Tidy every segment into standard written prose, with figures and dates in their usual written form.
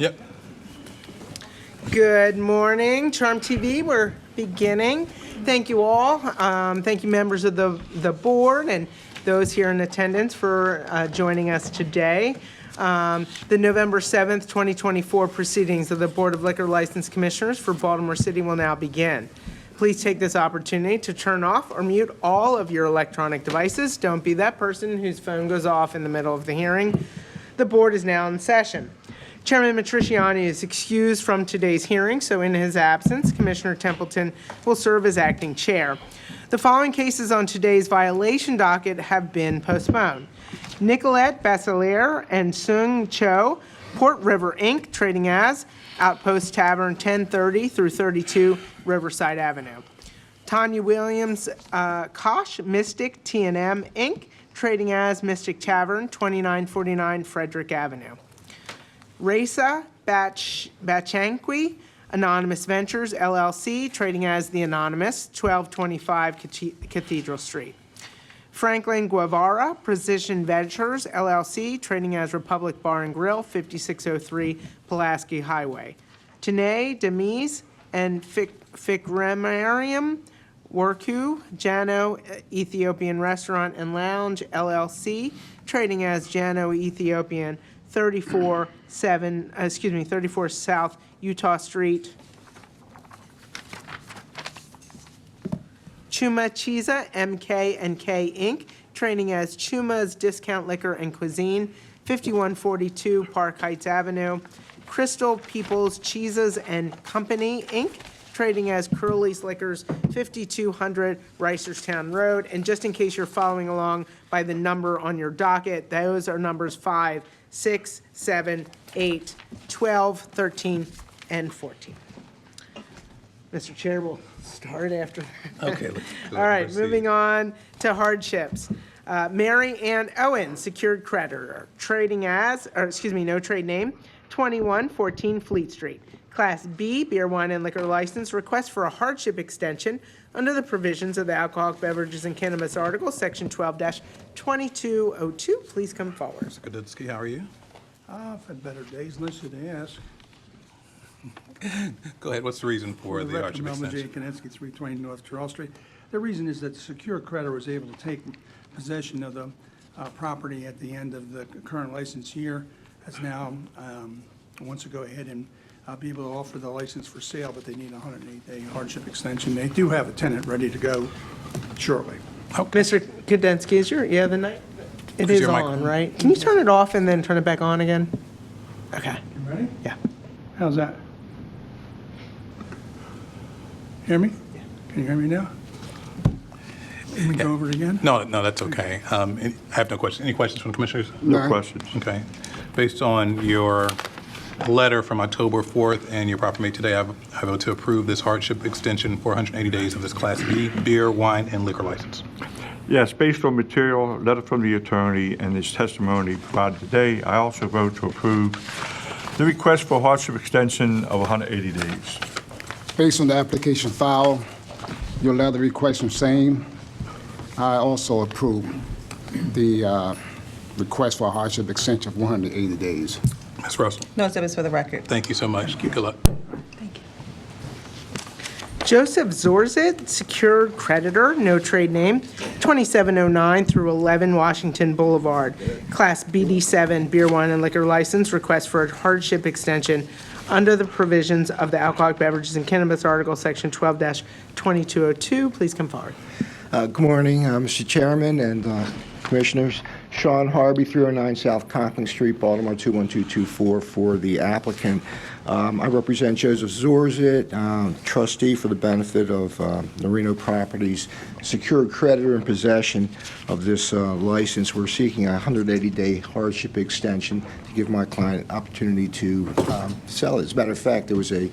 Yep. Good morning, Charm TV. We're beginning. Thank you all. Thank you, members of the board and those here in attendance for joining us today. The November 7th, 2024 proceedings of the Board of Liquor License Commissioners for Baltimore City will now begin. Please take this opportunity to turn off or mute all of your electronic devices. Don't be that person whose phone goes off in the middle of the hearing. The board is now in session. Chairman Matriciani is excused from today's hearing, so in his absence, Commissioner Templeton will serve as acting chair. The following cases on today's violation docket have been postponed. Nicolette Basselier and Sung Cho, Port River Inc., trading as Outpost Tavern, 1030 through 32 Riverside Avenue. Tanya Williams Kosh, Mystic T&M Inc., trading as Mystic Tavern, 2949 Frederick Avenue. Raisa Bachankwi, Anonymous Ventures, LLC, trading as The Anonymous, 1225 Cathedral Street. Franklin Guevara, Precision Ventures, LLC, trading as Republic Bar and Grill, 5603 Pulaski Highway. Tanae Demise and Fikremariam Worku, Jano Ethiopian Restaurant and Lounge, LLC, trading as Jano Ethiopian, 34 South Utah Street. Chuma Chiza, MK&K Inc., trading as Chuma's Discount Liquor and Cuisine, 5142 Park Heights Avenue. Crystal People's Cheeses and Company Inc., trading as Curly's Liquors, 5200 Reisterstown Road. And just in case you're following along by the number on your docket, those are numbers 5, 6, 7, 8, 12, 13, and 14. Mr. Chair, we'll start after. Okay. All right, moving on to hardships. Mary Ann Owen, secured creditor, trading as, no trade name, 2114 Fleet Street. Class B, beer, wine, and liquor license, request for a hardship extension under the provisions of the Alcoholic Beverages and Cannabis Article, Section 12-2202. Please come forward. Mr. Kudinski, how are you? I've had better days, unless you'd ask. Go ahead. What's the reason for the hardship Melvin J. extension? Kaninsky, 320 North Charles Street. The reason is that the secure creditor was able to take possession of the property at the end of the current license year. Has now wants to go ahead and be able to offer the license for sale, but they need a 108-day hardship extension. They do have a tenant ready to go shortly. Mr. Kudinski, is your, the night? It Is is your mic on, on? right? Can you turn it off and then turn it back on again? Okay, You ready? yeah. How's that? Hear me? Can you hear me now? Can we go over it again? No, that's okay. I have no questions. Any questions from commissioners? No questions. Okay. Based on your letter from October 4th and your proper made today, I vote to approve this hardship extension for 180 days of this Class B beer, wine, and liquor license. Yes, based on material, letter from the attorney, and his testimony provided today, I also vote to approve the request for hardship extension of 180 days. Based on the application file, your letter requesting same, I also approve the request for a hardship extension of 180 days. Ms. Russell, No exhibits for the record. thank you so much. Good luck. Thank you. Joseph Zorzit, secured creditor, no trade name, 2709 through 11 Washington Boulevard. Class BD7 beer, wine, and liquor license, request for a hardship extension under the provisions of the Alcoholic Beverages and Cannabis Article, Section 12-2202. Please come forward. Good morning, Mr. Chairman and Commissioners. Sean Harvey, 309 South Conkling Street, Baltimore 21224 for the applicant. I represent Joseph Zorzit, trustee for the benefit of Norino Properties, secured creditor in possession of this license. We're seeking a 180-day hardship extension to give my client an opportunity to sell it. As a matter of fact, there was an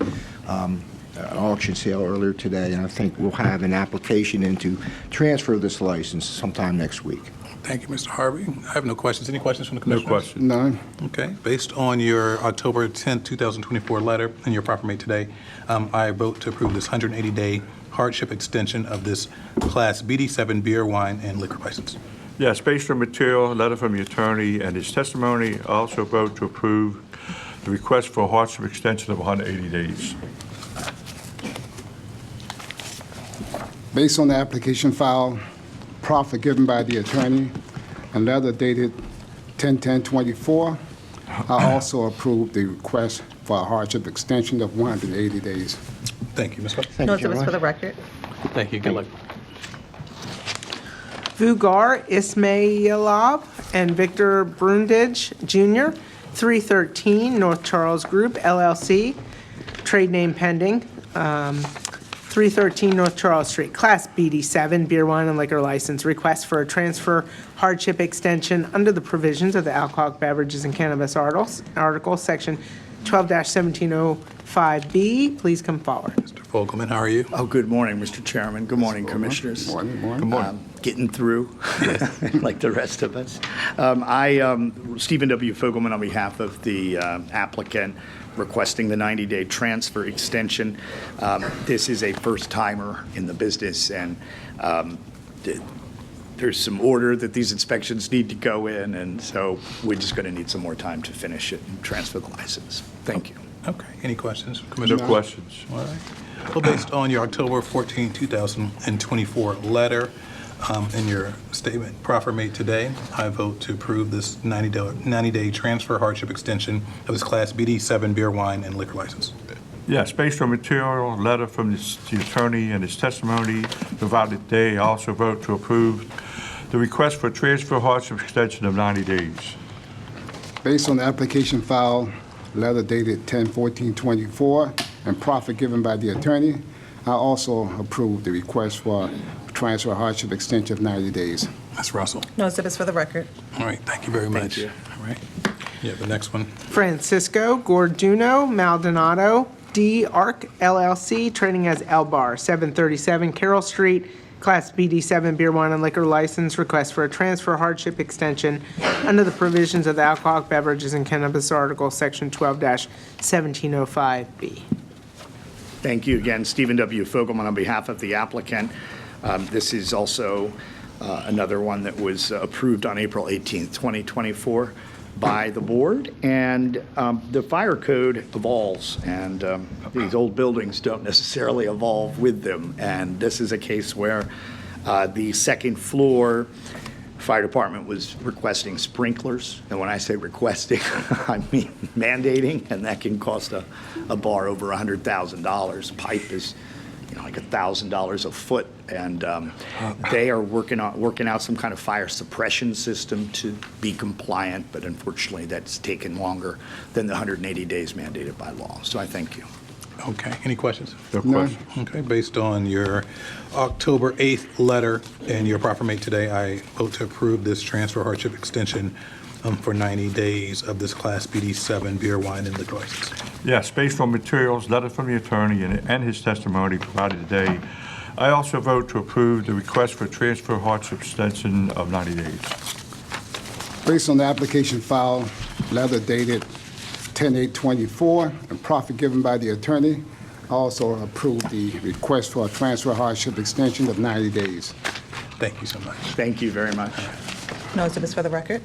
auction sale earlier today, and I think we'll have an application in to transfer this license sometime next week. Thank you, Mr. Harvey. I have no questions. Any questions from the commissioners? No question. None? Okay. Based on your October 10th, 2024 letter and your proper made today, I vote to approve this 180-day hardship extension of this Class BD7 beer, wine, and liquor license. Yes, based on material, letter from the attorney, and his testimony, I also vote to approve the request for a hardship extension of 180 days. Based on the application file, proffer given by the attorney, and letter dated 10/10/24, I also approve the request for a hardship extension of 180 days. Thank you, Ms. Cook. Thank No you, exhibits for the Chairman. record. Thank you. Good luck. Vugar Ismailov and Victor Brundage Jr., 313 North Charles Group LLC, trade name pending, 313 North Charles Street, Class BD7 beer, wine, and liquor license, request for a transfer hardship extension under the provisions of the Alcoholic Beverages and Cannabis Article, Section 12-1705B. Please come forward. Mr. Fogelman, how are you? Oh, good morning, Mr. Chairman. Good morning, Commissioners. Morning, morning. Good morning. Getting through, like the rest of us. Stephen W. Fogelman, on behalf of the applicant, requesting the 90-day transfer extension. This is a first-timer in the business, and there's some order that these inspections need to go in, and so we're just going to need some more time to finish it and transfer the license. Thank you. Okay. Any questions? No Commissioner? questions. All right. Well, based on your October 14, 2024 letter and your statement proffer made today, I vote to approve this 90-day transfer hardship extension of this Class BD7 beer, wine, and liquor license. Yes, based on material, letter from the attorney and his testimony provided today, I also vote to approve the request for transfer hardship extension of 90 days. Based on the application file, letter dated 10/14/24, and proffer given by the attorney, I also approve the request for transfer hardship extension of 90 days. Ms. Russell. No exhibits for the record. All right. Thank you very much. you. All right. Yeah, the next one. Francisco Gorduno Maldonado, D. Arc LLC, trading as El Bar, 737 Carroll Street, Class BD7 beer, wine, and liquor license, request for a transfer hardship extension under the provisions of the Alcoholic Beverages and Cannabis Article, Section 12-1705B. Thank you again, Stephen W. Fogelman, on behalf of the applicant. This is also another one that was approved on April 18th, 2024 by the board. And the fire code evolves, and these old buildings don't necessarily evolve with them. And this is a case where the second floor fire department was requesting sprinklers. And when I say requesting, I mean mandating, and that can cost a bar over $100,000. Pipe is, like $1,000 a foot, and they are working out some kind of fire suppression system to be compliant, but unfortunately that's taken longer than the 180 days mandated by law. So I thank you. Okay. Any questions? No None. questions. Okay. Based on your October 8th letter and your proffer made today, I vote to approve this transfer hardship extension for 90 days of this Class BD7 beer, wine, and liquor license. Yes, based on materials, letter from the attorney and his testimony provided today, I also vote to approve the request for transfer hardship extension of 90 days. Based on the application file, letter dated 10/8/24, and proffer given by the attorney, I also approve the request for a transfer hardship extension of 90 days. Thank you so much. Thank you very much. No exhibits for the record.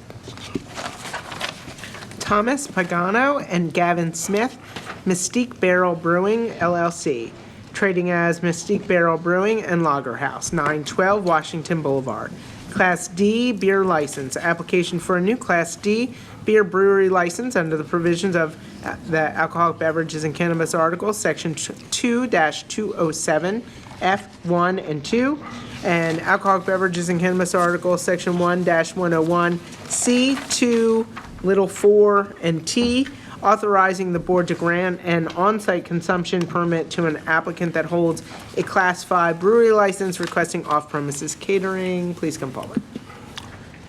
Thomas Pagano and Gavin Smith, Mystique Barrel Brewing LLC, trading as Mystique Barrel Brewing and Lager House, 912 Washington Boulevard. Class D beer license, application for a new Class D beer brewery license under the provisions of the Alcoholic Beverages and Cannabis Articles, Section 2-207, F1 and 2, and Alcoholic Beverages and Cannabis Articles, Section 1-101, C2, little 4, and T, authorizing the board to grant an on-site consumption permit to an applicant that holds a Class 5 brewery license requesting off-premises catering. Please come forward.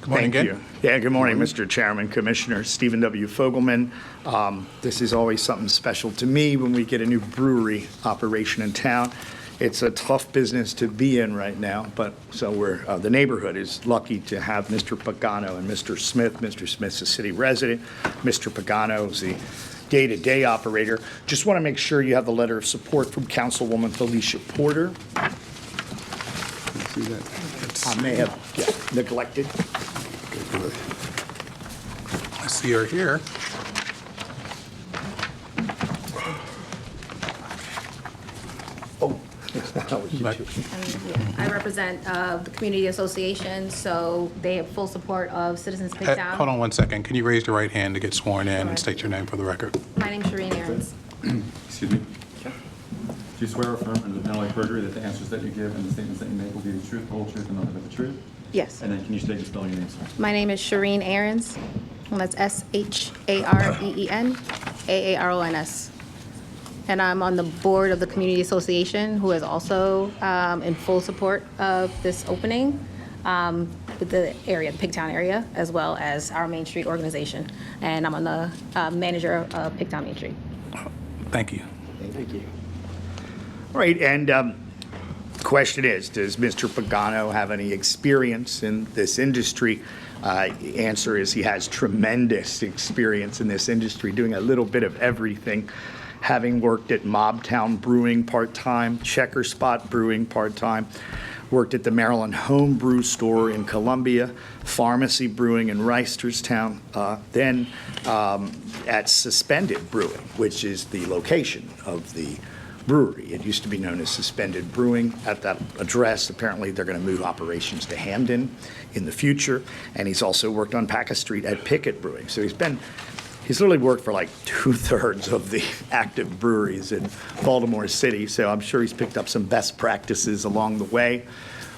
Good morning Thank again. you. Yeah, good morning, Mr. Chairman, Commissioner Stephen W. Fogelman. This is always something special to me when we get a new brewery operation in town. It's a tough business to be in right now, but so the neighborhood is lucky to have Mr. Pagano and Mr. Smith. Mr. Smith's a city resident. Mr. Pagano is the day-to-day operator. Just want to make sure you have the letter of support from Councilwoman Felicia Porter. See that? I may have neglected. I see her here. I represent the community association, so they have full support of Citizens Pigtown. Hold on one second. Can you raise your right hand to get sworn in and Sure. state your name for the record? My name's Shireen Aarons. Excuse me. Do you swear or affirm under the penalty of perjury that the answers that you give and the statements that you make will be the truth, the whole truth, and nothing but the truth? Yes. And then can you state and spell your name, sir? My name is Shireen Aarons, and that's Shareen Aarons. And I'm on the board of the community association, who is also in full support of this opening with the area, the Pigtown area, as well as our Main Street organization. And I'm on the manager of Pigtown Main Street. Thank you. Thank you. All right, and question is, does Mr. Pagano have any experience in this industry? Answer is he has tremendous experience in this industry, doing a little bit of everything, having worked at Mobtown Brewing part-time, Checker Spot Brewing part-time, worked at the Maryland Home Brew Store in Columbia, Pharmacy Brewing in Reisterstown, then at Suspended Brewing, which is the location of the brewery. It used to be known as Suspended Brewing at that address. Apparently, they're going to move operations to Hamden in the future. And he's also worked on Paca Street at Pickett Brewing. So he's literally worked for like 2/3 of the active breweries in Baltimore City. So I'm sure he's picked up some best practices along the way.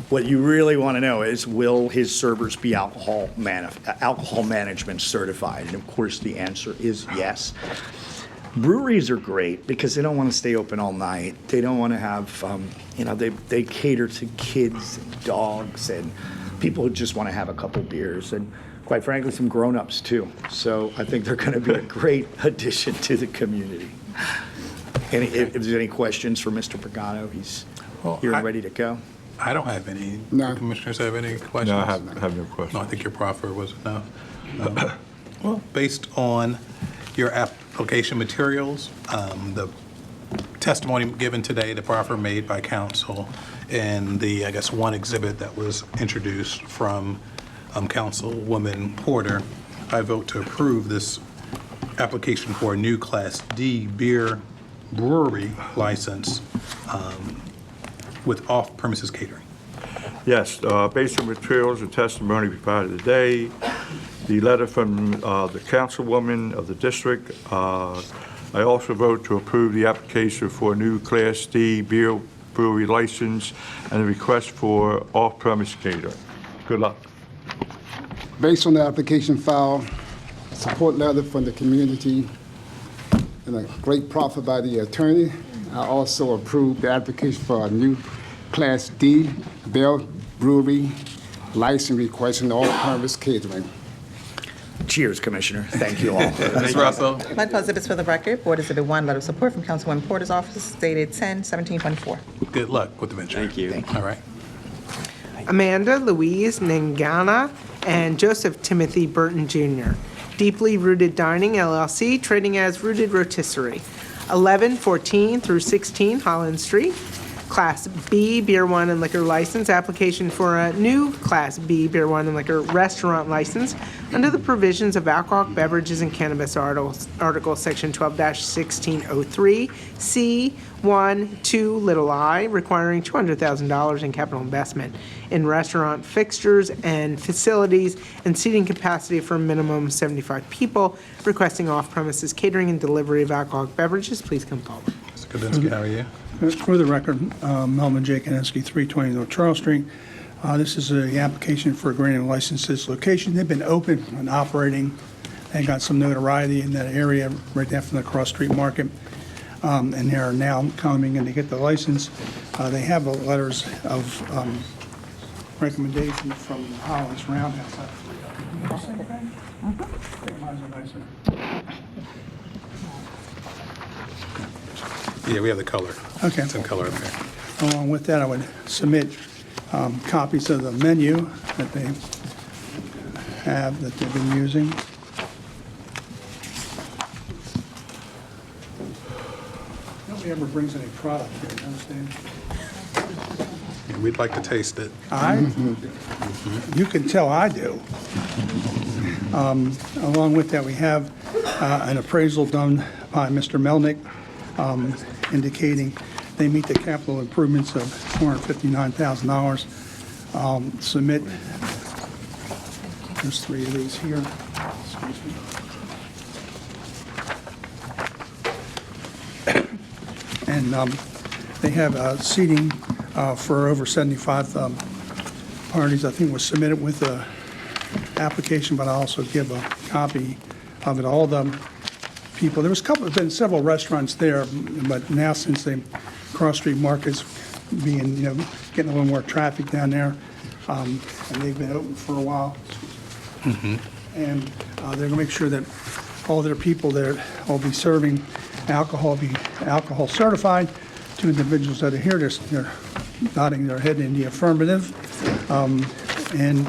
What you really want to know is, will his servers be alcohol management certified? And of course, the answer is yes. Breweries are great because they don't want to stay open all night. They don't want to have, they cater to kids and dogs and people who just want to have a couple beers, and quite frankly, some grown-ups too. So I think they're going to be a great addition to the community. If there's any questions for Mr. Pagano, he's here and ready to go. I don't have any. No. Commissioners have any questions? No, I have no questions. No, I think your proffer was enough. Well, based on your application materials, the testimony given today, the proffer made by counsel, and the, I guess, one exhibit that was introduced from Councilwoman Porter, I vote to approve this application for a new Class D beer brewery license with off-premises catering. Yes, based on materials and testimony provided today, the letter from the councilwoman of the district, I also vote to approve the application for a new Class D beer brewery license and a request for off-premise catering. Good luck. Based on the application file, support letter from the community, and a great proffer by the attorney, I also approve the application for a new Class D beer brewery license requesting off-premise catering. Cheers, Commissioner. Thank you all. Ms. Russell? Mike Posibis for the record. Board Exhibit 1, letter of support from Councilwoman Porter's office dated 10/17/24. Good luck with the venture. Thank you. All right. Amanda Louise Nangana and Joseph Timothy Burton Jr. Deeply Rooted Dining LLC, trading as Rooted Rotisserie, 1114 through 16 Holland Street. Class B beer, wine, and liquor license, application for a new Class B beer, wine, and liquor restaurant license under the provisions of Alcoholic Beverages and Cannabis Article Section 12-1603, C1, 2, little I, requiring $200,000 in capital investment in restaurant fixtures and facilities and seating capacity for a minimum of 75 people, requesting off-premises catering and delivery of alcoholic beverages. Please come forward. Mr. Kudinski, how are you? For the record, Melvin J. Kaninsky, 320 North Charles Street. This is the application for granting a license to this location. They've been open and operating and got some notoriety in that area right there from the Cross Street Market. And they are now coming in to get the license. They have the letters of recommendation from Holland's Roundhouse. I think mine's are nicer. Yeah, we have the color. Okay. It's in color up there. Along with that, I would submit copies of the menu that they have, that they've been using. Nobody ever brings any product here, you understand? Yeah, we'd like to taste it. You can tell I do. Along with that, we have an appraisal done by Mr. Melnick indicating they meet the capital improvements of $459,000. Submit, there's 3 of these here. Excuse me. And they have seating for over 75 parties. I think was submitted with the application, but I also give a copy of it. All the people, there was been several restaurants there, but now since the Cross Street Market's being, getting a little more traffic down there, and they've been open for a while. And they're going to make sure that all their people that will be serving alcohol be alcohol certified to individuals that are here. They're nodding their head in the affirmative. And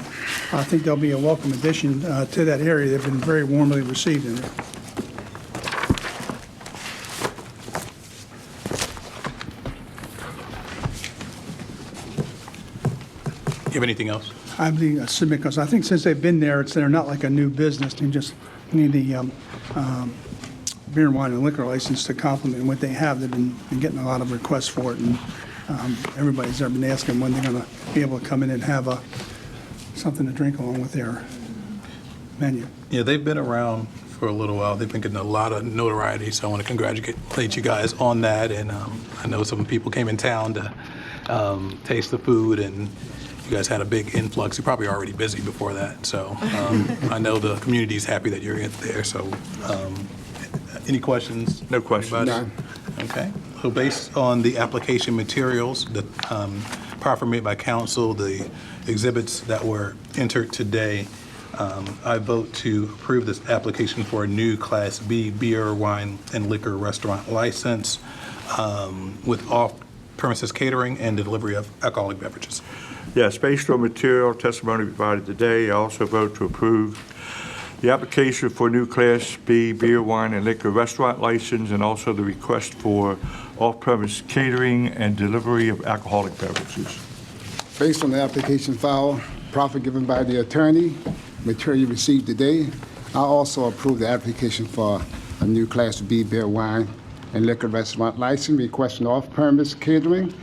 I think they'll be a welcome addition to that area. They've been very warmly received in there. You have anything else? I believe submit, because I think since they've been there, they're not like a new business. They just need the beer, wine, and liquor license to complement what they have. They've been getting a lot of requests for it, and everybody's been asking when they're going to be able to come in and have something to drink along with their menu. Yeah, they've been around for a little while. They've been getting a lot of notoriety, so I want to congratulate you guys on that. And I know some people came in town to taste the food, and you guys had a big influx. You're probably already busy before that, so I know the community's happy that you're there. So, any questions? No questions. Anybody? Okay. So based on the application materials, the proffer made by council, the exhibits that were entered today, I vote to approve this application for a new Class B beer, wine, and liquor restaurant license with off-premises catering and delivery of alcoholic beverages. Yes, based on material testimony provided today, I also vote to approve the application for new Class B beer, wine, and liquor restaurant license, and also the request for off-premise catering and delivery of alcoholic beverages. Based on the application file, proffer given by the attorney, material received today, I also approve the application for a new Class B beer, wine, and liquor restaurant license requesting off-premise catering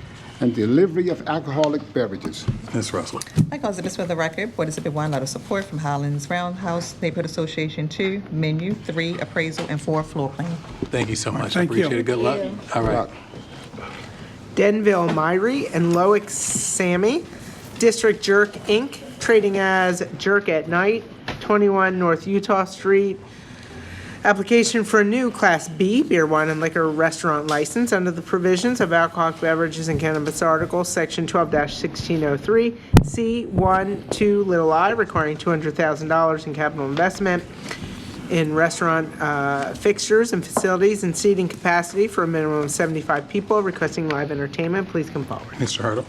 and delivery of alcoholic beverages. Ms. Russell. My cause is for the record. Board Exhibit 1, letter of support from Highlands Roundhouse Neighborhood Association. 2, menu. 3, appraisal. And 4, floor plan. Thank you so much. Thank you. I appreciate it. Good luck. All right. Denville Myrie and Loic Sammy, District Jerk, Inc., trading as Jerk at Night, 21 North Utah Street. Application for a new Class B beer, wine, and liquor restaurant license under the provisions of alcoholic beverages and cannabis articles, Section 12-1603, C1, 2, little I, requiring $200,000 in capital investment in restaurant fixtures and facilities and seating capacity for a minimum of 75 people, requesting live entertainment. Please come forward. Mr. Hurdle.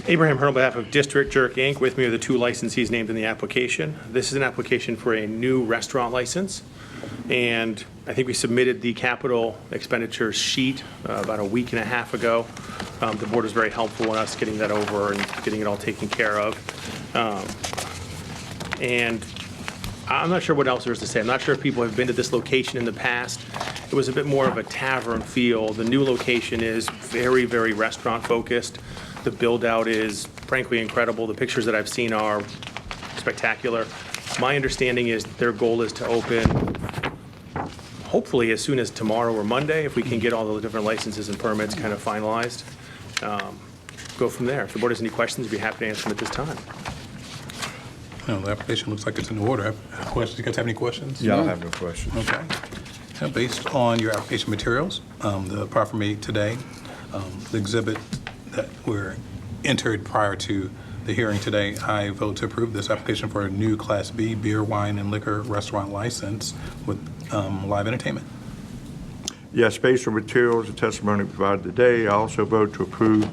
Abraham Hurdle, on behalf of District Jerk, Inc., with me are the 2 licensees named in the application. This is an application for a new restaurant license, and I think we submitted the capital expenditure sheet about a week and a half ago. The board was very helpful in us getting that over and getting it all taken care of. And I'm not sure what else there is to say. I'm not sure if people have been to this location in the past. It was a bit more of a tavern feel. The new location is very, very restaurant-focused. The build-out is frankly incredible. The pictures that I've seen are spectacular. My understanding is their goal is to open hopefully as soon as tomorrow or Monday, if we can get all the different licenses and permits kind of finalized. Go from there. If the board has any questions, I'd be happy to answer them at this time. No, the application looks like it's in order. Questions? You guys have any questions? Yeah, I have no questions. Okay. Now, based on your application materials, the proffer made today, the exhibit that were entered prior to the hearing today, I vote to approve this application for a new Class B beer, wine, and liquor restaurant license with live entertainment. Yes, based on materials and testimony provided today, I also vote to approve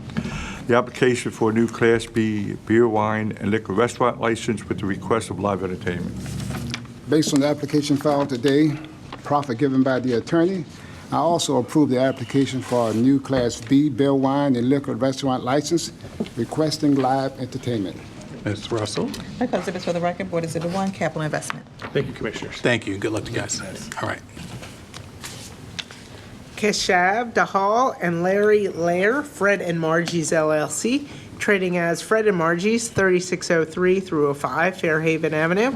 the application for a new Class B beer, wine, and liquor restaurant license with the request of live entertainment. Based on the application filed today, proffer given by the attorney, I also approve the application for a new Class B beer, wine, and liquor restaurant license requesting live entertainment. Ms. Russell. My cause is for the record. Board Exhibit 1, capital investment. Thank you, Commissioners. Thank you. Good luck to you guys. All right. Keshav Dahal and Larry Lair, Fred and Margie's LLC, trading as Fred and Margie's, 3603 through 05 Fairhaven Avenue.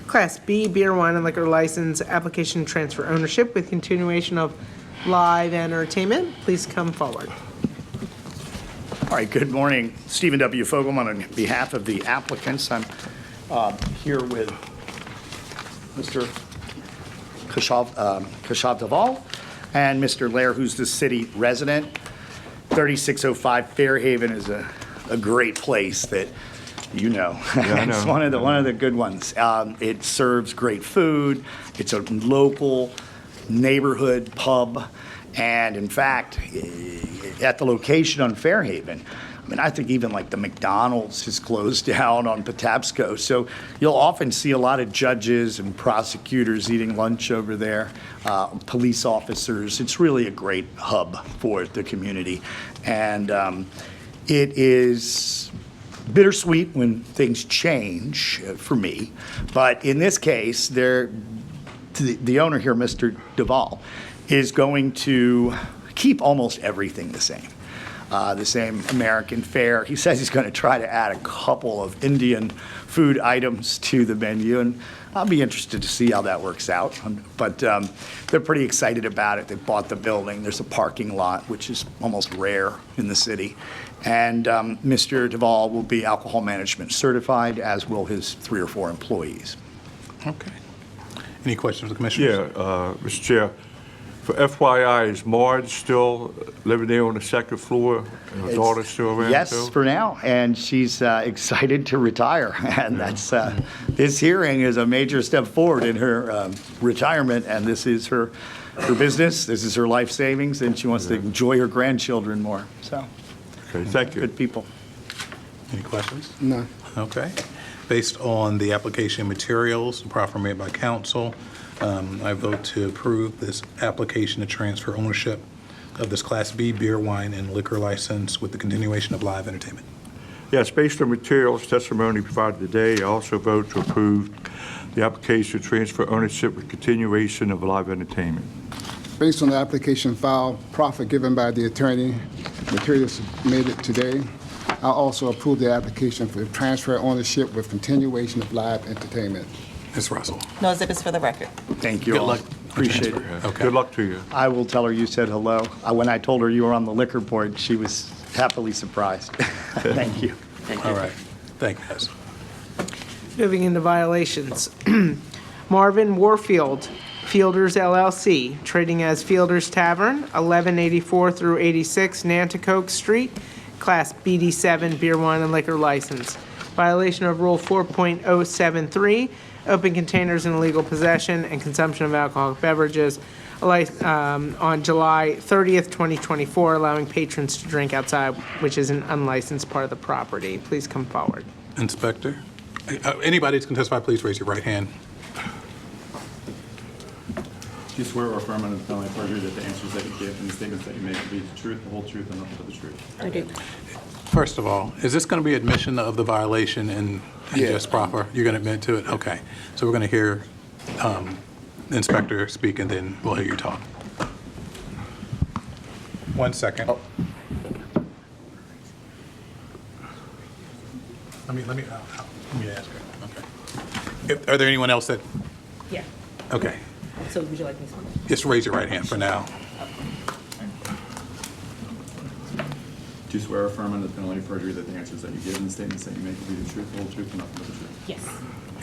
Class B beer, wine, and liquor license application transfer ownership with continuation of live entertainment. Please come forward. All right, good morning. Stephen W. Fogelman on behalf of the applicants. I'm here with Mr. Keshav Dahal and Mr. Lair, who's the city resident. 3605 Fairhaven is a great place that you know. Yeah, I know. It's one of the good ones. It serves great food. It's a local neighborhood pub. And in fact, at the location on Fairhaven, I mean, I think even like the McDonald's has closed down on Patapsco. So you'll often see a lot of judges and prosecutors eating lunch over there, police officers. It's really a great hub for the community. And it is bittersweet when things change for me. But in this case, the owner here, Mr. Dahal, is going to keep almost everything the same American fare. He says he's going to try to add a couple of Indian food items to the menu, and I'll be interested to see how that works out. But they're pretty excited about it. They bought the building. There's a parking lot, which is almost rare in the city. And Mr. Dahal will be alcohol management certified, as will his 3 or 4 employees. Okay. Any questions of the commissioners? Yeah, Mr. Chair, for FYI, is Marge still living there on the second floor? And her daughter's still around too? Yes, for now, and she's excited to retire. And that's, this hearing is a major step forward in her retirement, and this is her business, this is her life savings, and she wants to enjoy her grandchildren more, so. Okay, thank you. Good people. Any questions? No. Okay. Based on the application materials, proffer made by council, I vote to approve this application to transfer ownership of this Class B beer, wine, and liquor license with the continuation of live entertainment. Yes, based on materials, testimony provided today, I also vote to approve the application to transfer ownership with continuation of live entertainment. Based on the application file, proffer given by the attorney, materials submitted today, I also approve the application for transfer ownership with continuation of live entertainment. Ms. Russell. No exhibits for the record. Thank you Good all. luck. Appreciate it. Okay. Good luck to you. I will tell her you said hello. When I told her you were on the liquor board, she was happily surprised. Thank you. All right. Thank you, guys. Moving into violations. Marvin Warfield, Fielders LLC, trading as Fielders Tavern, 1184 through 86 Nanticoke Street, Class BD7 beer, wine, and liquor license. Violation of Rule 4.073, open containers in illegal possession and consumption of alcoholic beverages, on July 30th, 2024, allowing patrons to drink outside, which is an unlicensed part of the property. Please come forward. Inspector. Anybody that can testify, please raise your right hand. Do you swear or affirm under the penalty of perjury that the answers that you give and the statements that you make will be the truth, the whole truth, and nothing but the truth? I do. First of all, is this going to be admission of the violation and just proper? You're going to admit to it? Okay. So we're going to hear the inspector speak, and then we'll hear you talk. 1 second. Let me ask her. Okay. Are there anyone else that? Yeah. Okay. So would you like me to? Just raise your right hand for now. Do you swear or affirm under the penalty of perjury that the answers that you give and the statements that you make will be the truth, the whole truth, and nothing but the truth? Yes.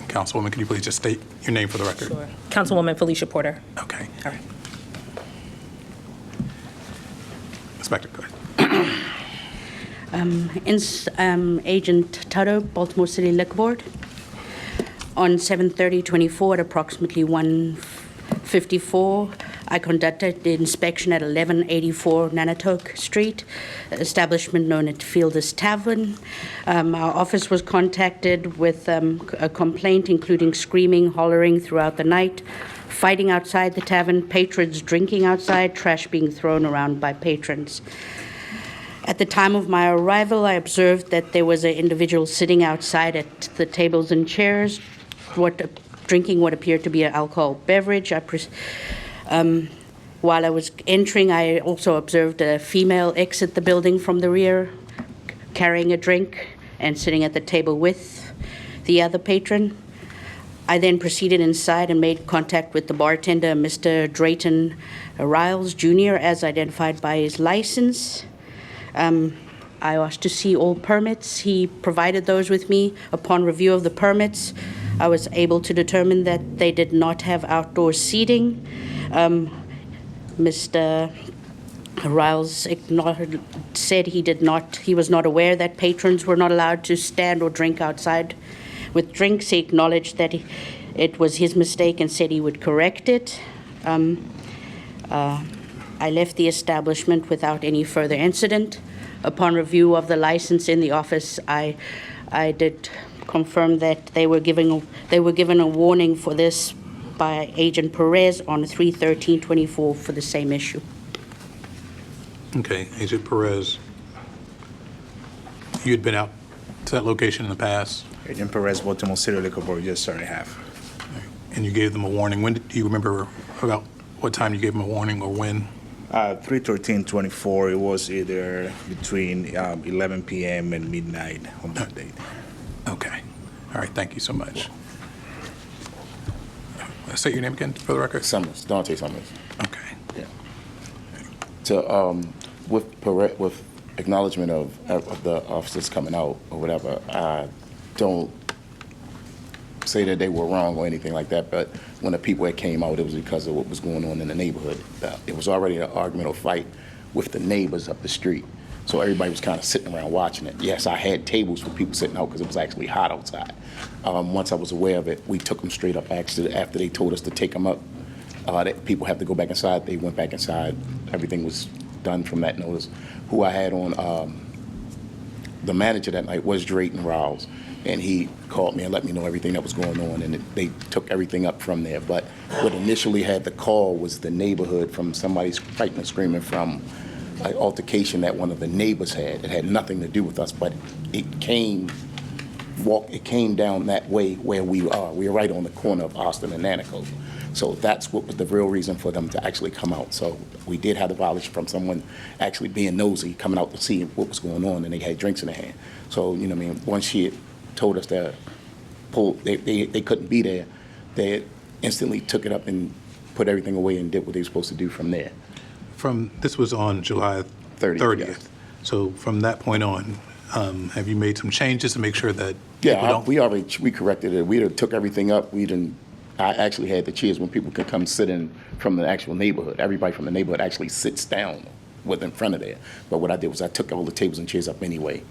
Councilwoman, can you please just state your name for the record? Sure. Councilwoman Felicia Porter. Okay. All right. Inspector, go ahead. Agent Tuttle, Baltimore City Liquor Board. On 7/30/24 at approximately 1:54, I conducted the inspection at 1184 Nanticoke Street, establishment known as Fielders Tavern. Our office was contacted with a complaint including screaming, hollering throughout the night, fighting outside the tavern, patrons drinking outside, trash being thrown around by patrons. At the time of my arrival, I observed that there was an individual sitting outside at the tables and chairs, drinking what appeared to be an alcohol beverage. While I was entering, I also observed a female exit the building from the rear, carrying a drink and sitting at the table with the other patron. I then proceeded inside and made contact with the bartender, Mr. Drayton Riles Jr., as identified by his license. I asked to see all permits. He provided those with me. Upon review of the permits, I was able to determine that they did not have outdoor seating. Mr. Riles said he was not aware that patrons were not allowed to stand or drink outside with drinks. He acknowledged that it was his mistake and said he would correct it. I left the establishment without any further incident. Upon review of the license in the office, I did confirm that they were given a warning for this by Agent Perez on 3/13/24 for the same issue. Okay, Agent Perez, you had been out to that location in the past, Agent Perez, Baltimore City Liquor Board, yes, sir, I have. and you gave them a warning. When do you remember about what time you gave them a warning or when? 3/13/24, it was either between 11 p.m. and midnight on that date. Okay. All right, thank you so much. Say your name again for the record. Summers, Dante Summers. Okay. With acknowledgement of the officers coming out or whatever, I don't say that they were wrong or anything like that, but when the people that came out, it was because of what was going on in the neighborhood. It was already an argument or fight with the neighbors up the street, so everybody was kind of sitting around watching it. Yes, I had tables for people sitting out because it was actually hot outside. Once I was aware of it, we took them straight up. Actually, after they told us to take them up, that people have to go back inside. They went back inside. Everything was done from that notice. Who I had on the manager that night was Drayton Riles, and he called me and let me know everything that was going on, and they took everything up from there. But what initially had the call was the neighborhood from somebody fighting and screaming from an altercation that one of the neighbors had. It had nothing to do with us, but it came down that way where we are. We are right on the corner of Austin and Nanaco. So that's what was the real reason for them to actually come out. So we did have the violation from someone actually being nosy, coming out to see what was going on, and they had drinks in their hand. So, you know what I mean, once she had told us to pull, they couldn't be there, they instantly took it up and put everything away and did what they were supposed to do from there. This was on July 30th. Yes. So from that point on, have you made some changes to make sure that people Yeah, don't? we corrected it. We took everything up. I actually had the chairs when people could come sit in from the actual neighborhood. Everybody from the neighborhood actually sits down in front of there. But what I did was I took all the tables and chairs up anyway,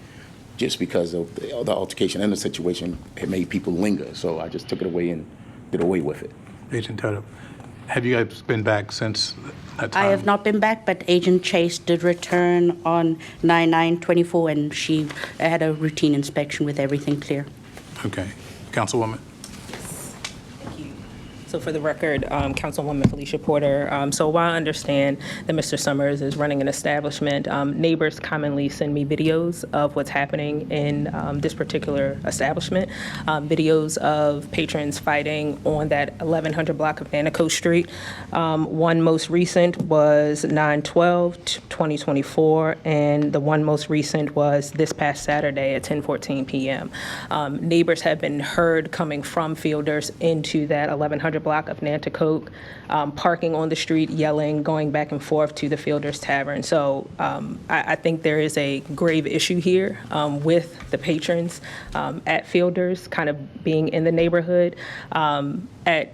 just because of the altercation and the situation. It made people linger. So I just took it away and did away with it. Agent Toto, have you guys been back since that time? I have not been back, but Agent Chase did return on 9/9/24, and she had a routine inspection with everything clear. Okay. Councilwoman? So for the record, Councilwoman Felicia Porter, so while I understand that Mr. Summers is running an establishment, neighbors commonly send me videos of what's happening in this particular establishment, videos of patrons fighting on that 1100 block of Nanaco Street. One most recent was 9/12/2024, and the one most recent was this past Saturday at 10:14 p.m. Neighbors have been heard coming from Fielders into that 1100 block of Nanticoke, parking on the street, yelling, going back and forth to the Fielders Tavern. So I think there is a grave issue here with the patrons at Fielders kind of being in the neighborhood at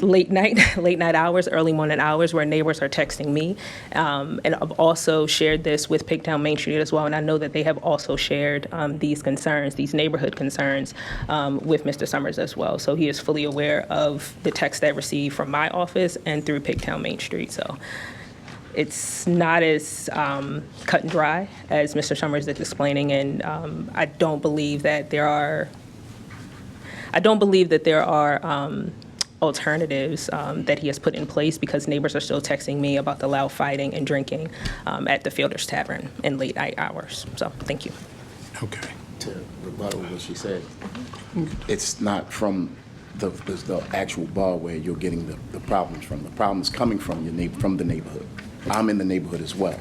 late night hours, early morning hours, where neighbors are texting me. And I've also shared this with Pigtown Main Street as well, and I know that they have also shared these concerns, these neighborhood concerns, with Mr. Summers as well. So he is fully aware of the text that I received from my office and through Pigtown Main Street. So it's not as cut and dry as Mr. Summers is explaining, and I don't believe that there are alternatives that he has put in place, because neighbors are still texting me about the loud fighting and drinking at the Fielders Tavern in late night hours. So, thank you. Okay. To rebuttal what she said, it's not from the actual bar where you're getting the problems from. The problems coming from from the neighborhood. I'm in the neighborhood as well.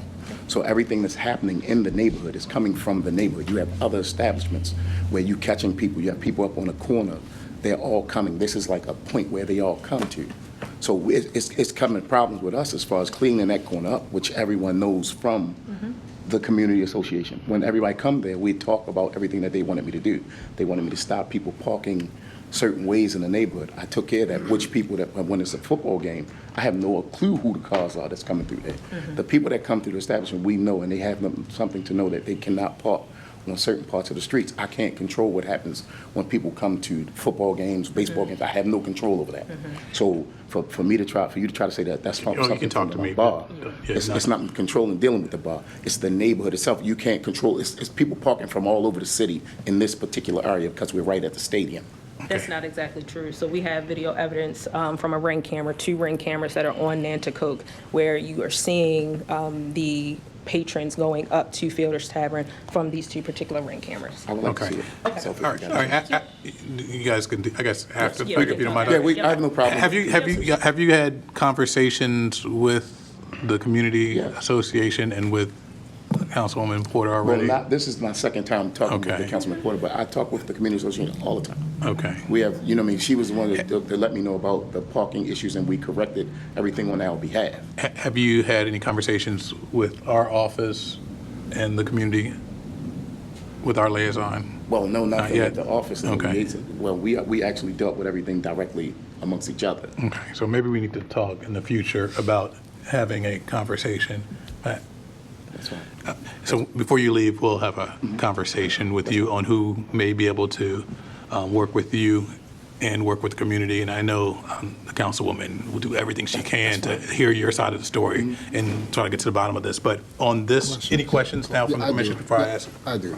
So everything that's happening in the neighborhood is coming from the neighborhood. You have other establishments where you're catching people. You have people up on the corner. They're all coming. This is like a point where they all come to. So it's coming problems with us as far as cleaning that corner up, which everyone knows from the community association. When everybody come there, we talk about everything that they wanted me to do. They wanted me to stop people parking certain ways in the neighborhood. I took care of that, which people that, when it's a football game, I have no clue who the cars are that's coming through there. The people that come through the establishment, we know, and they have something to know that they cannot park on certain parts of the streets. I can't control what happens when people come to football games, baseball games. I have no control over that. So for you to try to say that that's something you can talk from to the me, bar, but, it's not controlling, dealing with the bar. It's the neighborhood itself. You can't control. It's people parking from all over the city in this particular area because we're right at the stadium. That's not exactly true. So we have video evidence from a Ring camera, 2 Ring cameras that are on Nanticoke, where you are seeing the patrons going up to Fielder's Tavern from these 2 particular Ring cameras. I would like to see it. Okay. So if we All right, can- all right. You guys can, I guess, after, Yeah, if you don't mind. Yeah, I have no problem. Have you had conversations with the community association and with Councilwoman Porter Well, already? this is my second time talking with Okay. the Councilman Porter, but I talk with the community association all the time. Okay. We have, you know what I mean, she was the one that let me know about the parking issues, and we corrected everything on our behalf. Have you had any conversations with our office and the community, with our liaison? Well, no, Not nothing yet. at the office. and Okay. Well, we actually dealt with everything directly amongst each other. Okay, so maybe we need to talk in the future about having a conversation. That's right. So before you leave, we'll have a conversation with you on who may be able to work with you and work with the community. And I know the councilwoman will do everything she can to hear your side of the story and try to get to the bottom of this. But on this, any questions now from the Yeah, I do. commission before I ask? I do.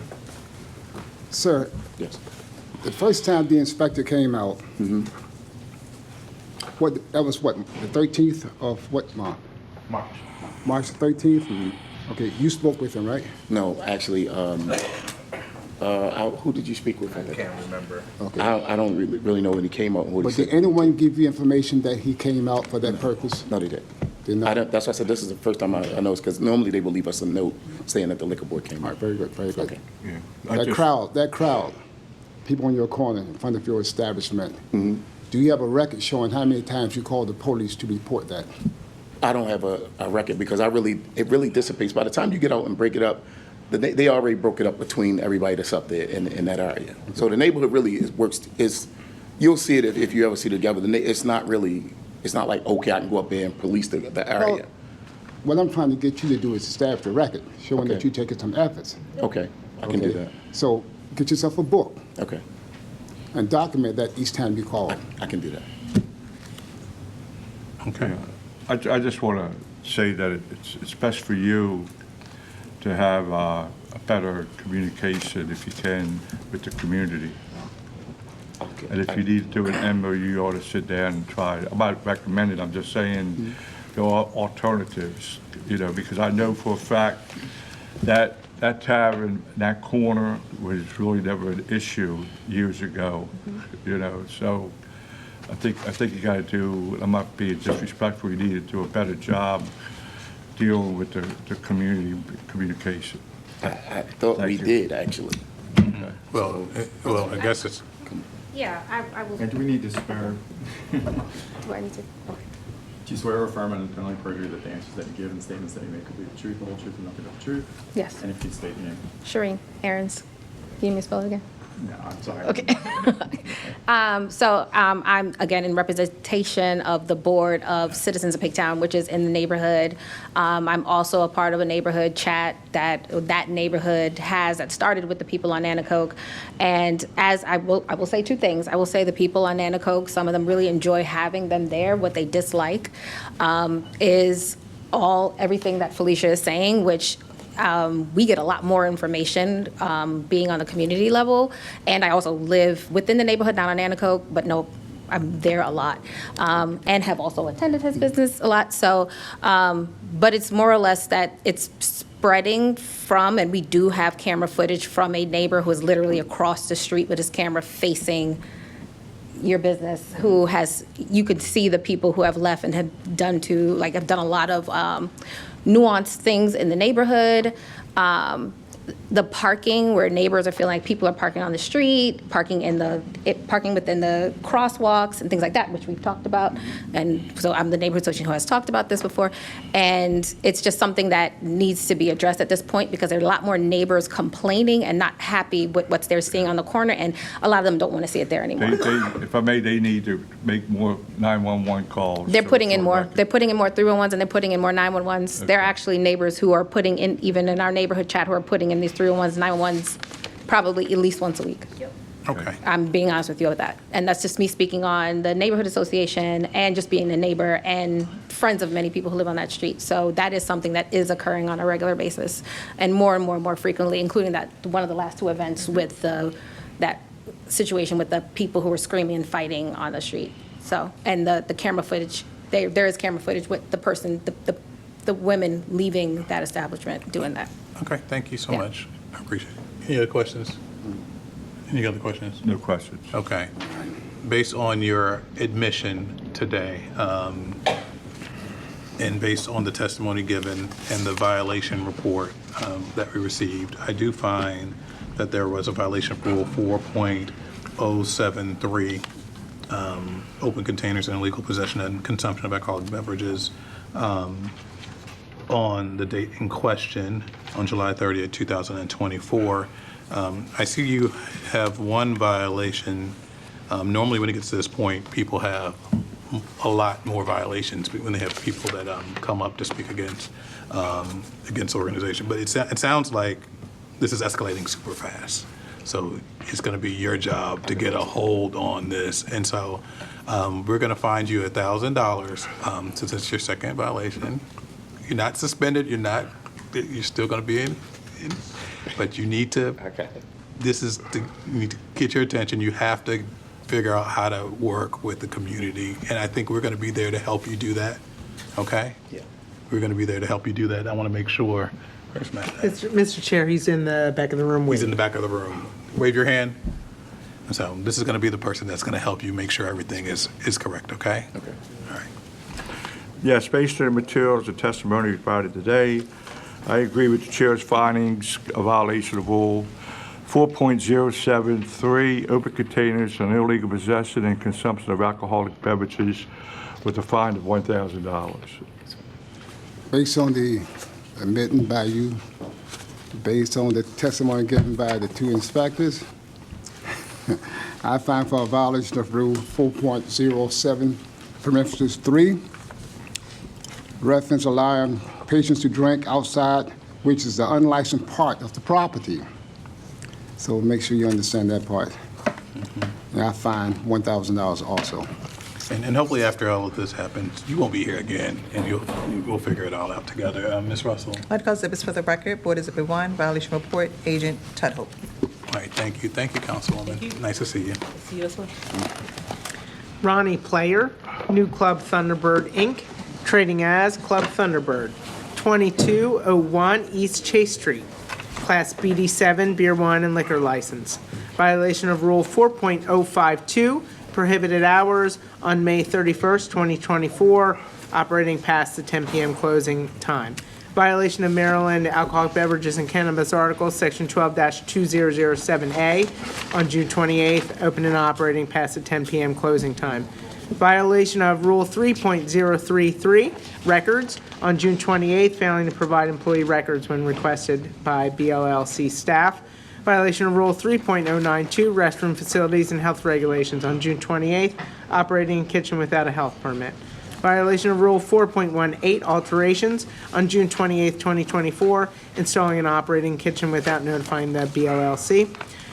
Sir, Yes. the first time the inspector came out, that was what, the 13th of what month? March. March 13th? Okay, you spoke with him, right? No, actually, who did you speak with? I can't remember. Okay. I don't really know when he came out and what he But did said. anyone give you information that he came out for that purpose? No, they didn't. Did not? That's why I said this is the first time I know, because normally they will leave us a note saying that the liquor board came All out. right, very good, very good. Okay. That crowd, people on your corner in front of your establishment, do you have a record showing how many times you called the police to report that? I don't have a record because it really dissipates. By the time you get out and break it up, they already broke it up between everybody that's up there in that area. So the neighborhood really you'll see it if you ever see it together. It's not like, okay, I can go up there and police the area. Well, what I'm trying to get you to do is establish a record, showing that Okay. you're taking some efforts. Okay, I can do that. So get yourself a book Okay, and document that each time you call. I can do that. Okay. I just want to say that it's best for you to have a better communication, if you can, with the community. Okay. And if you need to do an MOU, you ought to sit down and try it. I'm not recommending, I'm just saying there are alternatives, because I know for a fact that tavern, that corner was really never an issue years ago, so I think you got to do, I'm not being disrespectful, you need to do a better job dealing with the communication. I thought we Thank you. did, actually. Well, I guess it's, Yeah, I will. And do we need to swear? Do I need to? Okay. Do you swear or affirm under penalty of perjury that the answers that you give and the statements that you make will be the truth, the whole truth, and nothing but the truth? Yes. And if you state your name? Shireen Aaron's. Can you spell it again? No, I'm sorry. Okay. I'm, again, in representation of the Board of Citizens of Pigtown, which is in the neighborhood. I'm also a part of a neighborhood chat that neighborhood has, that started with the people on Nanticoke. And as I will say 2 things. I will say the people on Nanticoke, some of them really enjoy having them there. What they dislike is everything that Felicia is saying, which we get a lot more information being on the community level. And I also live within the neighborhood, not on Nanticoke, but no, I'm there a lot, and have also attended his business a lot. So, but it's more or less that it's spreading from, and we do have camera footage from a neighbor who is literally across the street with his camera facing your business, who has, you could see the people who have left and have done a lot of nuanced things in the neighborhood. The parking, where neighbors are feeling like people are parking on the street, parking within the crosswalks and things like that, which we've talked about. And so I'm the neighborhood association who has talked about this before. And it's just something that needs to be addressed at this point, because there are a lot more neighbors complaining and not happy with what they're seeing on the corner, and a lot of them don't want to see it there anymore. If I may, they need to make more 911 calls. They're putting in more. They're putting in more 311s, and they're putting in more 911s. There are actually neighbors who are putting in, even in our neighborhood chat, who are putting in these 311s, 911s, probably at least once a week. Okay. I'm being honest with you with that. And that's just me speaking on the neighborhood association and just being a neighbor and friends of many people who live on that street. So that is something that is occurring on a regular basis, and more frequently, including that one of the last two events with that situation with the people who were screaming and fighting on the street. So, and the camera footage, there is camera footage with the person, the women leaving that establishment doing that. Okay, thank you so much. I appreciate it. Any other questions? Any other questions? No questions. Okay. Based on your admission today, and based on the testimony given and the violation report that we received, I do find that there was a violation of Rule 4.073, open containers and illegal possession and consumption of alcoholic beverages, on the date in question, on July 30th, 2024. I see you have one violation. Normally, when it gets to this point, people have a lot more violations when they have people that come up to speak against the organization. But it sounds like this is escalating super fast. So it's going to be your job to get a hold on this. And so we're going to fine you $1,000 since it's your second violation. You're not suspended. You're still going to be in, but you need to. Okay. You need to get your attention. You have to figure out how to work with the community, and I think we're going to be there to help you do that. Okay. Yeah. We're going to be there to help you do that. I want to make sure. Where's Matt? Mr. Chair, he's in the back of the room. He's in the back of the room. Wave your hand. So this is going to be the person that's going to help you make sure everything is correct. Okay. Okay. All right. Yes, based on the materials and testimony provided today, I agree with the chair's findings of violation of Rule 4.073, open containers and illegal possession and consumption of alcoholic beverages, with a fine of $1,000. Based on the admitting by you, based on the testimony given by the two inspectors, I find for a violation of Rule 4.07, parentheses 3, reference allowing patients to drink outside, which is the unlicensed part of the property. So make sure you understand that part. And I find $1,000 also. And hopefully after all of this happens, you won't be here again, and we'll figure it all out together. Ms. Russell. Medical exhibits for the record. Board Exhibit 1, violation report, Agent Tudhope. All right, thank you. Thank you, Councilwoman. Thank you. Nice to see you. See you as well. Ronnie Player, New Club Thunderbird, Inc., trading as Club Thunderbird, 2201 East Chase Street, Class BD7 beer, wine, and liquor license. Violation of Rule 4.052, prohibited hours on May 31st, 2024, operating past the 10 p.m. closing time. Violation of Maryland Alcoholic Beverages and Cannabis Articles, Section 12-2007A, on June 28th, open and operating past the 10 p.m. closing time. Violation of Rule 3.033, records, on June 28th, failing to provide employee records when requested by BLLC staff. Violation of Rule 3.092, restroom facilities and health regulations, on June 28th, operating a kitchen without a health permit. Violation of Rule 4.18, alterations, on June 28th, 2024, installing an operating kitchen without notifying the BLLC.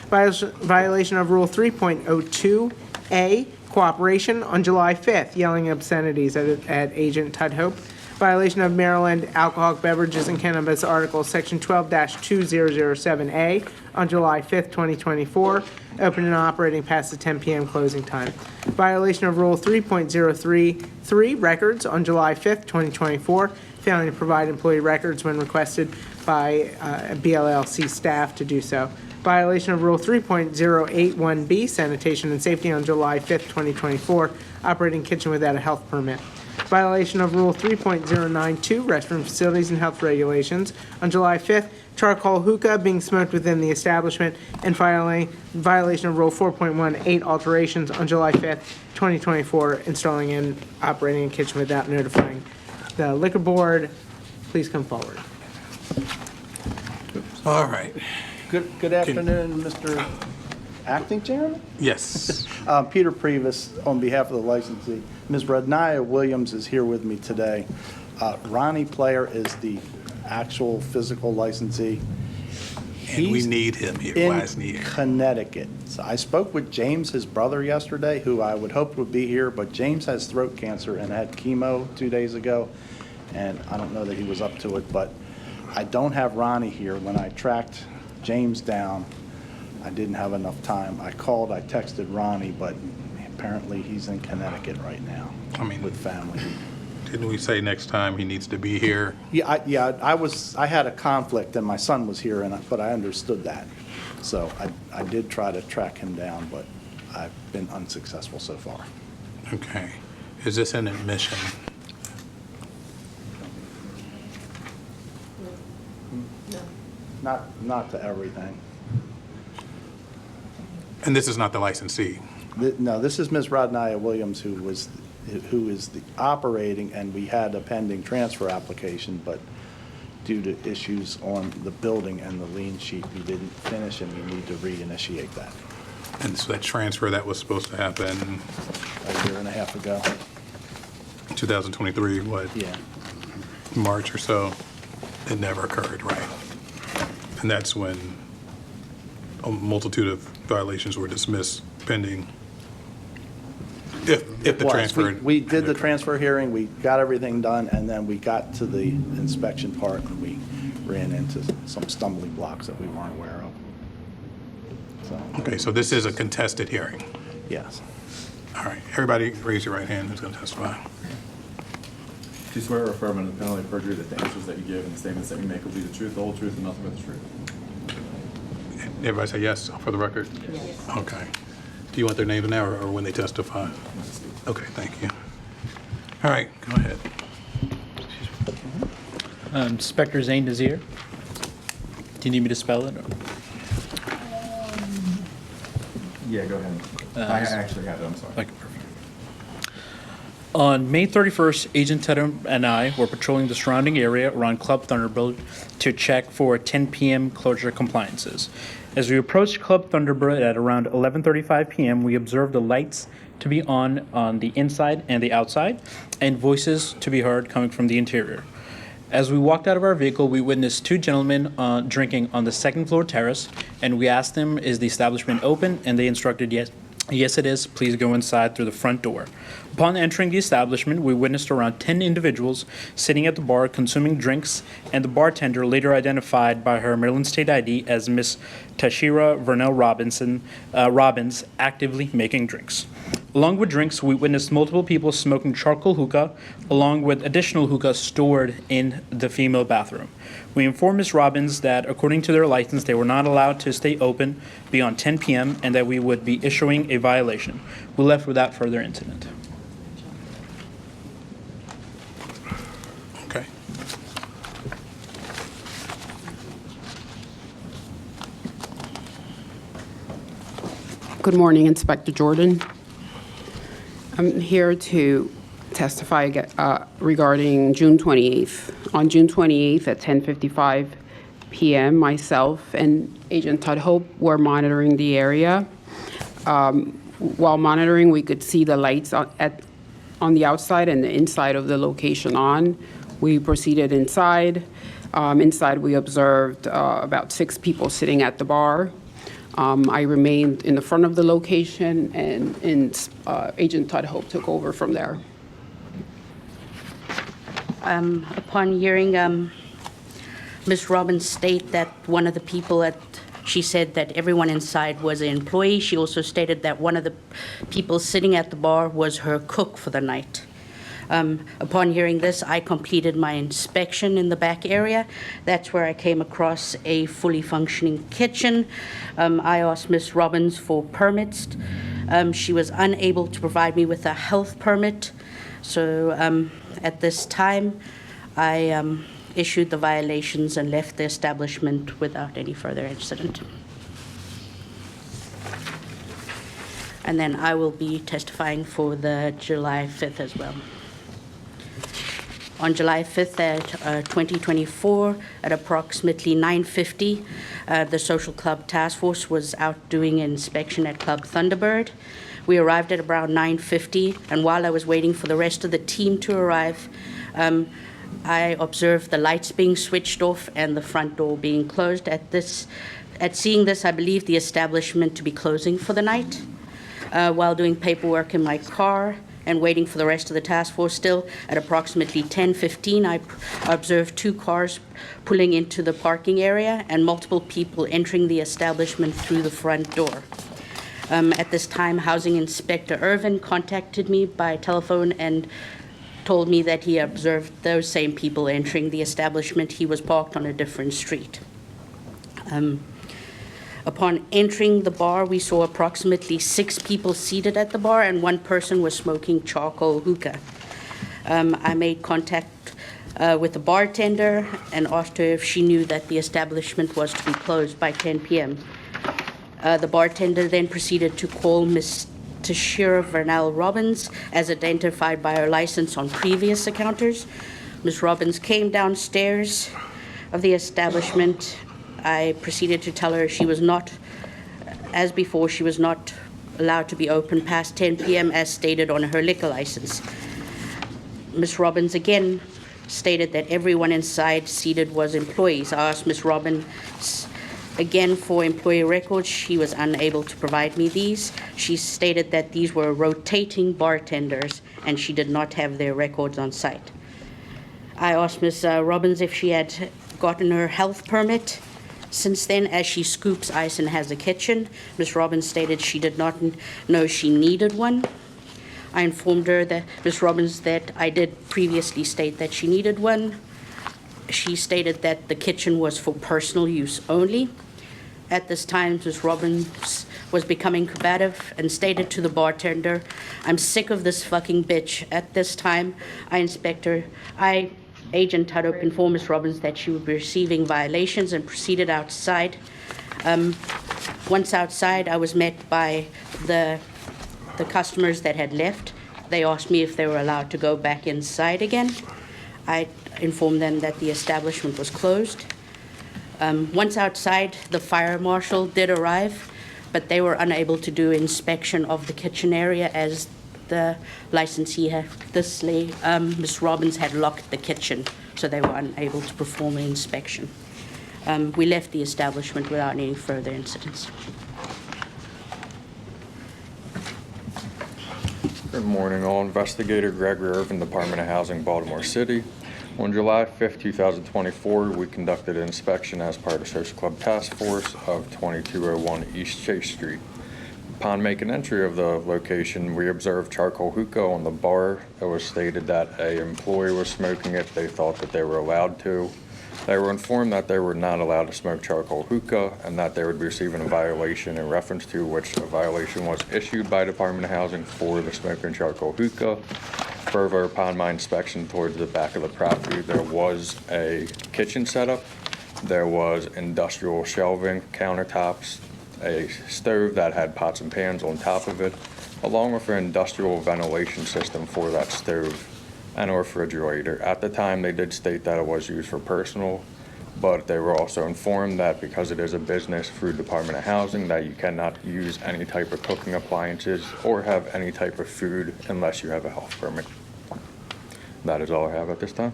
Violation of Rule 3.02A, cooperation, on July 5th, yelling obscenities at Agent Tudhope. Violation of Maryland Alcoholic Beverages and Cannabis Article, Section 12-2007A, on July 5th, 2024, open and operating past the 10 p.m. closing time. Violation of Rule 3.033, records, on July 5th, 2024, failing to provide employee records when requested by BLLC staff to do so. Violation of Rule 3.081B, sanitation and safety on July 5th, 2024, operating kitchen without a health permit. Violation of Rule 3.092, restroom facilities and health regulations on July 5th, charcoal hookah being smoked within the establishment, and violation of Rule 4.18, alterations on July 5th, 2024, installing and operating a kitchen without notifying the liquor board. Please come forward. All right. Good afternoon, Mr. Acting Chairman. Yes. Peter Previs, on behalf of the licensee. Ms. Radnaya Williams is here with me today. Ronnie Player is the actual physical licensee. And we need him here. Why isn't he here? In Connecticut. So I spoke with James, his brother, yesterday, who I would hope would be here, but James has throat cancer and had chemo 2 days ago, and I don't know that he was up to it, but I don't have Ronnie here. When I tracked James down, I didn't have enough time. I called, I texted Ronnie, but apparently he's in Connecticut right now with family. Didn't we say next time he needs to be here? I had a conflict and my son was here, but I understood that. So I did try to track him down, but I've been unsuccessful so far. Okay. Is this an admission? Not to everything. And this is not the licensee? No, this is Ms. Radnaya Williams, who is the operating, and we had a pending transfer application, but due to issues on the building and the lien sheet, we didn't finish, and we need to reinitiate that. And so that transfer that was supposed to happen A year and a half ago. 2023, what? Yeah. March or so, it never occurred, right? And that's when a multitude of violations were dismissed pending, if the It was. transfer. We did the transfer hearing, we got everything done, and then we got to the inspection part, and we ran into some stumbling blocks that we weren't aware of. So, Okay, so this is a contested hearing. yes. All right, everybody raise your right hand, who's going to testify? Do you swear or affirm under the penalty of perjury that the answers that you give and the statements that you make will be the truth, the whole truth, and nothing but the truth? Everybody say yes for the record? Yes. Okay. Do you want their names now or when they testify? Okay, thank you. All right, go ahead. Inspector Zane Nazir. Do you need me to spell it? Yeah, go ahead. I actually have it, I'm sorry. Okay, perfect. On May 31st, Agent Tatum and I were patrolling the surrounding area around Club Thunderbird to check for 10 p.m. closure compliances. As we approached Club Thunderbird at around 11:35 p.m., we observed the lights to be on the inside and the outside, and voices to be heard coming from the interior. As we walked out of our vehicle, we witnessed two gentlemen drinking on the second floor terrace, and we asked them, is the establishment open? And they instructed, yes, it is. Please go inside through the front door. Upon entering the establishment, we witnessed around 10 individuals sitting at the bar consuming drinks, and the bartender, later identified by her Maryland State ID as Miss Tashira Vernell Robbins, actively making drinks. Along with drinks, we witnessed multiple people smoking charcoal hookah, along with additional hookah stored in the female bathroom. We informed Ms. Robbins that, according to their license, they were not allowed to stay open beyond 10 p.m. and that we would be issuing a violation. We left without further incident. Okay. Good morning, Inspector Jordan. I'm here to testify regarding June 28th. On June 28th at 10:55 p.m., myself and Agent Todd Hope were monitoring the area. While monitoring, we could see the lights on the outside and the inside of the location on. We proceeded inside. Inside, we observed about 6 people sitting at the bar. I remained in the front of the location, and Agent Todd Hope took over from there. Upon hearing Ms. Robbins state that one of the people she said that everyone inside was an employee. She also stated that one of the people sitting at the bar was her cook for the night. Upon hearing this, I completed my inspection in the back area. That's where I came across a fully functioning kitchen. I asked Ms. Robbins for permits. She was unable to provide me with a health permit. So at this time, I issued the violations and left the establishment without any further incident. And then I will be testifying for the July 5th as well. On July 5th at 2024, at approximately 9:50, the Social Club Task Force was out doing an inspection at Club Thunderbird. We arrived at around 9:50, and while I was waiting for the rest of the team to arrive, I observed the lights being switched off and the front door being closed. At seeing this, I believed the establishment to be closing for the night. While doing paperwork in my car and waiting for the rest of the task force still, at approximately 10:15, I observed 2 cars pulling into the parking area and multiple people entering the establishment through the front door. At this time, Housing Inspector Irvin contacted me by telephone and told me that he observed those same people entering the establishment. He was parked on a different street. Upon entering the bar, we saw approximately 6 people seated at the bar, and 1 person was smoking charcoal hookah. I made contact with the bartender and asked her if she knew that the establishment was to be closed by 10 p.m. The bartender then proceeded to call Ms. Tashira Vernell Robbins, as identified by her license on previous encounters. Ms. Robbins came downstairs of the establishment. I proceeded to tell her she was not, as before, she was not allowed to be open past 10 p.m. as stated on her liquor license. Ms. Robbins again stated that everyone inside seated was employees. I asked Ms. Robbins again for employee records. She was unable to provide me these. She stated that these were rotating bartenders and she did not have their records on site. I asked Ms. Robbins if she had gotten her health permit. Since then, as she scoops ice and has a kitchen, Ms. Robbins stated she did not know she needed one. I informed her, that Ms. Robbins, that I did previously state that she needed one. She stated that the kitchen was for personal use only. At this time, Ms. Robbins was becoming combative and stated to the bartender, "I'm sick of this fucking bitch." At this time, Agent Tudhope informed Ms. Robbins that she would be receiving violations and proceeded outside. Once outside, I was met by the customers that had left. They asked me if they were allowed to go back inside again. I informed them that the establishment was closed. Once outside, the fire marshal did arrive, but they were unable to do inspection of the kitchen area as the licensee had, Ms. Robbins had locked the kitchen, so they were unable to perform an inspection. We left the establishment without any further incidents. Good morning, all. Investigator Gregory Irvin, Department of Housing, Baltimore City. On July 5th, 2024, we conducted an inspection as part of Social Club Task Force of 2201 East Chase Street. Upon making entry of the location, we observed charcoal hookah on the bar. It was stated that an employee was smoking it. They thought that they were allowed to. They were informed that they were not allowed to smoke charcoal hookah and that they would be receiving a violation, in reference to which a violation was issued by Department of Housing for the smoking charcoal hookah. Further, upon my inspection towards the back of the property, there was a kitchen setup. There was industrial shelving, countertops, a stove that had pots and pans on top of it, along with an industrial ventilation system for that stove and a refrigerator. At the time, they did state that it was used for personal, but they were also informed that because it is a business through Department of Housing, that you cannot use any type of cooking appliances or have any type of food unless you have a health permit. That is all I have at this time.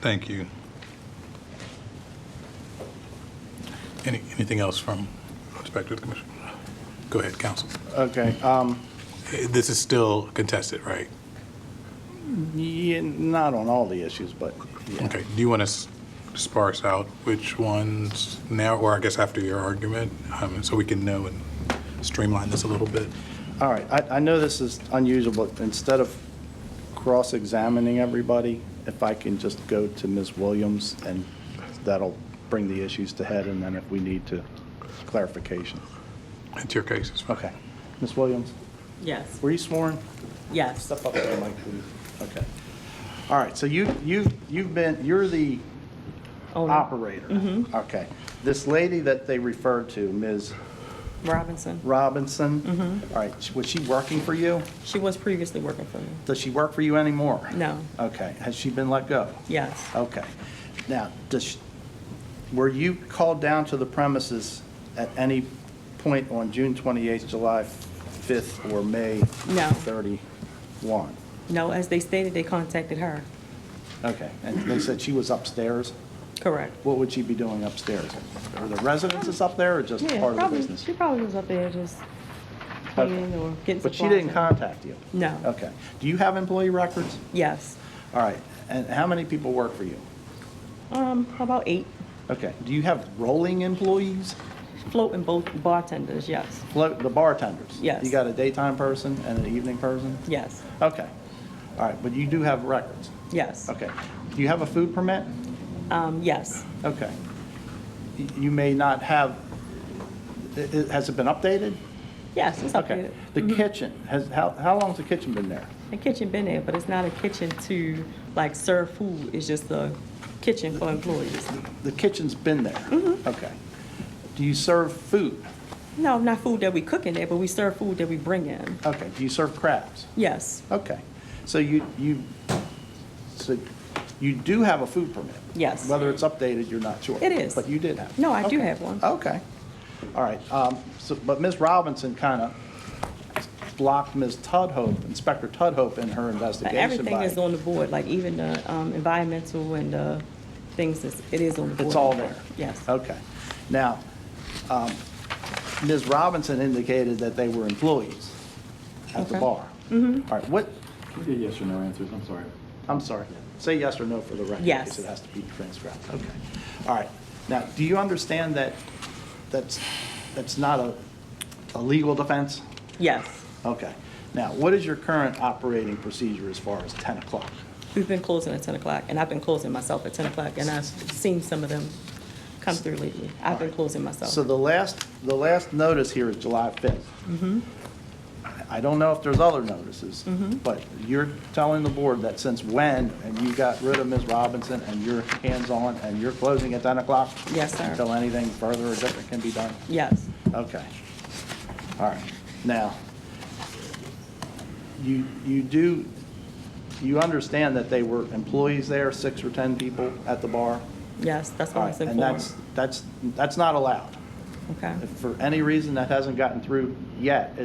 Thank you. Anything else from Inspector of the Commission? Go ahead, Counsel. Okay. This is still contested, right? Yeah, not on all the issues, but yeah. Okay. Do you want to sparse out which ones now, or I guess after your argument, so we can know and streamline this a little bit? All right. I know this is unusual, but instead of cross-examining everybody, if I can just go to Ms. Williams, and that'll bring the issues to head, and then if we need to, clarification. It's your case. Okay. Ms. Williams, Yes, were you sworn? yes. Step up there, Mike, please. Okay. All right, so you're the Owner. operator. Okay. This lady that they referred to, Ms. Robinson. Robinson? All right, was she working for you? She was previously working for me. Does she work for you anymore? No, Okay. Has she been let go? yes, Okay. Now, were you called down to the premises at any point on June 28th, July 5th, or May No. 31? no, as they stated, they contacted her. Okay, and they said she was upstairs? Correct. What would she be doing upstairs? Are the residences up there or just Yeah, part of the probably, business? she probably was up there just cleaning or getting supplies. But she didn't contact you? No, Okay. Do you have employee records? yes. All right, and how many people work for you? About 8, Okay, do you have rolling employees? floating both bartenders, yes, Float, the bartenders? Yes. You got a daytime person and an evening person? yes, Okay. All right, but you do have records? yes, Okay. Do you have a food permit? yes, Okay. You may not have, has it been updated? yes, it's Okay. updated. The kitchen, how long's the kitchen been there? The kitchen been there, but it's not a kitchen to like serve food, it's just a kitchen for employees. The kitchen's been there? Okay. Do you serve food? No, not food that we cook in there, but we serve food that we bring in. Okay. Do you serve crabs? Yes, Okay. So you do have a food permit? yes. Whether it's updated, you're not sure? It is. But you did have? No, I do Okay. have one. Okay. All right. But Ms. Robinson kind of blocked Ms. Tudhope, Inspector Tudhope, in her investigation Everything by- is on the board, like even the environmental and the things, it is on the board. It's all there? Yes, Okay. Now, Ms. Robinson indicated that they were employees at the Okay. bar. All right, what, Yes or no answers, I'm sorry. I'm sorry, say yes or no for the record. Yes. Because it has to be transcribed. Okay. All right. Now, do you understand that that's not a legal defense? yes. Okay. Now, what is your current operating procedure as far as 10 o'clock? We've been closing at 10 o'clock, and I've been closing myself at 10 o'clock, and I've seen some of them come through lately. I've been closing myself. So the last notice here is July 5th. I don't know if there's other notices, but you're telling the board that since when, and you got rid of Ms. Robinson, and you're hands-on, and you're closing at 10 o'clock? Yes, sir. Until anything further or different can be done? Yes, Okay. All right. Now, you understand that they were employees there, 6 or 10 people at the bar? yes, that's All what I right, was and informed. that's not allowed. Okay, If for any reason that hasn't gotten through yet,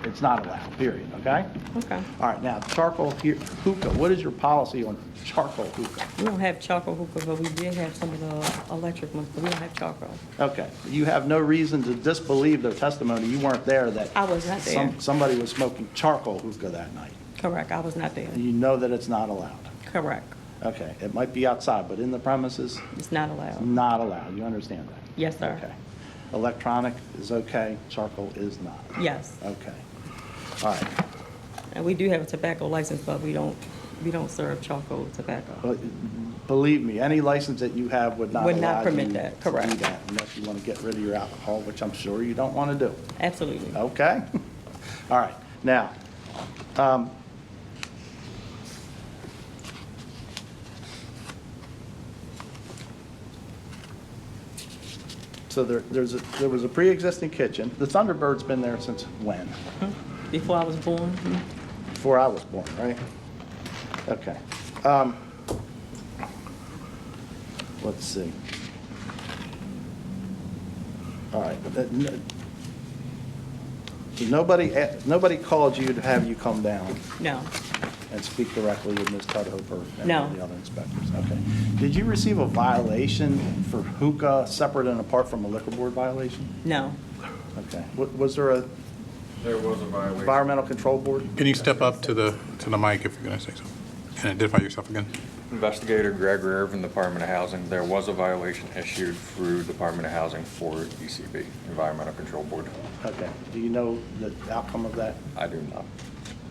it's not allowed, period, okay? okay. All right, now, charcoal hookah, what is your policy on charcoal hookah? We don't have charcoal hookah, but we did have some of the electric ones, but we don't have charcoal. Okay, you have no reason to disbelieve their testimony, you weren't there, that I was not there. somebody was smoking charcoal hookah that night, Correct, I was not there. and you know that it's not allowed. Correct, Okay, it might be outside, but in the premises, it's not allowed. not allowed, you understand that? Yes, sir. Okay. Electronic is okay, charcoal is not. Yes, Okay. All right. and we do have a tobacco license, but we don't serve charcoal tobacco. But believe me, any license that you have would not Would not allow permit you that, to do correct. that unless you want to get rid of your alcohol, which I'm sure you don't want to do. Absolutely. Okay? All right. Now, so there was a pre-existing kitchen. The Thunderbird's been there since when? Before I was born, Before I was born, right? Okay. Let's see. All right. So nobody called you to have you come down no, and speak directly with Ms. Tudhope and No. the other inspectors? Okay. Did you receive a violation for hookah separate and apart from a liquor board violation? no. Okay. Was there a There was a violation. environmental control board? Can you step up to the mic if you're going to say something? And identify yourself again. Investigator Gregory Irvin, Department of Housing. There was a violation issued through Department of Housing for ECB, Environmental Control Board. Okay. Do you know the outcome of that? I do not.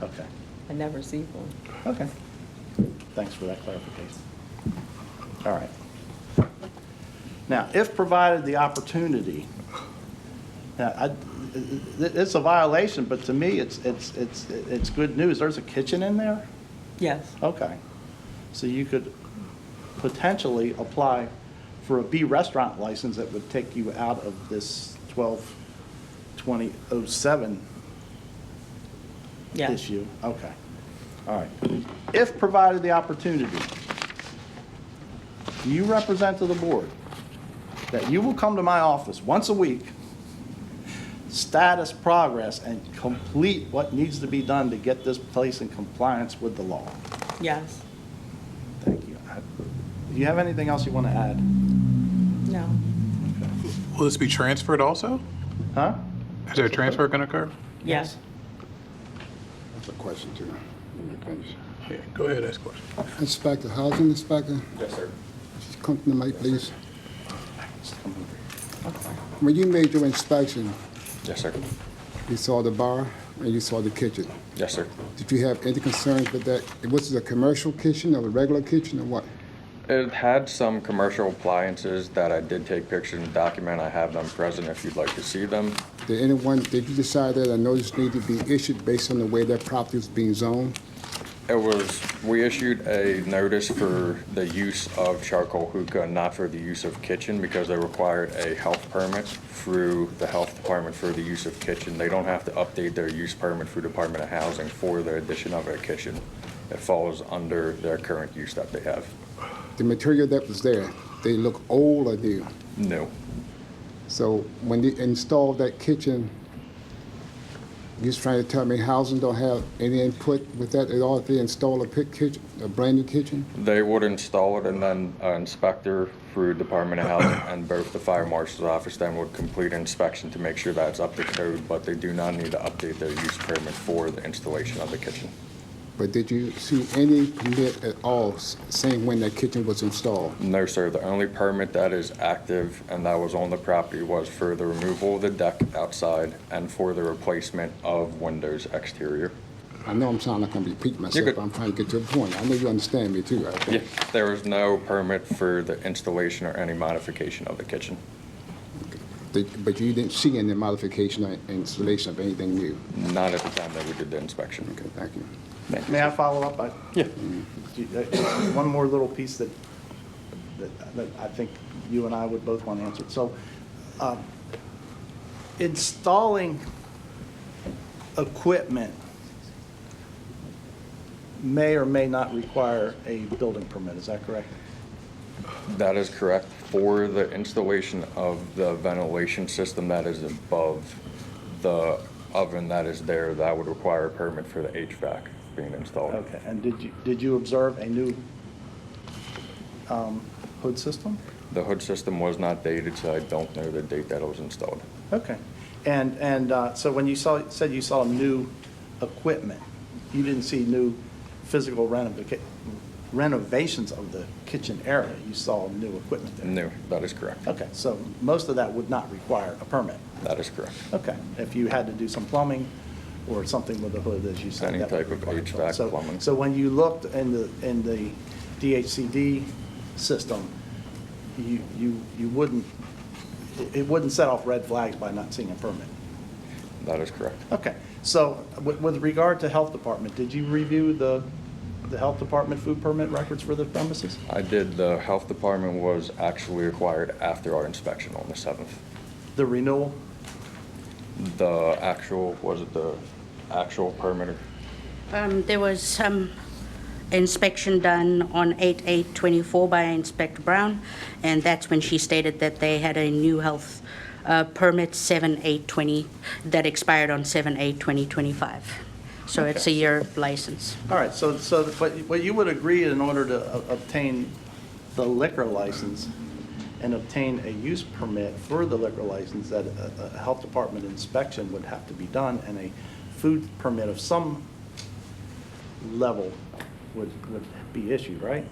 Okay. I never received one. Okay. Thanks for that clarification. All right. Now, if provided the opportunity, now, it's a violation, but to me, it's good news. There's a kitchen in there? Yes. Okay. So you could potentially apply for a B restaurant license that would take you out of this 12/2007 Yeah. issue? Okay. All right. If provided the opportunity, do you represent to the board that you will come to my office once a week, status progress, and complete what needs to be done to get this place in compliance with the law? Yes. Thank you. Do you have anything else you want to add? No. Will this be transferred also? Huh? Is there a transfer going to occur? Yes. That's a question too. Let me finish. Yeah, go ahead, ask a question. Inspector, housing inspector, Yes, sir. come to the mic, please. When you made your inspection, Yes, sir. you saw the bar and you saw the kitchen. Yes, sir. Did you have any concerns with that? Was it a commercial kitchen or a regular kitchen or what? It had some commercial appliances that I did take pictures and document. I have them present if you'd like to see them. Did you decide that a notice needed to be issued based on the way that property was being zoned? We issued a notice for the use of charcoal hookah, not for the use of kitchen, because they required a health permit through the health department for the use of kitchen. They don't have to update their use permit through Department of Housing for the addition of a kitchen. It falls under their current use that they have. The material that was there, they look old or new? No. So when they installed that kitchen, you're just trying to tell me housing don't have any input with that at all if they install a kitchen, a brand new kitchen? They would install it, and then an inspector through Department of Housing and both the fire marshal's office then would complete inspection to make sure that it's up to code, but they do not need to update their use permit for the installation of the kitchen. But did you see any permit at all saying when that kitchen was installed? No, sir. The only permit that is active and that was on the property was for the removal of the deck outside and for the replacement of windows exterior. I know I'm sounding like I'm repeating myself, You're good. but I'm trying to get to a point. I know you understand me too, I think. Yeah, there was no permit for the installation or any modification of the kitchen. But you didn't see any modification or installation of anything new? Not at the time that we did the inspection. Okay, thank you. May I follow up? Yeah. One more little piece that I think you and I would both want to answer. So, installing equipment may or may not require a building permit, is that correct? That is correct. For the installation of the ventilation system that is above the oven that is there, that would require a permit for the HVAC being installed. Okay, and did you observe a new hood system? The hood system was not dated, so I don't know the date that it was installed. Okay, and so when you said you saw new equipment, you didn't see new physical renovations of the kitchen area, you saw new equipment there? No, that is correct. Okay, so most of that would not require a permit? That is correct. Okay, if you had to do some plumbing or something with the hood, as you said. Any that would type of require a permit. HVAC, plumbing. So when you looked in the DHCD system, you wouldn't, it wouldn't set off red flags by not seeing a permit? That is correct. Okay, so with regard to health department, did you review the health department food permit records for the premises? I did. The health department was actually acquired after our inspection on the 7th. The renewal? The actual, was it the actual permit? There was some inspection done on 8/8/24 by Inspector Brown, and that's when she stated that they had a new health permit 7/8/20 that expired on 7/8/2025. So it's a year license. All right, so but you would agree in order to obtain the liquor license and obtain a use permit for the liquor license that a health department inspection would have to be done and a food permit of some level would be issued, right?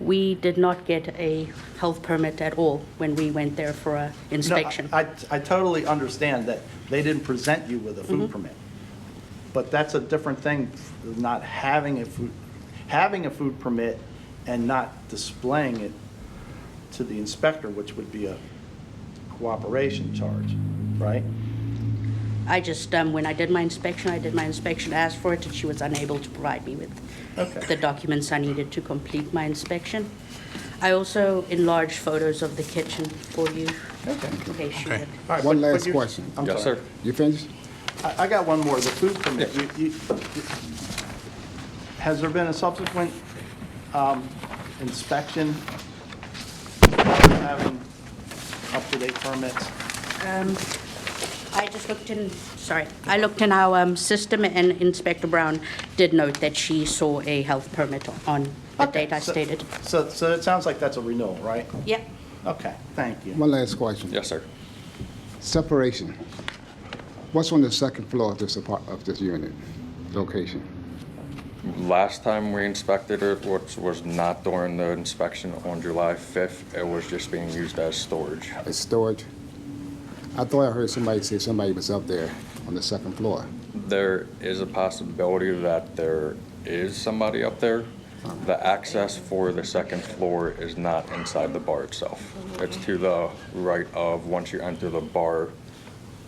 We did not get a health permit at all when we went there for an inspection. No, I totally understand that they didn't present you with a food permit. But that's a different thing, not having having a food permit and not displaying it to the inspector, which would be a cooperation charge, right? I just, when I did my inspection, asked for it, and she was unable to provide me with the documents I needed to complete my inspection. I also enlarged photos of the kitchen for you. In case you had- One last question. I'm Yes, sorry. sir. You finished? I got one more, the food permit. Has there been a subsequent inspection having up-to-date permits? I just looked in our system, and Inspector Brown did note that she saw a health permit on the date I stated. So it sounds like that's a renewal, right? Yeah. Okay, thank you. One last question. Yes, sir. Separation. What's on the second floor of this unit location? Last time we inspected it, which was not during the inspection on July 5th, it was just being used as storage. As storage? I thought I heard somebody say somebody was up there on the second floor. There is a possibility that there is somebody up there. The access for the second floor is not inside the bar itself. It's to the right of, once you enter the bar,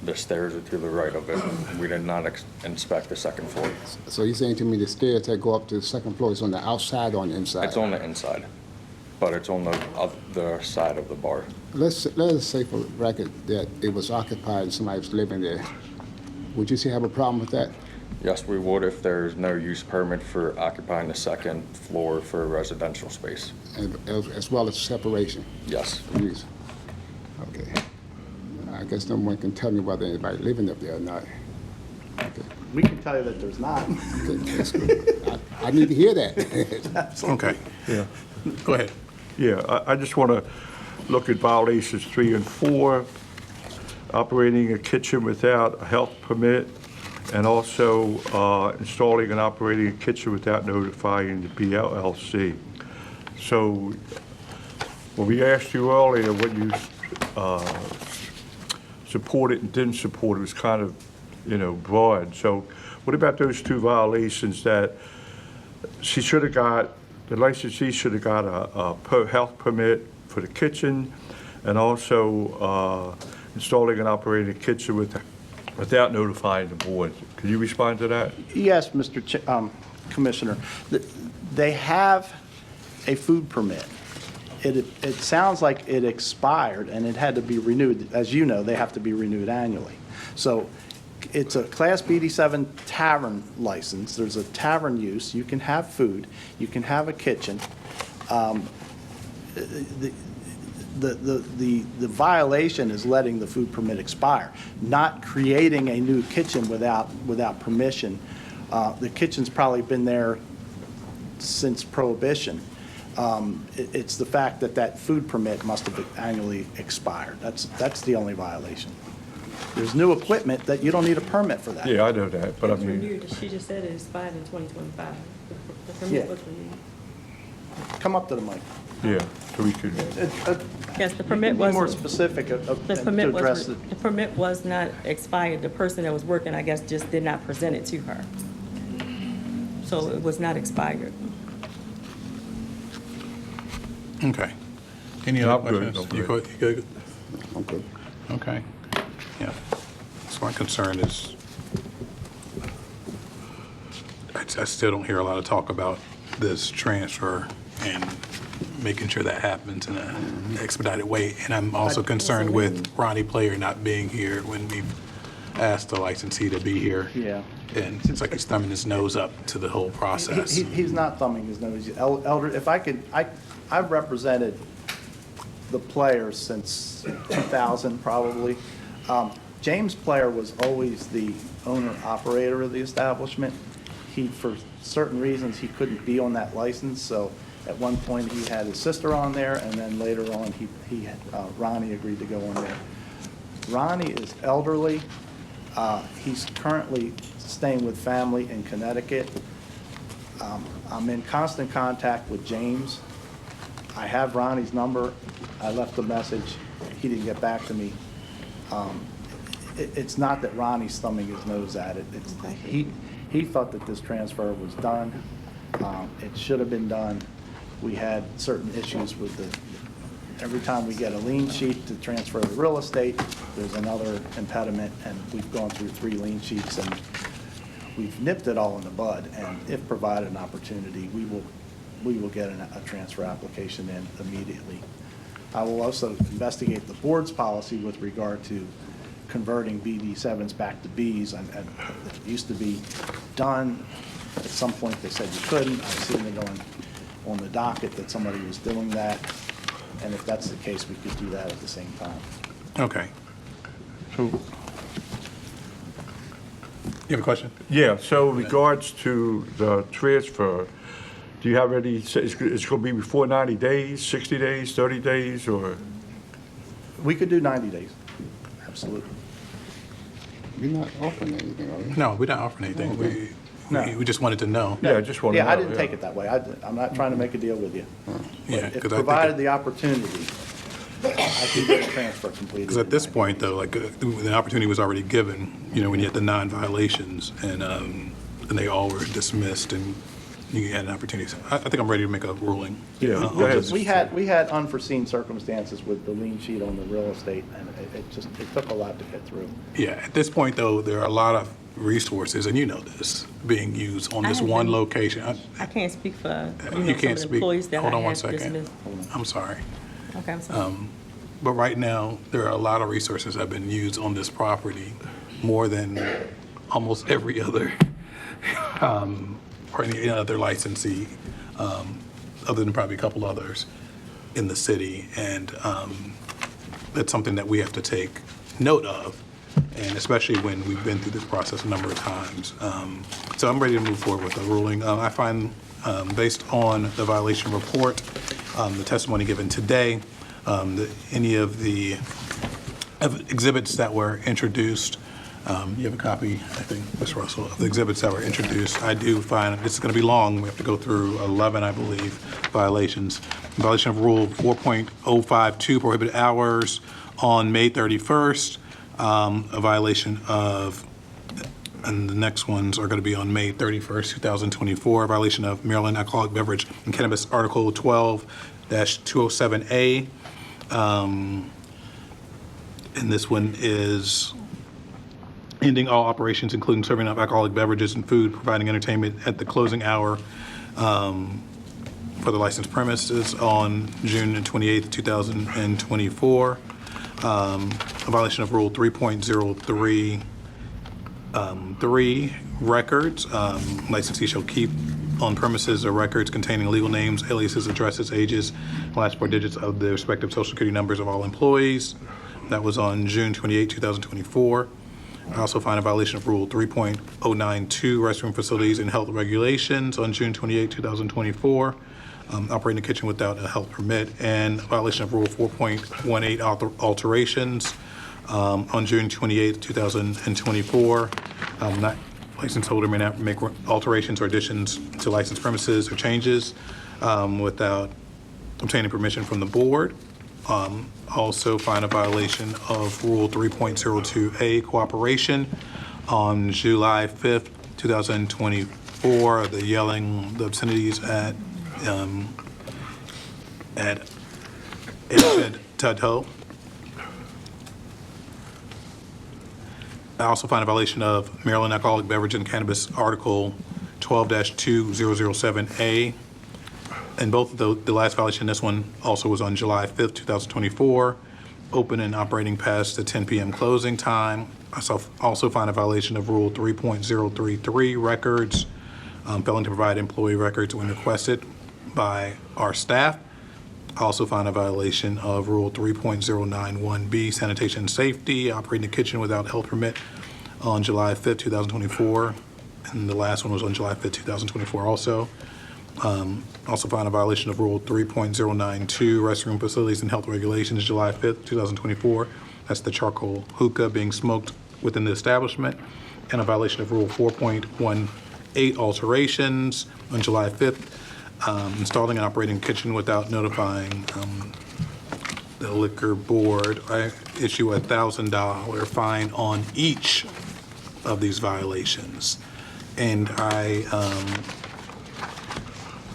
the stairs are to the right of it. We did not inspect the second floor. So you're saying to me the stairs that go up to the second floor is on the outside or on the inside? It's on the inside, but it's on the other side of the bar. Let's say for record that it was occupied and somebody was living there. Would you have a problem with that? Yes, we would if there's no use permit for occupying the second floor for a residential space. As well as separation? Yes. Use. Okay. I guess no one can tell me whether anybody living up there or not. Okay. We can tell you that there's not. Okay, that's good. I need to hear that. Okay. Yeah. Go ahead. Yeah, I just want to look at violations 3 and 4, operating a kitchen without a health permit, and also installing and operating a kitchen without notifying the BLLC. So when we asked you earlier what you supported and didn't support, it was kind of, broad. So what about those 2 violations that she should have got, the licensee should have got a health permit for the kitchen, and also installing and operating a kitchen without notifying the board. Could you respond to that? Yes, Mr. Commissioner. They have a food permit. It sounds like it expired and it had to be renewed. As you know, they have to be renewed annually. So it's a Class BD7 tavern license. There's a tavern use. You can have food. You can have a kitchen. The violation is letting the food permit expire, not creating a new kitchen without permission. The kitchen's probably been there since Prohibition. It's the fact that food permit must have annually expired. That's the only violation. There's new equipment that you don't need a permit for that. Yeah, I know that, but I mean, Renewed. She just said it expired in 2025. The permit Yeah. was renewed. Come up to the mic. yeah, so we could, Yes, the permit was. Be more specific The to permit address was, it. the permit was not expired. The person that was working, I guess, just did not present it to her. So it was not expired. Okay. Any No, other I'm good, questions? I'm You good. good? I'm good. Okay. Yeah. So my concern is, I still don't hear a lot of talk about this transfer and making sure that happens in an expedited way. And I'm also concerned with Ronnie Player not being here when we've asked the licensee to be here. Yeah. And it's like he's thumbing his nose up to the whole process. He's not thumbing his nose. Elder, if I could, I've represented the Players since 2000 probably. James Player was always the owner-operator of the establishment. For certain reasons, he couldn't be on that license, so at one point he had his sister on there, and then later on, Ronnie agreed to go on there. Ronnie is elderly. He's currently staying with family in Connecticut. I'm in constant contact with James. I have Ronnie's number. I left a message. He didn't get back to me. It's not that Ronnie's thumbing his nose at it. He thought that this transfer was done. It should have been done. We had certain issues with every time we get a lien sheet to transfer the real estate, there's another impediment, and we've gone through 3 lien sheets, and we've nipped it all in the bud, and if provided an opportunity, we will get a transfer application in immediately. I will also investigate the board's policy with regard to converting BD7s back to Bs. It used to be done. At some point, they said you couldn't. I've seen it on the docket that somebody was doing that, and if that's the case, we could do that at the same time. Okay. So, You have a question? yeah, so in regards to the transfer, do you have any, it's going to be before 90 days, 60 days, 30 days, or? We could do 90 days, absolutely. You're not offering anything, are you? No, we're not offering anything. We just wanted to know. Yeah, I just want to know. Yeah, I didn't take it that way. I'm not trying to make a deal with you. Yeah, But if 'cause I think provided the opportunity, I can get a transfer completed. Because at this point, though, like, the opportunity was already given, when you had the 9 violations, and they all were dismissed, and you had an opportunity. So I think I'm ready to make a ruling. Yeah, on go ahead. this. We had unforeseen circumstances with the lien sheet on the real estate, and it took a lot to get through. Yeah, at this point, though, there are a lot of resources, and you know this, being used on I this have one been- location. I can't speak for, You can't some of speak. the employees that I Hold on one have second. dismissed. I'm sorry. Okay, I'm sorry. But right now, there are a lot of resources that have been used on this property, more than almost every other, or any other licensee, other than probably a couple others in the city. And that's something that we have to take note of, and especially when we've been through this process a number of times. So I'm ready to move forward with the ruling. I find, based on the violation report, the testimony given today, any of the exhibits that were introduced, you have a copy, I think, Ms. Russell, of the exhibits that were introduced. I do find, this is going to be long, we have to go through 11, I believe, violations. Violation of Rule 4.052, prohibited hours on May 31st, a violation of, and the next ones are going to be on May 31st, 2024, violation of Maryland Alcoholic Beverage and Cannabis Article 12-207A. And this one is ending all operations, including serving of alcoholic beverages and food, providing entertainment at the closing hour for the licensed premises on June 28th, 2024. A violation of Rule 3.03 3 records. Licensee shall keep on premises or records containing legal names, aliases, addresses, ages, last 4 digits of the respective social security numbers of all employees. That was on June 28, 2024. I also find a violation of Rule 3.092, restroom facilities and health regulations on June 28, 2024. Operating the kitchen without a health permit, and a violation of Rule 4.18, alterations on June 28, 2024. License holder may not make alterations or additions to licensed premises or changes without obtaining permission from the board. Also find a violation of Rule 3.02A, cooperation on July 5th, 2024, the yelling, the obscenities at Tudhoe. I also find a violation of Maryland Alcoholic Beverage and Cannabis Article 12-2007A. And both of the last violation, this one also was on July 5th, 2024, open and operating past the 10 p.m. closing time. I also find a violation of Rule 3.033, records, failing to provide employee records when requested by our staff. I also find a violation of Rule 3.091B, sanitation and safety, operating the kitchen without health permit on July 5th, 2024. And the last one was on July 5th, 2024 also. Also find a violation of Rule 3.092, restroom facilities and health regulations, July 5th, 2024. That's the charcoal hookah being smoked within the establishment. And a violation of Rule 4.18, alterations on July 5th, installing and operating a kitchen without notifying the liquor board. I issue a $1,000 fine on each of these violations. and a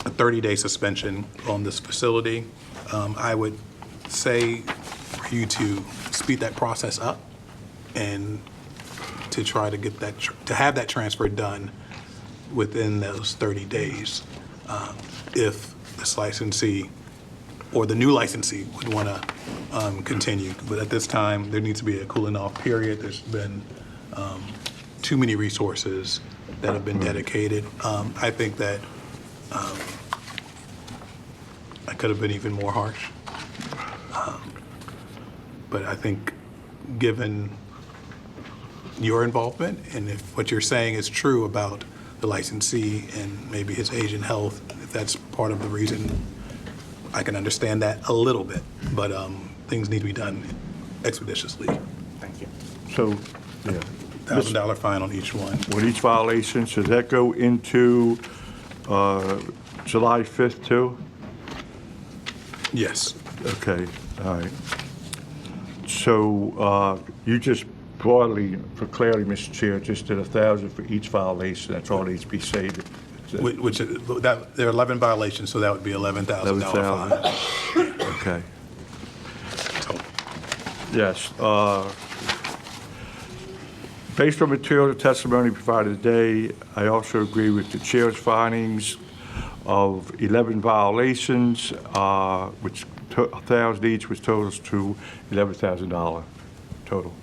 30-day suspension on this facility. I would say for you to speed that process up and to try to get that, to have that transfer done within those 30 days. If this licensee or the new licensee would want to continue. But at this time, there needs to be a cooling off period. There's been too many resources that have been dedicated. I think that I could have been even more harsh. But I think given your involvement and if what you're saying is true about the licensee and maybe his age and health, if that's part of the reason, I can understand that a little bit, but things need to be done expeditiously. Thank you. So, yeah. $1,000 fine on each one. With each violation, so does that go into July 5th too? Yes. Okay, all right. So you just broadly, for clarity, Mr. Chair, just did 1,000 for each violation. That's all needs to be saved. Which, there are 11 violations, so that would be $11,000 fine. Okay. Yes. Based on material and testimony provided today, I also agree with the chair's findings of 11 violations, which 1,000 each, which totals to $11,000 total.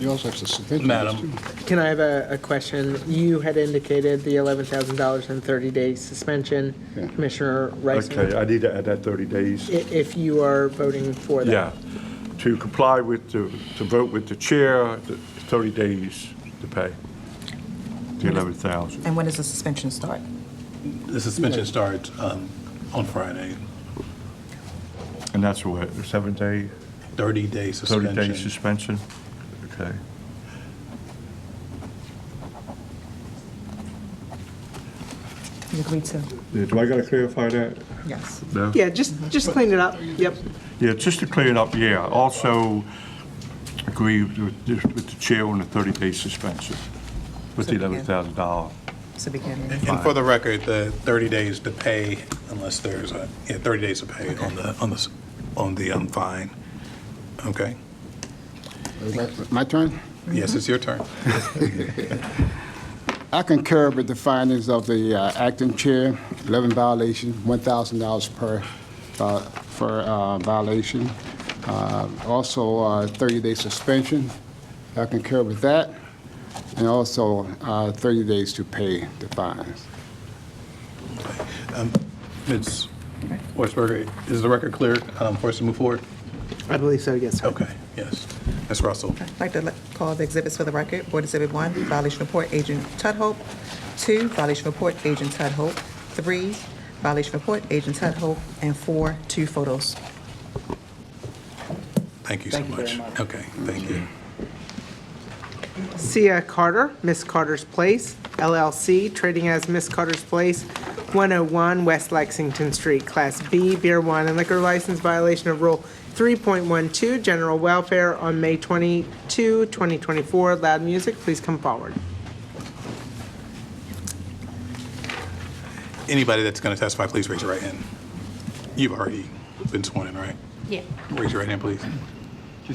You also have to submit. Madam. Can I have a question? You had indicated the $11,000 and 30-day suspension. Yeah. Commissioner Reisman? Okay, I need to add that 30 days. If you are voting for that. Yeah. To comply with, to vote with the chair, 30 days to pay the 11,000. And when does the suspension start? The suspension starts on Friday. And that's what, 7-day? 30-day suspension. 30-day suspension? Okay. You agreed to? Do I got to clarify that? Yes. No? Yeah, just clean it up. Yep. Yeah, just to clear it up, yeah. Also agree with the chair on the 30-day suspension with the $11,000. So beginning. And for the record, the 30 days to pay, unless there's 30 days to pay on the fine. Okay? My turn? Yes, it's your turn. I concur with the findings of the acting chair, 11 violations, $1,000 per violation. Also, 30-day suspension. I concur with that. And also 30 days to pay the fines. Ms. Weisberger, is the record clear for us to move forward? I believe so, yes. Okay, yes. Ms. Russell. I'd like to call the exhibits for the record. Board Exhibit 1, violation report, Agent Tudhope. 2, violation report, Agent Tudhope. 3, violation report, Agent Tudhope. And 4, 2 photos. Thank you so much. Okay, thank you. Sia Carter, Miss Carter's Place, LLC, trading as Miss Carter's Place, 101 West Lexington Street, Class B, beer, wine, and liquor license violation of Rule 3.12, General Welfare on May 22, 2024. Loud music, please come forward. Anybody that's going to testify, please raise your right hand. You've already been sworn in, right? Yeah. Raise your right hand, please. Do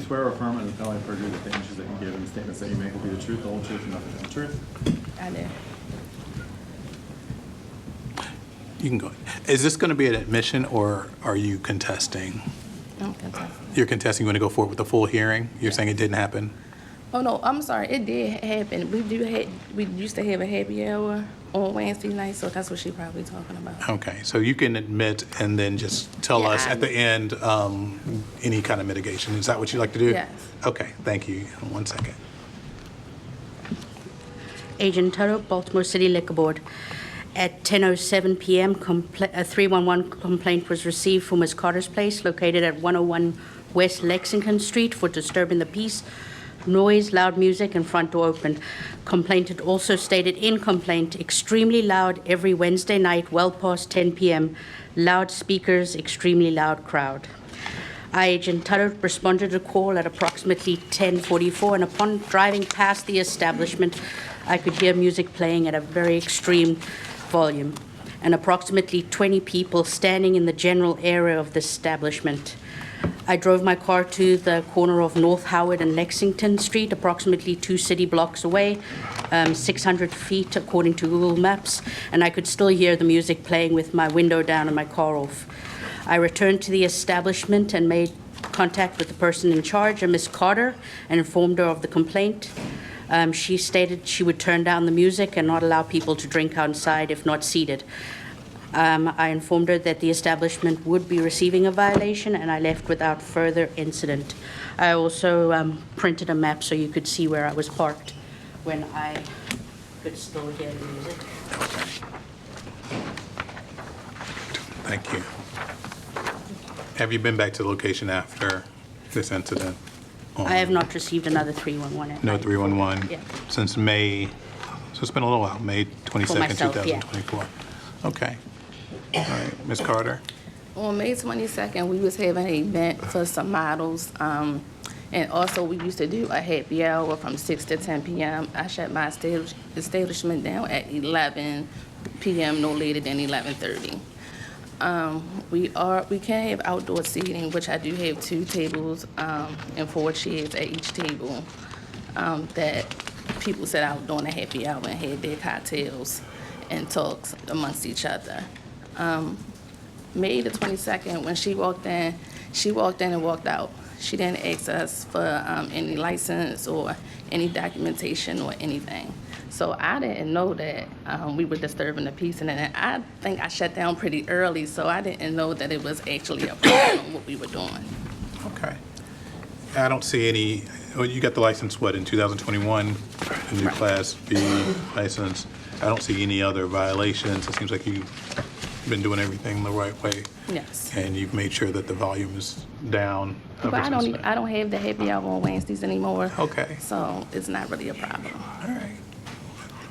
you swear or affirm under the penalty of perjury that the answers that you give and the statements that you make will be the truth, the whole truth, and nothing but the truth? I do. You can go. Is this going to be an admission, or are you contesting? I'm contesting. You're contesting, you want to go forward with the full hearing? You're saying it didn't happen? Oh, no, I'm sorry. It did happen. We used to have a happy hour on Wednesday night, so that's what she's probably talking about. Okay, so you can admit and then just tell us at the end any kind of mitigation. Is that what you'd like to do? Yes. Okay, thank you. 1 second. Agent Tudhope, Baltimore City Liquor Board. At 10:07 p.m., a 311 complaint was received for Ms. Carter's Place, located at 101 West Lexington Street, for disturbing the peace, noise, loud music, and front door open. Complainant also stated in complaint, extremely loud every Wednesday night, well past 10 p.m., loud speakers, extremely loud crowd. I, Agent Tuttle, responded to the call at approximately 10:44, and upon driving past the establishment, I could hear music playing at a very extreme volume, and approximately 20 people standing in the general area of the establishment. I drove my car to the corner of North Howard and Lexington Street, approximately 2 city blocks away, 600 feet according to Google Maps, and I could still hear the music playing with my window down and my car off. I returned to the establishment and made contact with the person in charge, a Miss Carter, and informed her of the complaint. She stated she would turn down the music and not allow people to drink outside if not seated. I informed her that the establishment would be receiving a violation, and I left without further incident. I also printed a map so you could see where I was parked when I could still hear the music. Thank you. Have you been back to the location after this incident? I have not received another 311. No 311? Yeah. Since May, so it's been a little while, May 22nd, myself, yeah. 2024. Okay. All right, Ms. Carter? On May 22nd, we was having an event for some models. And also, we used to do a happy hour from 6 to 10 p.m. I shut my establishment down at 11 p.m., no later than 11:30. We can have outdoor seating, which I do have 2 tables and 4 chairs at each table that people sit out during a happy hour and had their cocktails and talks amongst each other. May the 22nd, when she walked in and walked out. She didn't ask us for any license or any documentation or anything. So I didn't know that we were disturbing the peace, and then I think I shut down pretty early, so I didn't know that it was actually a problem what we were doing. Okay. I don't see any, well, you got the license, what, in 2021? The new Class B license. I don't see any other violations. It seems like you've been doing everything the right way. Yes. And you've made sure that the volume is down. But I don't have the happy hour on Wednesdays anymore. Okay. So it's not really a problem. All right.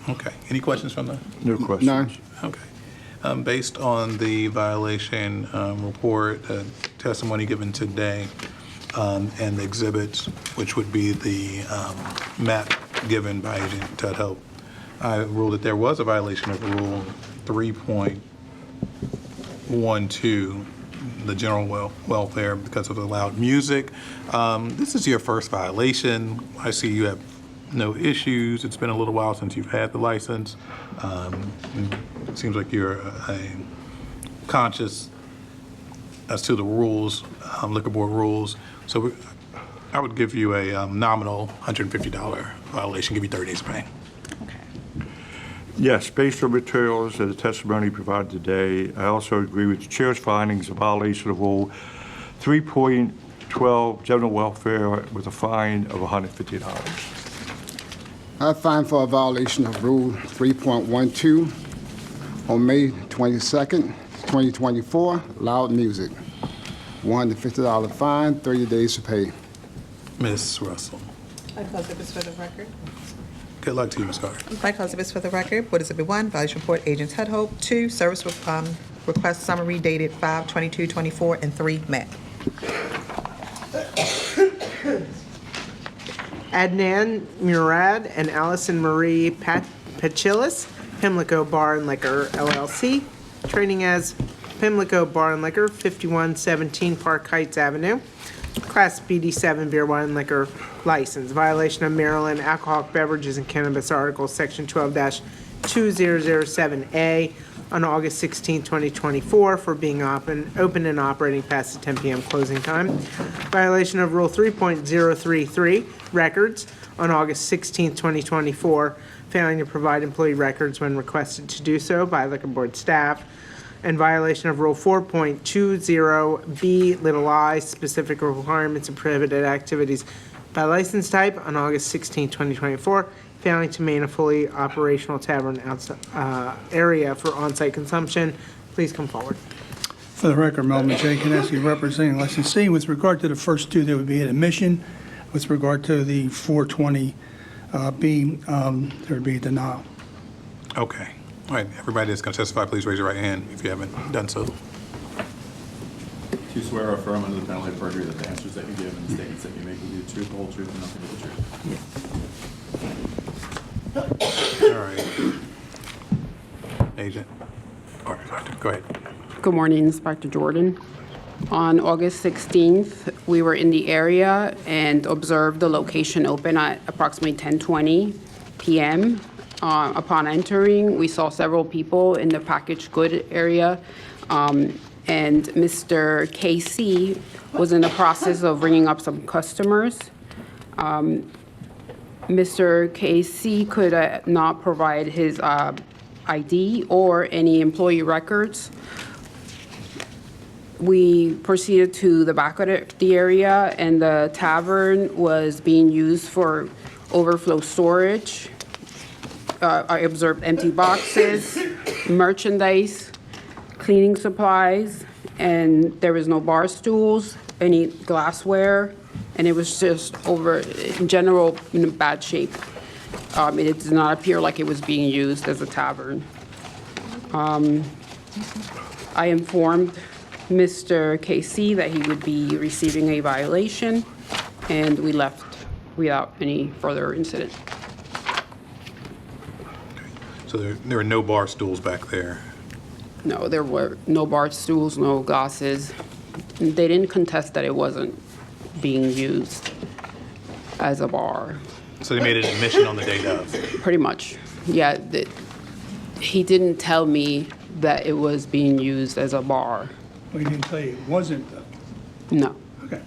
Okay. Any questions from the? No questions. None. Okay. Based on the violation report, testimony given today, and the exhibits, which would be the map given by Agent Tudhope, I ruled that there was a violation of Rule 3.12, the general welfare, because of the loud music. This is your first violation. I see you have no issues. It's been a little while since you've had the license. It seems like you're conscious as to the rules, liquor board rules. So I would give you a nominal $150 violation, give you 30 days pay. Yes, based on materials and the testimony provided today, I also agree with the chair's findings of violation of Rule 3.12, general welfare, with a fine of $150. I find for a violation of Rule 3.12 on May 22nd, 2024, loud music. $150 fine, 30 days to pay. Ms. Russell. Vice Exhibits for the record. Good luck to you, Ms. Carter. Vice Exhibits for the record. Board Exhibit 1, Violation Report, Agent Tudhope. 2, Service Request Summary dated 5/22/24, and 3, met. Adnan Murad and Allison Marie Pachillis, Pimlico Bar and Liquor LLC, trading as Pimlico Bar and Liquor, 5117 Park Heights Avenue, Class BD7 beer, wine, and liquor license. Violation of Maryland Alcoholic Beverages and Cannabis Articles, Section 12-2007A on August 16, 2024, for being open and operating past the 10 p.m. closing time. Violation of Rule 3.033, records, on August 16, 2024, failing to provide employee records when requested to do so by liquor board staff. And violation of Rule 4.20B, little I, specific requirements and prohibited activities by license type on August 16, 2024, failing to maintain a fully operational tavern area for on-site consumption. Please come forward. For the record, Melvin J. Kineski, representing licensee. With regard to the first 2, there would be an admission. With regard to the 420B, there would be a denial. Okay. All right, everybody that's going to testify, please raise your right hand if you haven't done so. Do you swear or affirm under the penalty of perjury that the answers that you give and the statements that you make will be the truth, the whole truth, and nothing but the truth? All right. Agent, or Doctor, go ahead. Good morning, Inspector Jordan. On August 16th, we were in the area and observed the location open at approximately 10:20 p.m. Upon entering, we saw several people in the packaged good area, and Mr. KC was in the process of ringing up some customers. Mr. KC could not provide his ID or any employee records. We proceeded to the back of the area, and the tavern was being used for overflow storage. I observed empty boxes, merchandise, cleaning supplies, and there was no bar stools, any glassware, and it was just in general, in bad shape. It did not appear like it was being used as a tavern. I informed Mr. KC that he would be receiving a violation, and we left without any further incident. So there were no bar stools back there? No, there were no bar stools, no glasses. They didn't contest that it wasn't being used as a bar. So they made an admission on the date of? Pretty much, yeah. He didn't tell me that it was being used as a bar. Well, he didn't tell you it wasn't, though. No. Okay.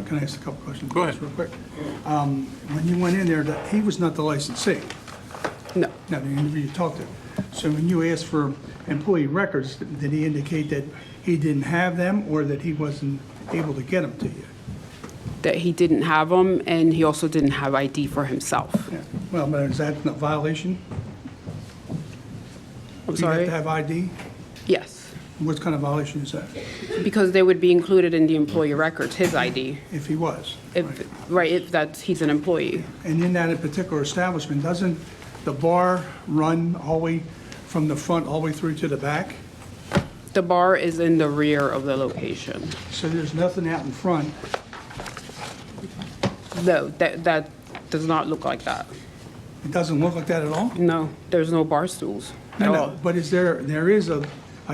Can I ask a couple questions? Go ahead. Real quick. When you went in there, he was not the licensee. No. No, the interview you talked to. So when you asked for employee records, did he indicate that he didn't have them or that he wasn't able to get them to you? That he didn't have them, and he also didn't have ID for himself. Yeah. Well, but is that a violation? I'm Do you have sorry? to have ID? Yes, What kind of violation is that? because they would be included in the employee records, his ID. If he was? If he's an employee. And in that particular establishment, doesn't the bar run all the way from the front all the way through to the back? The bar is in the rear of the location. So there's nothing out in front? No, that does not look like that. It doesn't look like that at all? No, there's no bar stools at No, all. no, but there is a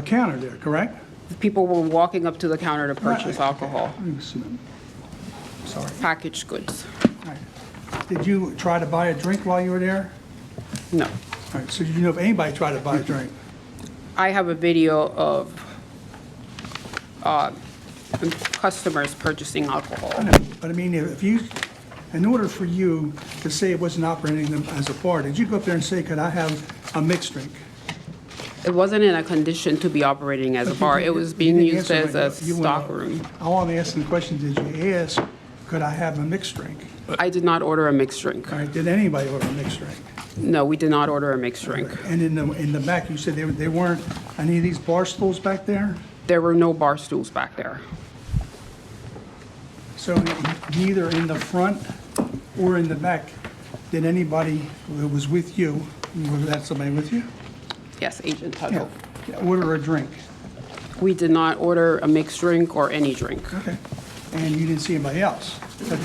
counter there, correct? People were walking up to the counter to purchase Right. alcohol, Sorry. packaged goods. All right. Did you try to buy a drink while you were there? No. All right, so you know if anybody tried to buy a drink? I have a video of customers purchasing alcohol. I know, but I mean, in order for you to say it wasn't operating them as a bar, did you go up there and say, could I have a mixed drink? It wasn't in a condition to be operating as a bar. It was being used as a stockroom. All I'm asking the question, did you ask, could I have a mixed drink? I did not order a mixed drink. All right, did anybody order a mixed drink? No, we did not order a mixed drink. And in the back, you said there weren't any of these bar stools back there? There were no bar stools back there. So neither in the front or in the back, did anybody who was with you, was that somebody with you? Yes, Agent Tuttle. Order a drink? We did not order a mixed drink or any drink. Okay. And you didn't see anybody else? But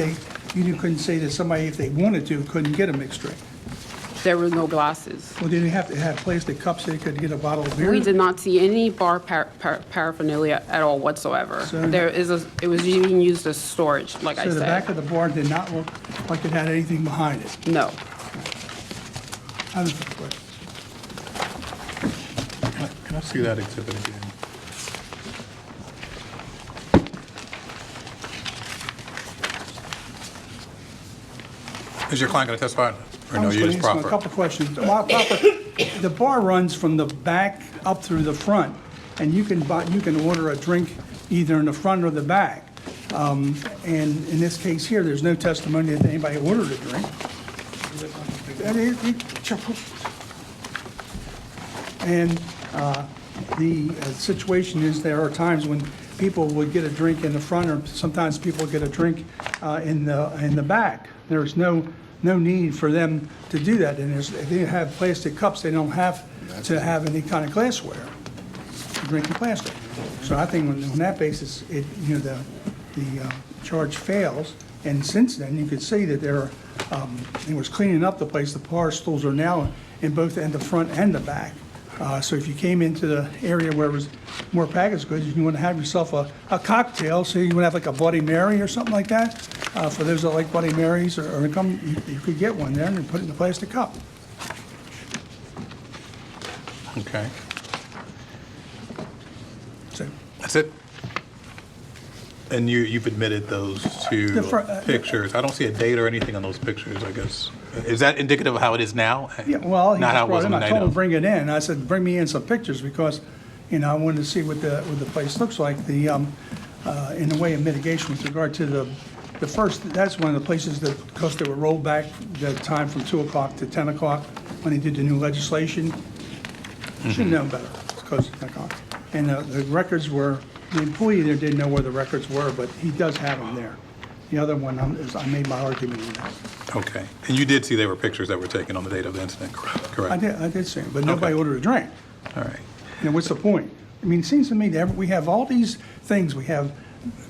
you couldn't say that somebody, if they wanted to, couldn't get a mixed drink? There were no glasses. Well, did they have to have plastic cups so they could get a bottle of beer? We did not see any bar paraphernalia at all whatsoever. So- It was being used as storage, like I So the back said. of the bar did not look like it had anything behind it? No. I have a question. Can I see that exhibit again? Is your client going to testify? Or no, I was you going just to ask him proffer? a couple questions. The bar runs from the back up through the front, and you can order a drink either in the front or the back. And in this case here, there's no testimony that anybody ordered a drink. And the situation is there are times when people would get a drink in the front, or sometimes people get a drink in the back. There's no need for them to do that. And if they have plastic cups, they don't have to have any kind of glassware. drinking plastic. So I think on that basis, the charge fails. And since then, you could see that it was cleaning up the place. The bar stools are now in both the front and the back. So if you came into the area where it was more packaged goods, you want to have yourself a cocktail, so you want to have like a Bloody Mary or something like that. For those that like Bloody Marys, or you could get one there and put it in a plastic cup. Okay. So That's it? And you've admitted those two pictures. I don't see a date or anything on those pictures, I guess. Is that indicative of how it is now? Yeah, well, he Not just how it brought was it in. on the I night told him of. bring it in. I said, bring me in some pictures because, I wanted to see what the place looks like. In the way of mitigation with regard to the first, that's one of the places that, because they were rolled back the time from 2 o'clock to 10 o'clock when they did the new legislation. Should know better, because of 10 o'clock. And the records were, the employee there didn't know where the records were, but he does have them there. The other one, I made my argument in that. Okay. And you did see there were pictures that were taken on the date of the incident, correct? I did see it, but nobody ordered a drink. All right. And what's the point? I mean, it seems to me that we have all these things. We have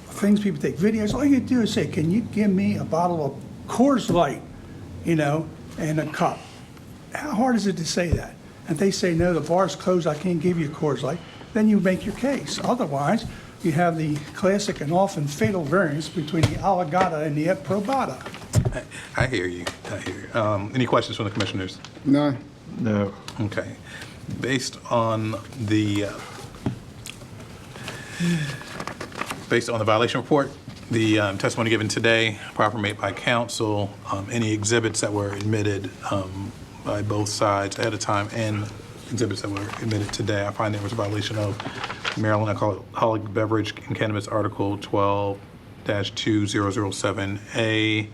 things people take videos. All you do is say, can you give me a bottle of Coors Light, and a cup? How hard is it to say that? And they say, no, the bar's closed, I can't give you a Coors Light. Then you make your case. Otherwise, you have the classic and often fatal variance between the Allegata and the Et Probata. I hear you. I hear you. Any questions from the commissioners? None. No. Okay. Based on the violation report, the testimony given today, proper made by counsel, any exhibits that were admitted by both sides ahead of time, and exhibits that were admitted today, I find there was a violation of Maryland Alcoholic Beverage and Cannabis Article 12-2007A,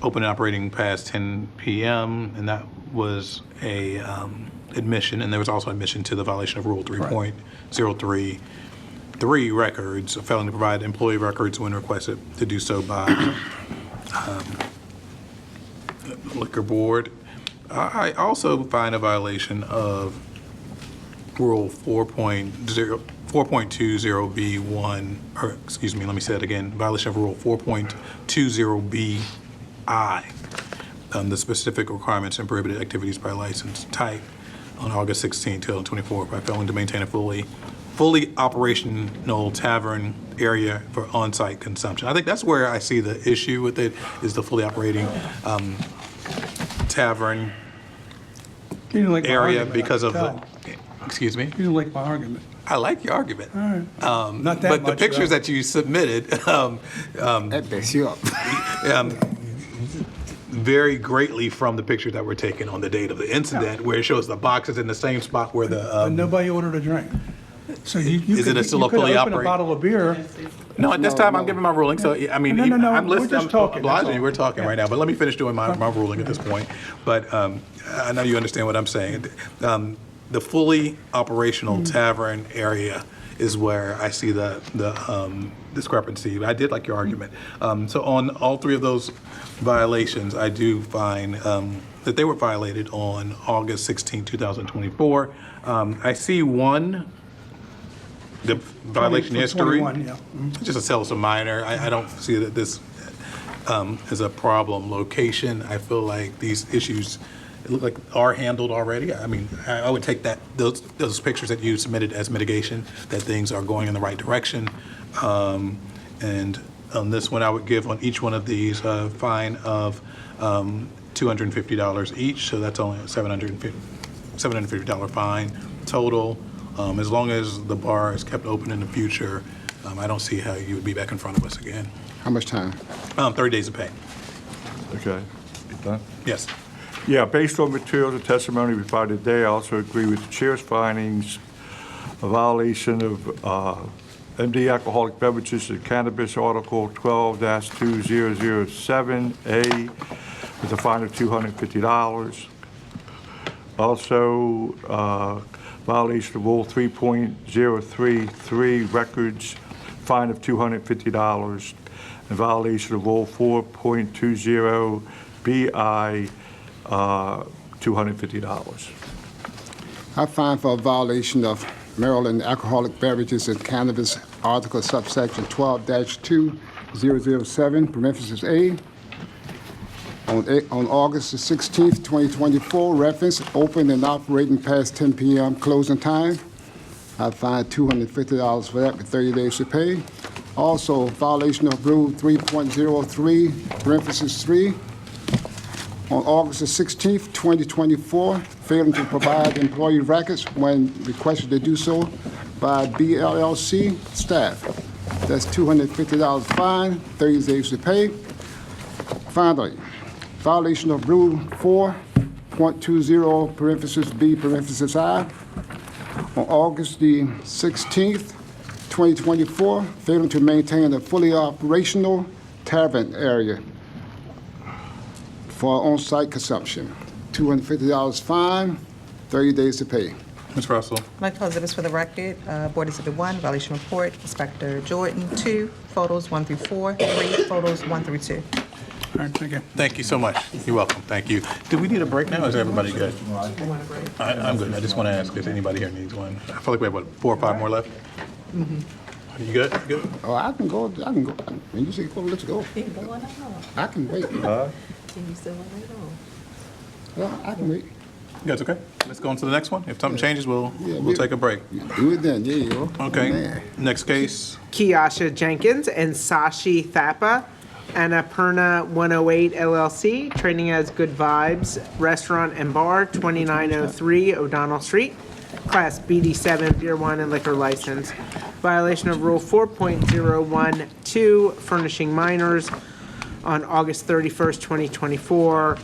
open and operating past 10 p.m., and that was a admission, and there was also admission to the violation of Rule 3.033 records, failing to provide employee records when requested to do so by Liquor Board. I also find a violation of Rule 4.20B1, or excuse me, let me say it again, violation of Rule 4.20BI, the specific requirements and prohibited activities by license type on August 16, 2024, by failing to maintain a fully operational tavern area for on-site consumption. I think that's where I see the issue with it, is the fully operating tavern You didn't like my area argument, because I of can the, excuse me? You didn't like my argument. I like your argument. All right. Not that But the much, pictures though. that you submitted, That backs you up. vary greatly from the pictures that were taken on the date of the incident, where it shows the boxes in the same spot where But the, nobody ordered a drink. So you Is could, it still you a could fully open a operate- bottle of beer. no, at this time, I'm giving my ruling, so, I mean, No, I'm we're listening, just I'm talking, that's obliging you, all. we're talking right now, but let me finish doing my ruling at this point. But I know you understand what I'm saying. The fully operational tavern area is where I see the discrepancy. I did like your argument. So on all three of those violations, I do find that they were violated on August 16, 2024. I see one, the violation For history. 21, yeah. Just a sell some minor. I don't see that this is a problem location. I feel like these issues look like are handled already. I mean, I would take those pictures that you submitted as mitigation, that things are going in the right direction. And on this one, I would give on each one of these a fine of $250 each, so that's only a $750 fine total. As long as the bar is kept open in the future, I don't see how you would be back in front of us again. How much time? 30 days of pay. Okay. You done? Yes. Yeah, based on materials and testimony provided today, I also agree with the chair's findings, a violation of MD Alcoholic Beverages and Cannabis Article 12-2007A with a fine of $250. Also, violation of Rule 3.033 records, fine of $250, and violation of Rule 4.20BI, $250. I find for a violation of Maryland Alcoholic Beverages and Cannabis Article subsection 12-2007, parentheses A, on August the 16th, 2024, reference open and operating past 10 p.m. closing time. I find $250 for that with 30 days to pay. Also, violation of Rule 3.03, parentheses 3, on August the 16th, 2024, failing to provide employee records when requested to do so by BLLC staff. That's $250 fine, 30 days to pay. Finally, violation of Rule 4.20, parentheses B, parentheses I, on August the 16th, 2024, failing to maintain a fully operational tavern area for on-site consumption. $250 fine, 30 days to pay. Ms. Russell. I'd like to call exhibits for the record. Board Exhibit 1, violation report, Inspector Jordan. 2, photos 1 through 4. 3, photos 1 through 2. All right, thank you. Thank you so much. You're welcome. Thank you. Do we need a break now, or is everybody good? I'm good. I just want to ask if anybody here needs one. I feel like we have, what, 4 or 5 more left? You good? You good? Oh, I can go. When you say go, let's go. I can wait. Can you still want to wait on? Well, I can wait. You guys okay? Let's go on to the next one. If something changes, we'll take a break. Do it then, yeah, yo. Okay. Man. Next case. Kiasha Jenkins and Sashi Thapa, Annapurna 108 LLC, trading as Good Vibes Restaurant and Bar, 2903 O'Donnell Street, Class BD7 beer, wine, and liquor license. Violation of Rule 4.012, furnishing minors, on August 31st, 2024.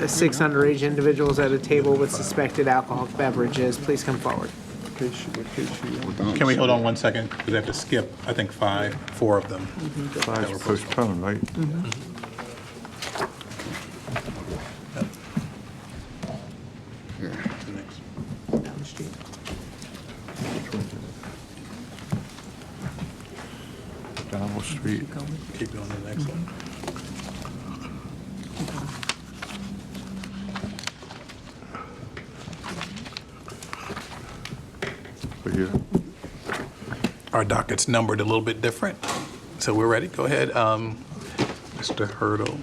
6 underage individuals at a table with suspected alcoholic beverages. Please come forward. Can we hold on 1 second? Because we have to skip, I think, 4 of them. 5 were postponed, right? Down the street. Donald Street. Keep going to the next one. We're here. Our docket's numbered a little bit different, so we're ready. Go ahead, Mr. Hurdle.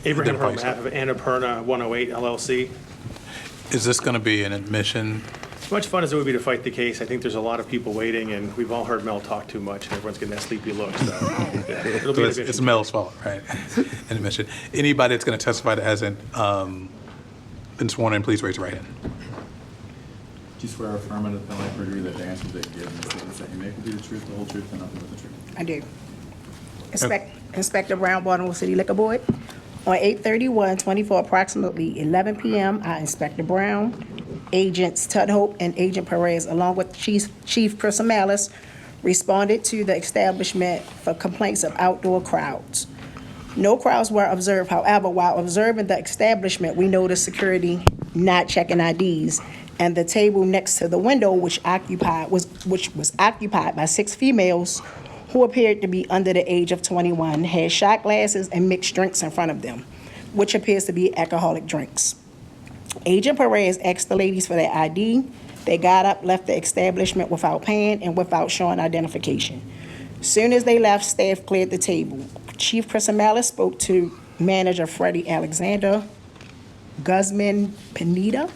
Abraham Hurdle on Identify behalf of Annapurna 108 LLC. Is this going to be an admission? As much fun as it would be to fight the case, I think there's a lot of people waiting, and we've all heard Mel talk too much, and everyone's getting that sleepy look, so yeah, it'll be So an it's admission. Mel's fault, right? An admission. Anybody that's going to testify that hasn't been sworn in, please raise your right hand. Do you swear or affirm under the penalty of perjury that the answers that you give and the statements that you make will be the truth, the whole truth, and nothing but the truth? I do. Inspector Brown, Baltimore City Liquor Board. On 8/31/24, approximately 11 p.m., Inspector Brown, Agents Tudhope and Agent Perez, along with Chief Prismalis, responded to the establishment for complaints of outdoor crowds. No crowds were observed. However, while observing the establishment, we noticed security not checking IDs, and the table next to the window, which was occupied by 6 females who appeared to be under the age of 21, had shot glasses and mixed drinks in front of them, which appears to be alcoholic drinks. Agent Perez asked the ladies for their ID. They got up, left the establishment without paying and without showing identification. Soon as they left, staff cleared the table. Chief Prismalis spoke to manager Freddie Alexander, Guzman Pineda,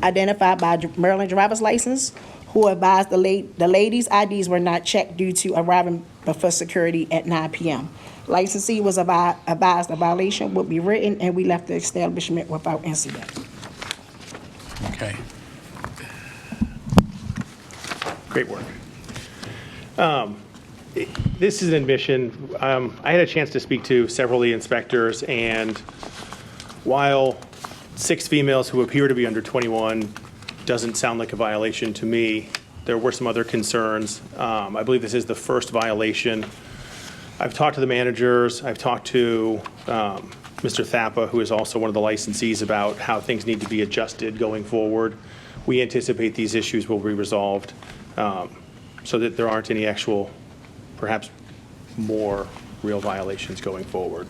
identified by Maryland driver's license, who advised the ladies' IDs were not checked due to arriving before security at 9 p.m. Licensee was advised a violation would be written, and we left the establishment without incident. Okay. Great work. This is an admission. I had a chance to speak to several of the inspectors, and while 6 females who appear to be under 21 doesn't sound like a violation to me, there were some other concerns. I believe this is the first violation. I've talked to the managers. I've talked to Mr. Thapa, who is also one of the licensees, about how things need to be adjusted going forward. We anticipate these issues will be resolved so that there aren't any actual, perhaps more real violations going forward.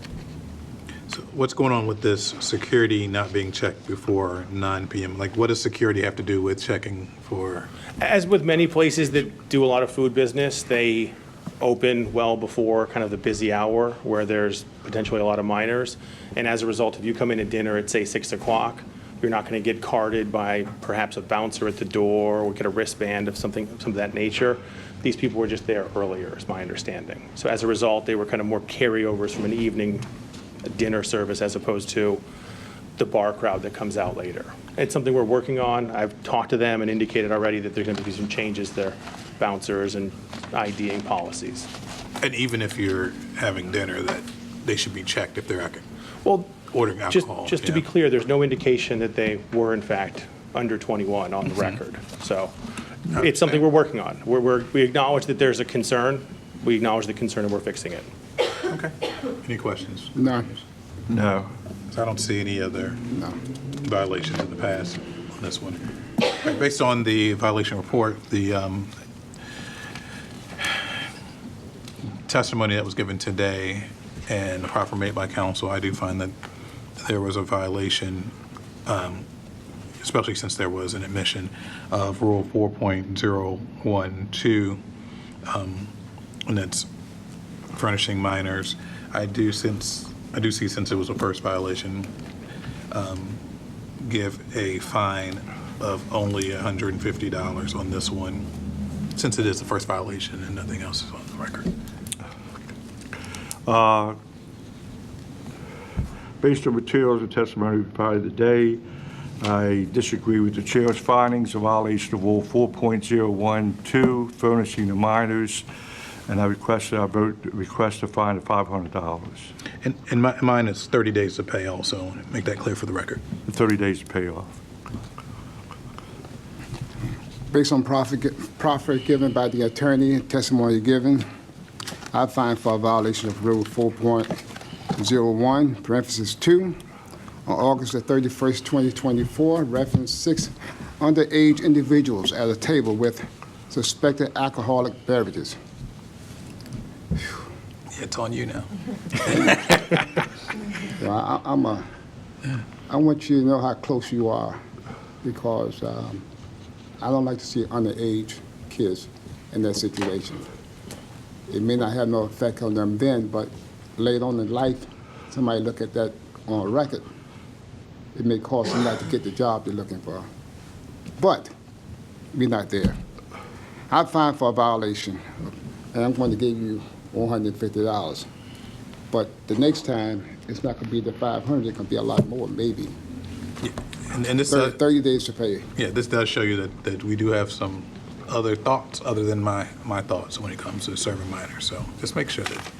So what's going on with this security not being checked before 9 PM? Like, what does security have to do with checking for? As with many places that do a lot of food business, they open well before kind of the busy hour where there's potentially a lot of minors. And as a result, if you come in at dinner at, say, 6 o'clock, you're not going to get carded by perhaps a bouncer at the door or get a wristband of some of that nature. These people were just there earlier, is my understanding. So as a result, they were kind of more carryovers from an evening dinner service as opposed to the bar crowd that comes out later. It's something we're working on. I've talked to them and indicated already that there's going to be some changes to their bouncers and IDing policies. And even if you're having dinner, that they should be checked if they're ordering alcohol. Just to be clear, there's no indication that they were in fact under 21 on the record. So it's something we're working on. We acknowledge that there's a concern. We acknowledge the concern and we're fixing it. Okay. Any questions? None. No. So I don't see any other violations in the past on this one. All right, based on the violation report, the testimony that was given today and the proffer made by counsel, I do find that there was a violation, especially since there was an admission of Rule 4.012, and that's furnishing minors. I do see, since it was a first violation, give a fine of only $150 on this one, since it is the first violation and nothing else is on the record. Based on materials and testimony provided today, I disagree with the chair's findings of violation of Rule 4.012, furnishing the minors, and I request a fine of $500. And mine is 30 days to pay also. Make that clear for the record. 30 days to pay off. Based on proffer given by the attorney and testimony given, I find for a violation of Rule 4.01, parenthesis 2, on August the 31st, 2024, reference 6 underage individuals at a table with suspected alcoholic beverages. It's on you now. I want you to know how close you are, because I don't like to see underage kids in that situation. It may not have no effect on them then, but later on in life, somebody look at that on a record, it may cause them not to get the job they're looking for. But we're not there. I fined for a violation, and I'm going to give you $150. But the next time, it's not going to be the $500, it's going to be a lot more, maybe. Yeah. And this 30 days to pay. Yeah, this does show you that we do have some other thoughts other than my thoughts when it comes to serving minors. So just make sure that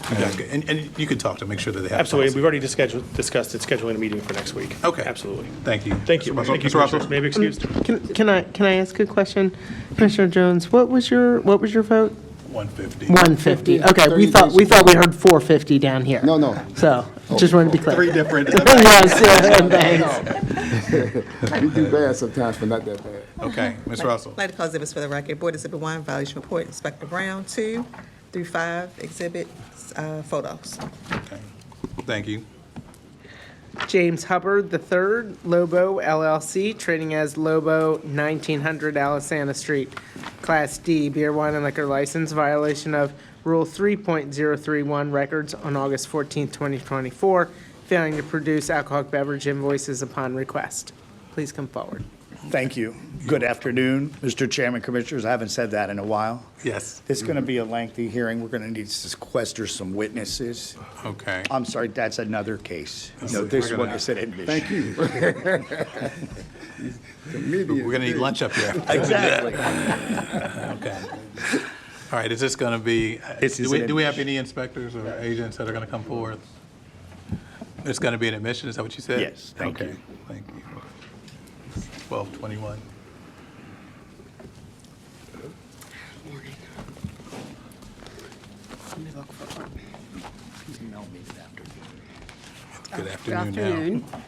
you guys get, and you can talk to make sure that they have. Absolutely. We've already discussed it, scheduling a meeting for next week. Okay. Absolutely. Thank you. Thank you. Thank you, Commissioners. May I be excused? Can I ask a question? Commissioner Jones, what was your vote? 150. 150. Okay, we thought we heard 450 down here. No. So, just wanted to be clear. 3 different. Yes, thanks. We do bad sometimes, but not that bad. Okay, Ms. Russell. I'd like to call exhibits for the record. Board Exhibit 1, violation report, Inspector Brown, 2 through 5, exhibit photos. Okay. Thank you. James Hubbard III, Lobo LLC, trading as Lobo, 1900 Alisana Street. Class D, beer, wine, and liquor license, violation of Rule 3.031, records on August 14, 2024, failing to produce alcoholic beverage invoices upon request. Please come forward. Thank you. Good afternoon, Mr. Chairman, Commissioners. I haven't said that in a while. Yes. It's going to be a lengthy hearing. We're going to need to sequester some witnesses. Okay. I'm sorry, that's another case. No, this one is an admission. Thank you. We're going to need lunch up here. Exactly. Okay. All right, is this going to be, do we have any inspectors or agents that are going to come forward? It's going to be an admission, is that what you said? Yes, thank you. Okay, thank you. 12:21. Good afternoon now.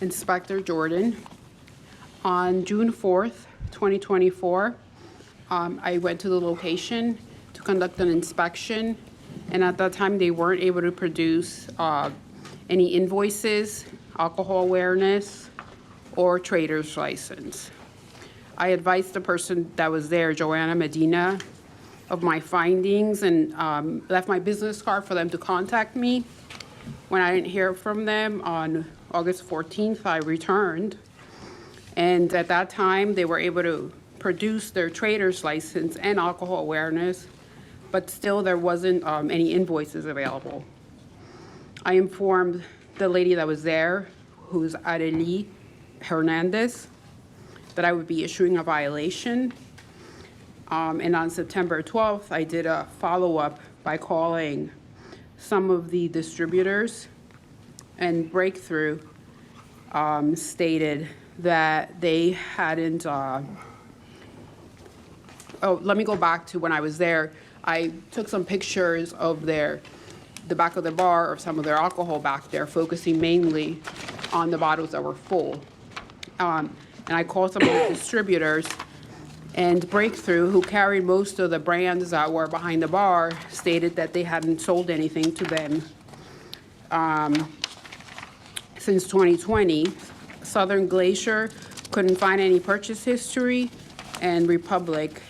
Inspector Jordan. On June 4th, 2024, I went to the location to conduct an inspection, and at that time, they weren't able to produce any invoices, alcohol awareness, or trader's license. I advised the person that was there, Joanna Medina, of my findings and left my business card for them to contact me. When I didn't hear from them on August 14th, I returned. And at that time, they were able to produce their trader's license and alcohol awareness, but still there wasn't any invoices available. I informed the lady that was there, who's Arely Hernandez, that I would be issuing a violation. And on September 12th, I did a follow-up by calling some of the distributors, and Breakthrough stated that they hadn't, let me go back to when I was there. I took some pictures of the back of the bar, of some of their alcohol back there, focusing mainly on the bottles that were full. And I called some of the distributors, and Breakthrough, who carried most of the brands that were behind the bar, stated that they hadn't sold anything to them since 2020. Southern Glacier couldn't find any purchase history, and Republic,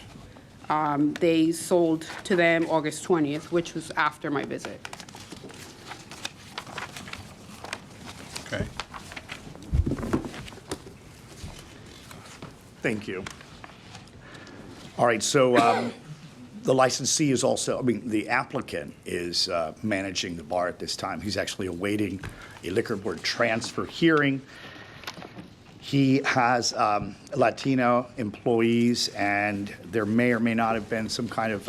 they sold to them August 20th, which was after my visit. Okay. Thank you. All right, so the licensee is also, the applicant is managing the bar at this time. He's actually awaiting a liquor board transfer hearing. He has Latino employees, and there may or may not have been some kind of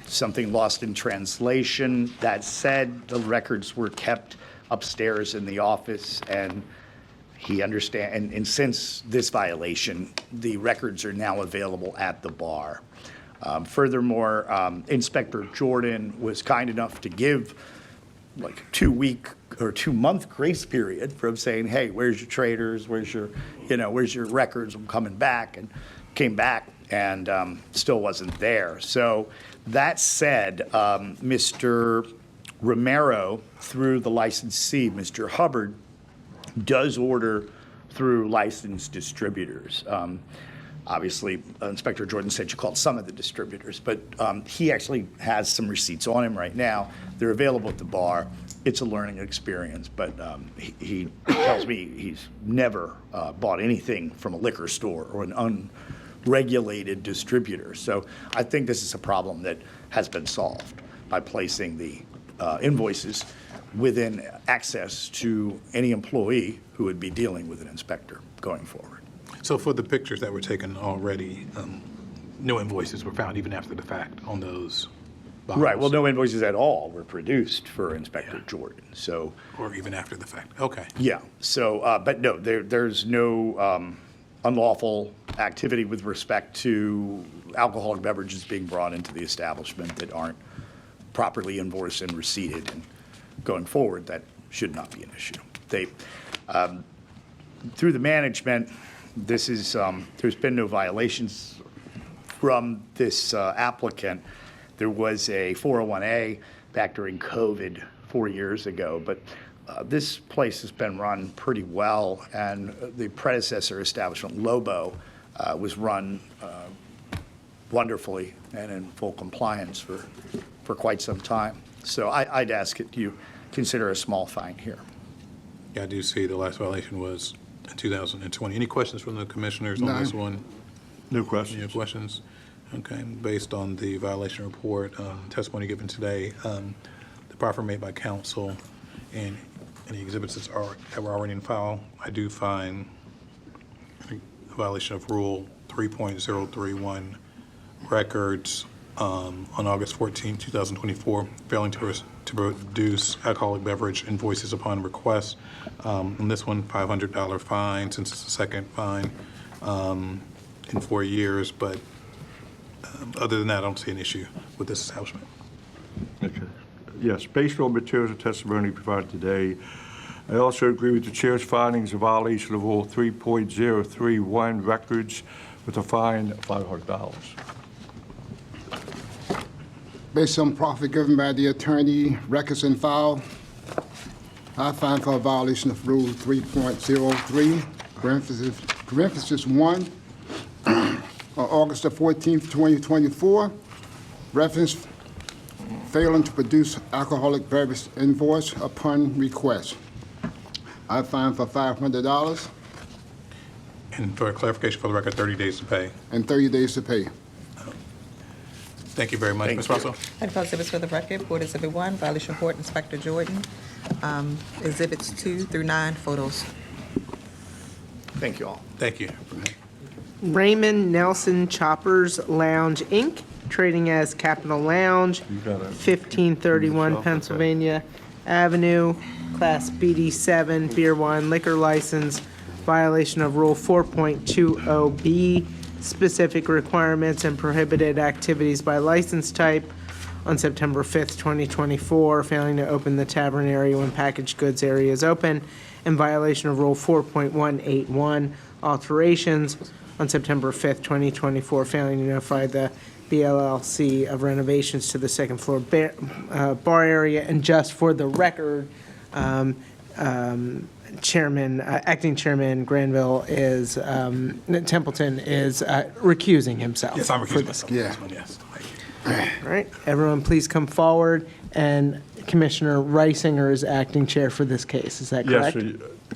something lost in translation. That said, the records were kept upstairs in the office, and he understands, and since this violation, the records are now available at the bar. Furthermore, Inspector Jordan was kind enough to give like 2-week or 2-month grace period from saying, hey, where's your traders? Where's your records? I'm coming back, and came back and still wasn't there. So that said, Mr. Romero, through the licensee, Mr. Hubbard, does order through licensed distributors. Obviously, Inspector Jordan said you called some of the distributors, but he actually has some receipts on him right now. They're available at the bar. It's a learning experience, but he tells me he's never bought anything from a liquor store or an unregulated distributor. So I think this is a problem that has been solved by placing the invoices within access to any employee who would be dealing with an inspector going forward. So for the pictures that were taken already, no invoices were found even after the fact on those bottles? Right, well, no invoices at all were produced for Inspector Jordan, so. Or even after the fact, okay. Yeah, so, but no, there's no unlawful activity with respect to alcoholic beverages being brought into the establishment that aren't properly invoiced and receipted, and going forward, that should not be an issue. They, through the management, this is, there's been no violations from this applicant. There was a 401A back during COVID 4 years ago, but this place has been run pretty well, and the predecessor establishment, Lobo, was run wonderfully and in full compliance for quite some time. So I'd ask that you consider a small fine here. Yeah, I do see the last violation was in 2020. Any questions from the commissioners on this one? No questions. Any questions? Okay, based on the violation report, testimony given today, the proffer made by counsel, and any exhibits that were already in file, I do find a violation of Rule 3.031, records on August 14, 2024, failing to produce alcoholic beverage invoices upon request. On this one, $500 fine, since it's the second fine in 4 years, but other than that, I don't see an issue with this establishment. Okay. Yes, based on materials and testimony provided today, I also agree with the chair's findings of violation of Rule 3.031, records, with a fine of $500. Based on proffer given by the attorney, records and file, I find for a violation of Rule 3.03, parenthesis 1, on August the 14th, 2024, reference failing to produce alcoholic beverage invoice upon request. I find for $500 And for clarification for the record, 30 days to pay. and 30 days to pay. Thank you very much. Ms. Russell? I'd call exhibits for the record. Board Exhibit 1, violation report, Inspector Jordan. Exhibits 2 through 9, photos. Thank you all. Thank you. Raymond Nelson Choppers Lounge, Inc., trading as Capital Lounge, 1531 Pennsylvania Avenue, Class BD7 beer, wine, liquor license, violation of Rule 4.20B, specific requirements and prohibited activities by license type on September 5th, 2024, failing to open the tavern area when packaged goods area is open, and violation of Rule 4.181, alterations on September 5th, 2024, failing to notify the BLLC of renovations to the second floor bar area. And just for the record, Acting Chairman Granville is, Templeton is recusing himself. Yes, I'm for recusing this. myself on this one, yes. Thank you. All right, everyone, please come forward. And Commissioner Reisinger is acting chair for this case. Is that correct?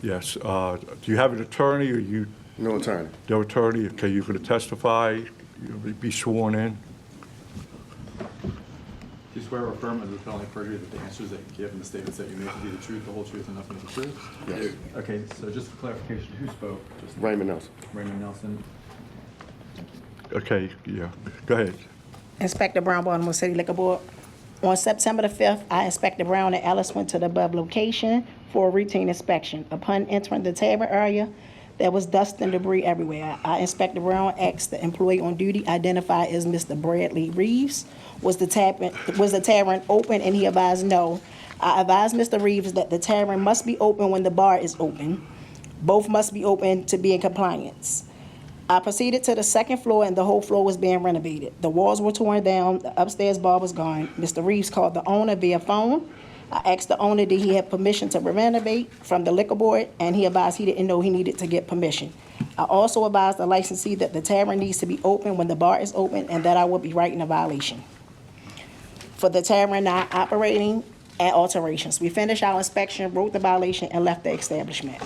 Yes. Do you have an attorney or you? No attorney. No attorney? Okay, you're going to testify? You'll be sworn in? Do you swear or affirm under the penalty of perjury that the answers that you give and the statements that you make will be the truth, the whole truth, and nothing but the truth? Yes. Okay, so just for clarification, who spoke? Just Raymond Nelson. Raymond Nelson. Okay, yeah. Go ahead. Inspector Brown, Baltimore City Liquor Board. On September the 5th, I, Inspector Brown, and Ellis went to the above location for a routine inspection. Upon entering the tavern area, there was dust and debris everywhere. I, Inspector Brown, asked the employee on duty, identified as Mr. Bradley Reeves, was the tavern open, and he advised no. I advised Mr. Reeves that the tavern must be open when the bar is open. Both must be open to be in compliance. I proceeded to the second floor, and the whole floor was being renovated. The walls were torn down, the upstairs bar was gone. Mr. Reeves called the owner via phone. I asked the owner did he have permission to renovate from the liquor board, and he advised he didn't know he needed to get permission. I also advised the licensee that the tavern needs to be open when the bar is open, and that I would be writing a violation for the tavern not operating and alterations. We finished our inspection, wrote the violation, and left the establishment.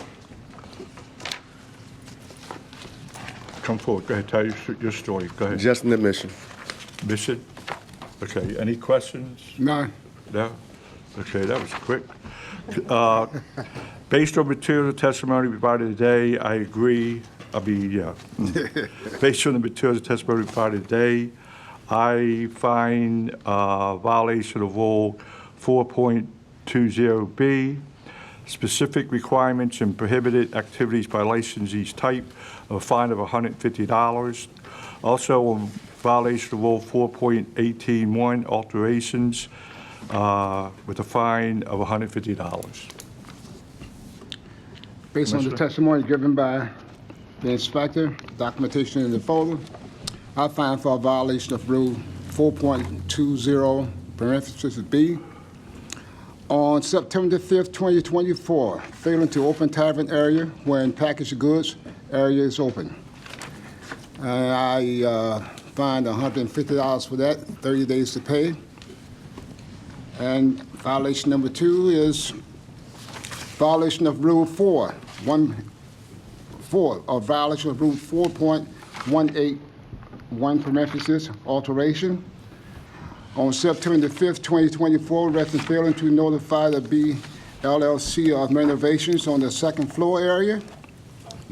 Come forward. Go ahead. Tell your story. Go ahead. Just an admission. Admission? Okay. Any questions? None. No? Okay, that was quick. Based on material testimony provided today, I agree. Based on the material testimony provided today, I find violation of Rule 4.20B, specific requirements and prohibited activities by licensees type, of a fine of $150. Also, on violation of Rule 4.18.1, alterations, with a fine of $150. Based on the testimony given by the inspector, documentation in the folder, I find for a violation of Rule 4.20, parenthesis B, on September 5th, 2024, failing to open tavern area when packaged goods area is open. I fined $150 for that, 30 days to pay. And violation number 2 is violation of Rule 4, or violation of Rule 4.181, parenthesis, alteration. On September the 5th, 2024, reference failing to notify the BLLC of renovations on the second floor area,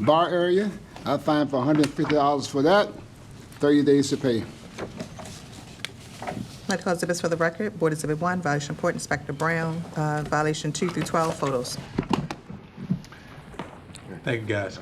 bar area. I fined for $150 for that, 30 days to pay. I'd call exhibits for the record. Board Exhibit 1, violation report, Inspector Brown, violation 2 through 12, photos. Thank you, guys.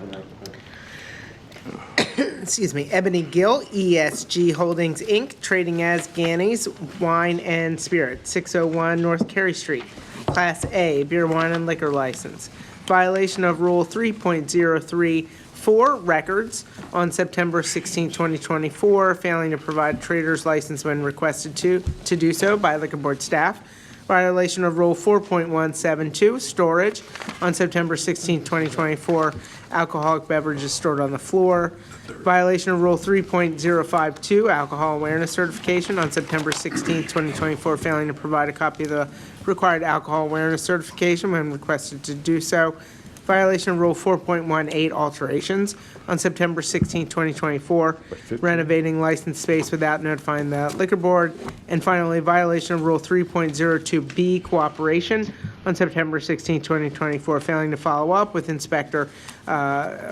Excuse me, Ebony Gill, ESG Holdings, Inc., trading as Ganny's Wine and Spirit, 601 North Carey Street, Class A, beer, wine, and liquor license. Violation of Rule 3.034, records, on September 16, 2024, failing to provide trader's license when requested to do so by Liquor Board staff. Violation of Rule 4.172, storage. On September 16, 2024, alcoholic beverages stored on the floor. Violation of Rule 3.052, alcohol awareness certification. On September 16, 2024, failing to provide a copy of the required alcohol awareness certification when requested to do so. Violation of Rule 4.18, alterations. On September 16, 2024, renovating licensed space without notifying the liquor board. And finally, violation of Rule 3.02B, cooperation. On September 16, 2024, failing to follow up with inspector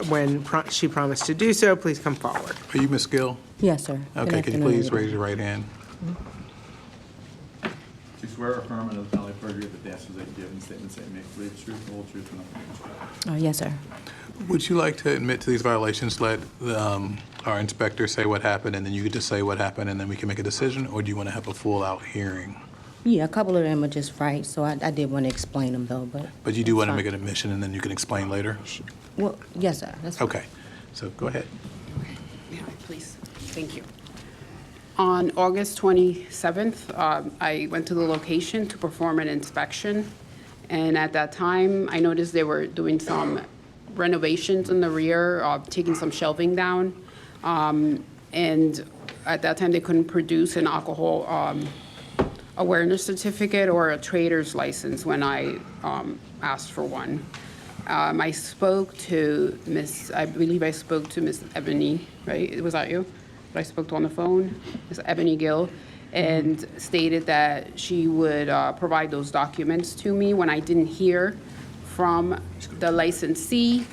when she promised to do so. Please come forward. Are you Ms. Gill? Yes, sir. Good Okay, can you afternoon, please everybody. raise your right hand? Do you swear or affirm under the penalty of perjury that the answers that you give and the statements that you make will be the truth, the whole truth, and nothing but the truth? Yes, sir. Would you like to admit to these violations, let our inspector say what happened, and then you could just say what happened, and then we can make a decision? Or do you want to have a full-out hearing? Yeah, a couple of them are just right, so I did want to explain them though, but. But you do want to fine. make an admission, and then you can explain later? Well, yes, sir. That's fine. Okay, so go ahead. Please. Thank you. On August 27th, I went to the location to perform an inspection. And at that time, I noticed they were doing some renovations in the rear, taking some shelving down. And at that time, they couldn't produce an alcohol awareness certificate or a trader's license when I asked for one. I spoke to I believe I spoke to Miss Ebony, right? Was that you? That I spoke to on the phone? Miss Ebony Gill, and stated that she would provide those documents to me when I didn't hear from the licensee.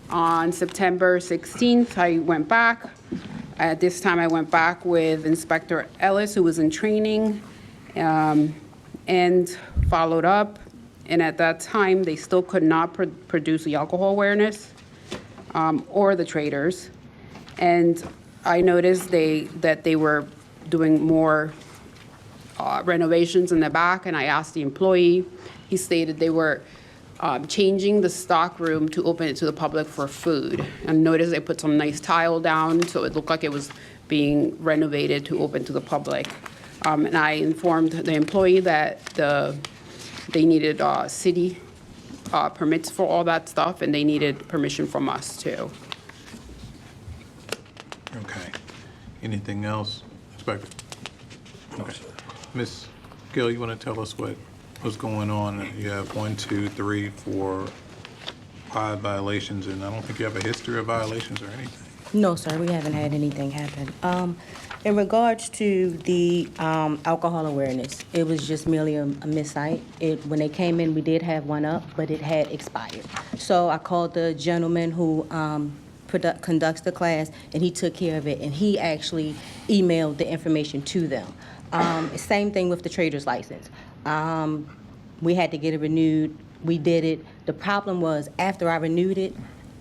On September 16th, I went back. At this time, I went back with Inspector Ellis, who was in training, and followed up. And at that time, they still could not produce the alcohol awareness or the traders. And I noticed that they were doing more renovations in the back, and I asked the employee. He stated they were changing the stock room to open it to the public for food. And noticed they put some nice tile down, so it looked like it was being renovated to open to the public. And I informed the employee that they needed city permits for all that stuff, and they needed permission from us too. Okay. Anything else, Inspector? Okay. Ms. Gill, you want to tell us what's going on? You have 1, 2, 3, 4, 5 violations, and I don't think you have a history of violations or anything. No, sir, we haven't had anything happen. In regards to the alcohol awareness, it was just merely a missight. When they came in, we did have one up, but it had expired. So I called the gentleman who conducts the class, and he took care of it, and he actually emailed the information to them. Same thing with the trader's license. We had to get it renewed. We did it. The problem was, after I renewed it,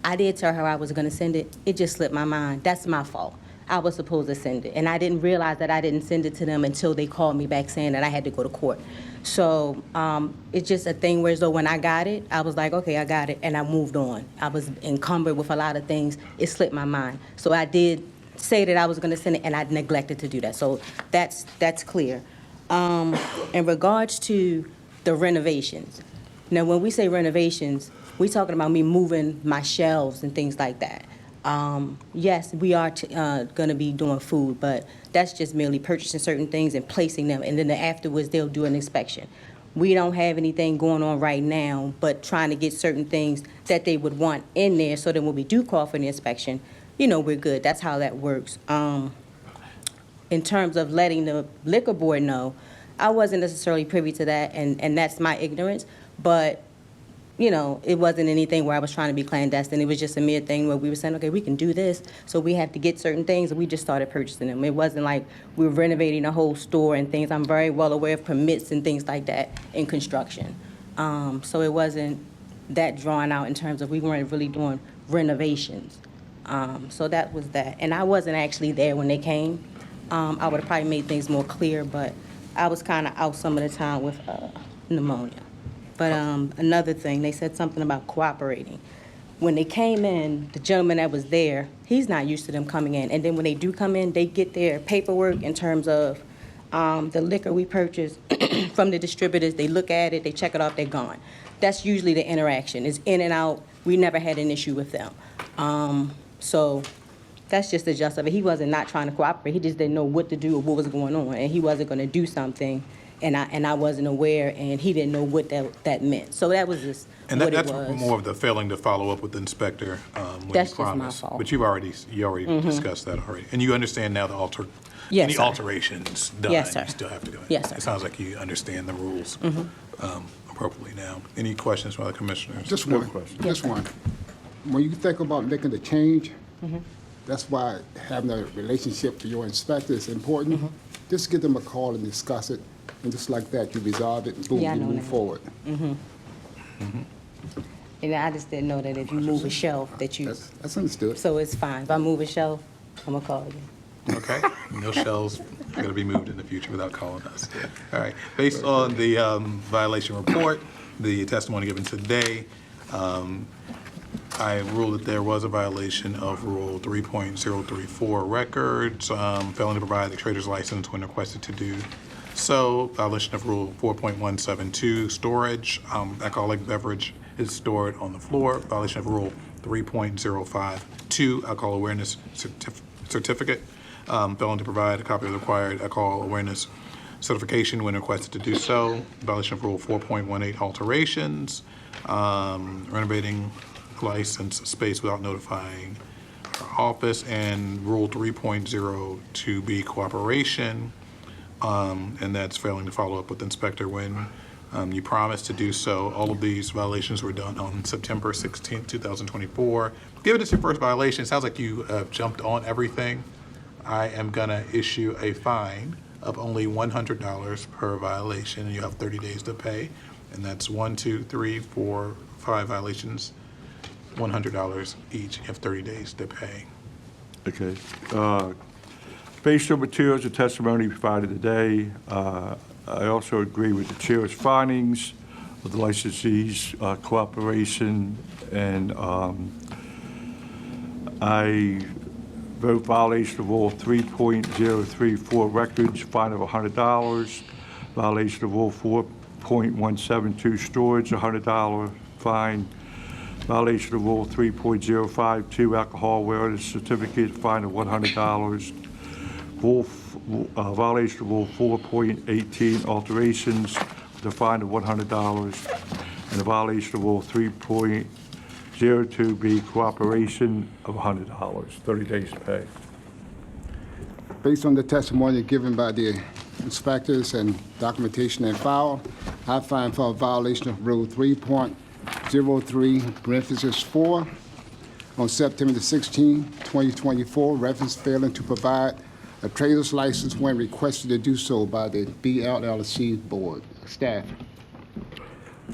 I did tell her I was going to send it. It just slipped my mind. That's my fault. I was supposed to send it, and I didn't realize that I didn't send it to them until they called me back saying that I had to go to court. So it's just a thing where, as though when I got it, I was like, okay, I got it, and I moved on. I was encumbered with a lot of things. It slipped my mind. So I did say that I was going to send it, and I neglected to do that. So that's clear. In regards to the renovations, now when we say renovations, we're talking about me moving my shelves and things like that. Yes, we are going to be doing food, but that's just merely purchasing certain things and placing them, and then afterwards they'll do an inspection. We don't have anything going on right now, but trying to get certain things that they would want in there so that when we do call for the inspection, we're good. That's how that works. In terms of letting the liquor board know, I wasn't necessarily privy to that, and that's my ignorance, but it wasn't anything where I was trying to be clandestine. It was just a mere thing where we were saying, okay, we can do this, so we have to get certain things, and we just started purchasing them. It wasn't like we were renovating a whole store and things. I'm very well aware of permits and things like that in construction. So it wasn't that drawn out in terms of we weren't really doing renovations. So that was that. And I wasn't actually there when they came. I would have probably made things more clear, but I was kind of out some of the time with pneumonia. But another thing, they said something about cooperating. When they came in, the gentleman that was there, he's not used to them coming in. And then when they do come in, they get their paperwork in terms of The liquor we purchase from the distributors, they look at it, they check it off, they're gone. That's usually the interaction, is in and out. We never had an issue with them. So that's just the gist of it. He wasn't not trying to cooperate. He just didn't know what to do or what was going on, and he wasn't going to do something, and I wasn't aware, and he didn't know what that meant. So that was just And what that's it was. more of the failing to follow up with the inspector when That's you just my promised. fault. But you already discussed that already. And you understand now Yes, any sir. alterations done, Yes, sir. you still have to do it. Yes, sir. It sounds like you understand the rules appropriately now. Any questions from other commissioners? Just one. Just one. When you think about making the change, that's why having a relationship with your inspector is important. Just give them a call and discuss it, and just like that, you resolve it, and boom, Yeah, I you know move that. forward. And I just didn't know that if you move a shelf, that you. That's understood. So it's fine. If I move a shelf, I'm gonna call you. Okay, no shells are going to be moved in the future without calling us. All right, based on the violation report, the testimony given today, I ruled that there was a violation of Rule 3.034 records, failing to provide the trader's license when requested to do so, violation of Rule 4.172, storage, alcoholic beverage is stored on the floor, violation of Rule 3.052, alcohol awareness certificate, failing to provide a copy of the required alcohol awareness certification when requested to do so, violation of Rule 4.18, alterations, renovating license space without notifying our office, and Rule 3.02B, cooperation, and that's failing to follow up with inspector when you promised to do so. All of these violations were done on September 16th, 2024. Given it's your first violation, it sounds like you jumped on everything. I am going to issue a fine of only $100 per violation, and you have 30 days to pay. And that's 1, 2, 3, 4, 5 violations, $100 each. You have 30 days to pay. Okay. Based on materials and testimony provided today, I also agree with the chair's findings of the licensee's cooperation, and I vote violation of Rule 3.034 records, fine of $100, violation of Rule 4.172 storage, $100 fine, violation of Rule 3.052 alcohol awareness certificate, fine of $100, violation of Rule 4.18 alterations with a fine of $100, and a violation of Rule 3.02B cooperation of $100, 30 days to pay. Based on the testimony given by the inspectors and documentation and file, I find for a violation of Rule 3.03, parentheses 4, on September the 16th, 2024, reference failing to provide a trader's license when requested to do so by the BLLC board staff.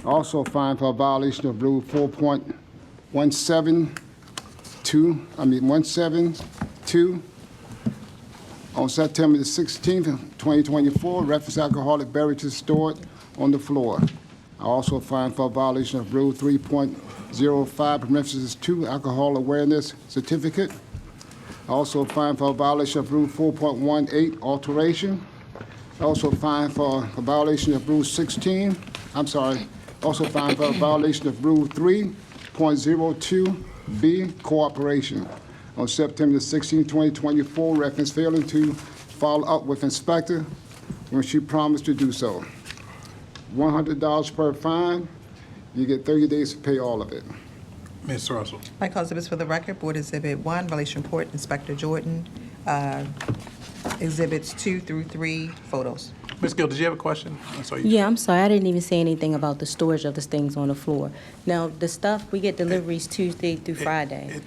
Also find for a violation of Rule 172, on September the 16th, 2024, reference alcoholic beverages stored on the floor. I also find for a violation of Rule 3.05, parentheses 2, alcohol awareness certificate. I also find for a violation of Rule 4.18, alteration. I also find for a violation of Rule 16, also find for a violation of Rule 3.02B, cooperation. On September 16, 2024, reference failing to follow up with inspector when she promised to do so. $100 per fine, you get 30 days to pay all of it. Ms. Russell. Michael Exhibits for the record, Board Exhibit 1, Violation Report, Inspector Jordan, Exhibits 2 through 3, photos. Ms. Gill, did you have a question? I saw you. Yeah, I'm sorry, I didn't even say anything about the storage of the things on the floor. Now, the stuff, we get deliveries Tuesday through Friday.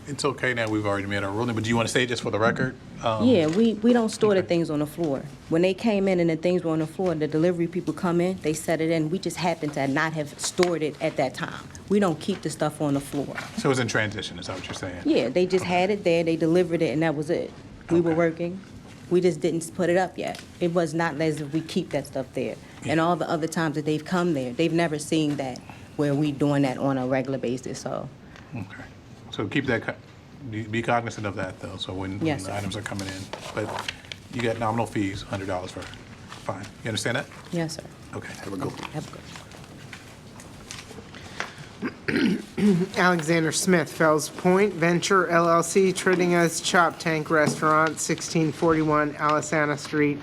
It's okay now, we've already made our ruling, but do you want to say it just for the record? Yeah, we don't store the things on the floor. When they came in and the things were on the floor, the delivery people come in, they set it in. We just happen to not have stored it at that time. We don't keep the stuff on the floor. So it's in transition, is that what you're saying? Yeah, they just had it there, they delivered it, and that was it. We were working. We just didn't put it up yet. It was not as if we keep that stuff there. And all the other times that they've come there, they've never seen that where we doing that on a regular basis, so. Okay. So keep that, be cognizant of that, though, so when Yes, the sir. items are coming in. But You get nominal fees, $100 for fine. You understand that? Yes, sir. Okay, have a good one. Have a good. Alexander Smith, Fells Point Venture LLC, trading as Chop Tank Restaurant, 1641 Alisana Street,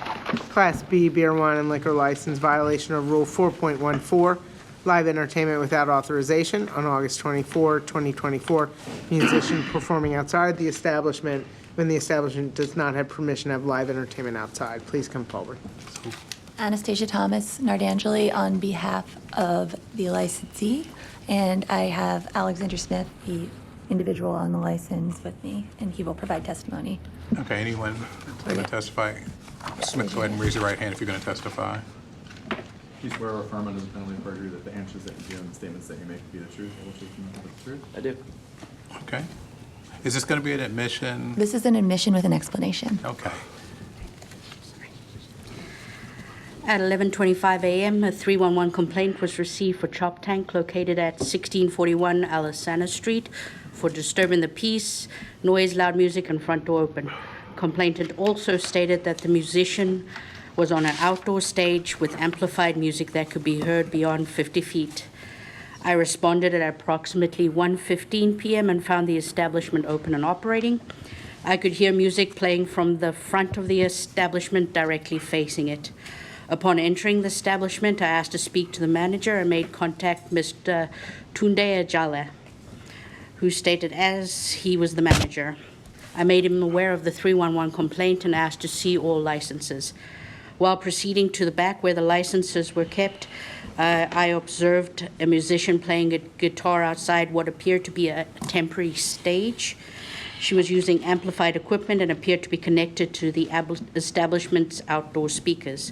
Class B beer, wine, and liquor license, violation of Rule 4.14, live entertainment without authorization on August 24, 2024. Musician performing outside the establishment when the establishment does not have permission to have live entertainment outside. Please come forward. Anastasia Thomas Nardangeli on behalf of the licensee, and I have Alexander Smith, the individual on the license, with me, and he will provide testimony. Okay, anyone going to testify? Smith, go ahead and raise your right hand if you're going to testify. Do you swear or affirm under the penalty of perjury that the answers that you give and the statements that you make will be the truth, the whole truth, and nothing but the truth? I do. Okay. Is this going to be an admission? This is an admission with an explanation. Okay. At 11:25 a.m., a 311 complaint was received for Chop Tank located at 1641 Alisana Street for disturbing the peace, noise, loud music, and front door open. Complainant also stated that the musician was on an outdoor stage with amplified music that could be heard beyond 50 feet. I responded at approximately 1:15 p.m. and found the establishment open and operating. I could hear music playing from the front of the establishment directly facing it. Upon entering the establishment, I asked to speak to the manager and made contact Mr. Tunde Ajala, who stated as he was the manager. I made him aware of the 311 complaint and asked to see all licenses. While proceeding to the back where the licenses were kept, I observed a musician playing a guitar outside what appeared to be a temporary stage. She was using amplified equipment and appeared to be connected to the establishment's outdoor speakers.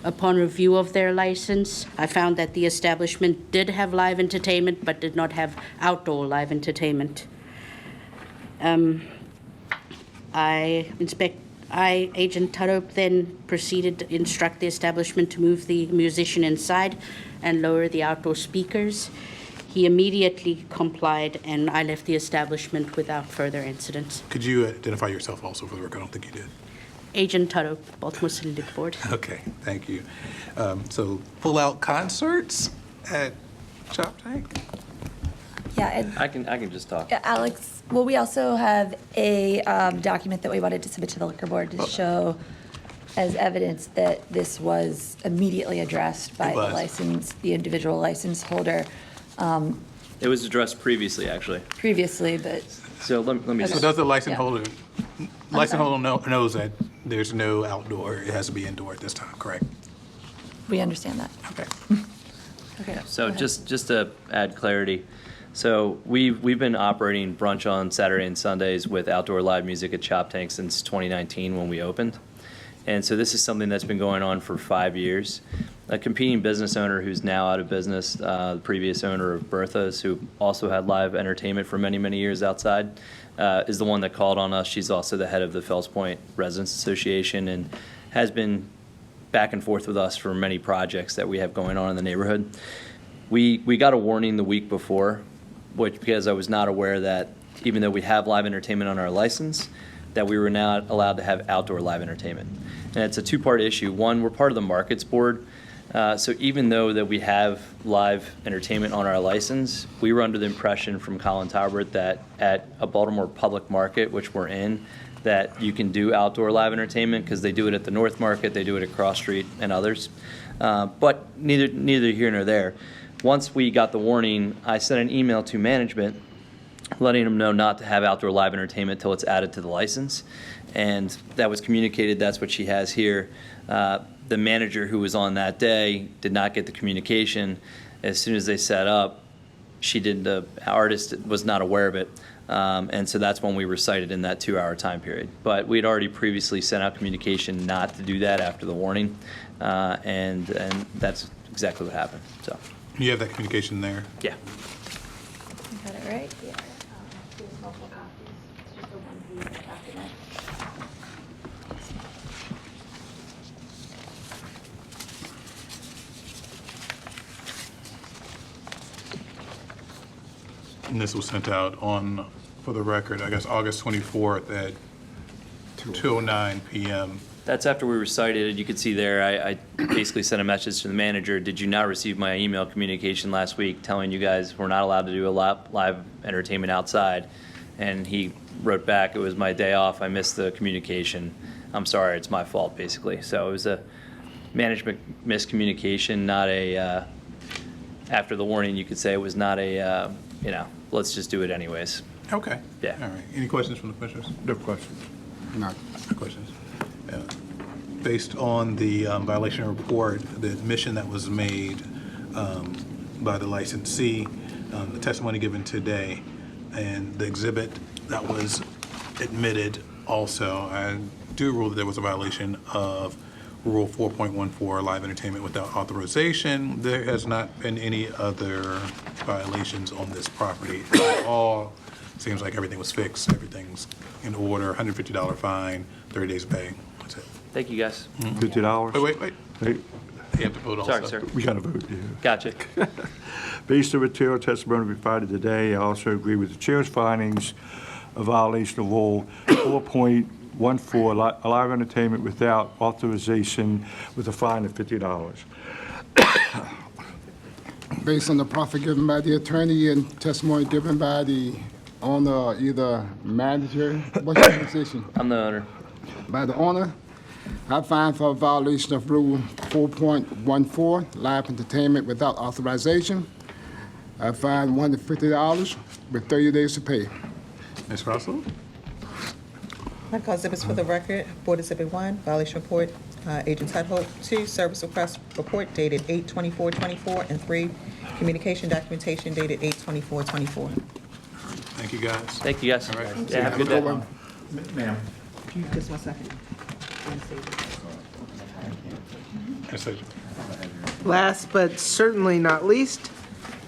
Upon review of their license, I found that the establishment did have live entertainment but did not have outdoor live entertainment. Agent Tudhope, then proceeded to instruct the establishment to move the musician inside and lower the outdoor speakers. He immediately complied, and I left the establishment without further incidents. Could you identify yourself also for the record? I don't think you did. Agent Tudhope, Baltimore City Liquor Board. Okay, thank you. So pull-out concerts at Chop Tank? Yeah, and I can just talk. Alex, well, we also have a document that we wanted to submit to the liquor board to show as evidence that this was immediately addressed by It the was. license, the individual license holder It was addressed previously, actually. previously, but So let me. So does the license Yeah. holder, knows that there's no outdoor, it has to be indoor at this time, correct? we understand that. Okay. Okay. So go ahead. just to add clarity, so we've been operating brunch on Saturday and Sundays with outdoor live music at Chop Tank since 2019 when we opened. And so this is something that's been going on for 5 years. A competing business owner who's now out of business, the previous owner of Bertha's, who also had live entertainment for many, many years outside, is the one that called on us. She's also the head of the Fells Point Residents Association and has been back and forth with us for many projects that we have going on in the neighborhood. We got a warning the week before, because I was not aware that even though we have live entertainment on our license, that we were not allowed to have outdoor live entertainment. And it's a two-part issue. One, we're part of the Markets Board. So even though that we have live entertainment on our license, we were under the impression from Colin Talbert that at a Baltimore public market, which we're in, that you can do outdoor live entertainment because they do it at the North Market, they do it at Cross Street and others. But neither here nor there. Once we got the warning, I sent an email to management letting them know not to have outdoor live entertainment till it's added to the license. And that was communicated, that's what she has here. The manager who was on that day did not get the communication. As soon as they set up, the artist was not aware of it. And so that's when we were cited in that 2-hour time period. But we'd already previously sent out communication not to do that after the warning. And that's exactly what happened, so. You have that communication there? Yeah. Got it right? Yeah. And this was sent out on, for the record, I guess, August 24th at till 9 PM. That's after we were cited. You could see there, I basically sent a message to the manager. Did you not receive my email communication last week telling you guys we're not allowed to do a live entertainment outside? And he wrote back, it was my day off. I missed the communication. I'm sorry, it's my fault, basically. So it was a management miscommunication, not a, after the warning, you could say it was not a, let's just do it anyways. Okay. Yeah. All right. Any questions from the commissioners? No questions. No. No questions. Based on the violation report, the admission that was made by the licensee, the testimony given today, and the exhibit that was admitted also, I do rule that there was a violation of Rule 4.14, live entertainment without authorization. There has not been any other violations on this property at all. Seems like everything was fixed, everything's in order, $150 fine, 30 days pay. That's it. Thank you, guys. $50. Wait. Hey, You have to vote also. Sorry, sir. we got to vote, yeah. Gotcha. Based on material testimony provided today, I also agree with the chair's findings of violation of Rule 4.14, live entertainment without authorization with a fine of $50. Based on the proffer given by the attorney and testimony given by the owner, either manager, what's your position? I'm the owner. By the owner, I find for a violation of Rule 4.14, live entertainment without authorization. I find $150 with 30 days to pay. Ms. Russell? Medical exhibits for the record, Board Exhibit 1, violation report, Agent Tudhope. 2, service request report dated 8/24/24, and 3, communication documentation dated 8/24/24. Thank you, guys. Thank you, guys. All right. Yeah, have a good day. Ma'am. Just 1 second. Yes, sir. Last but certainly not least,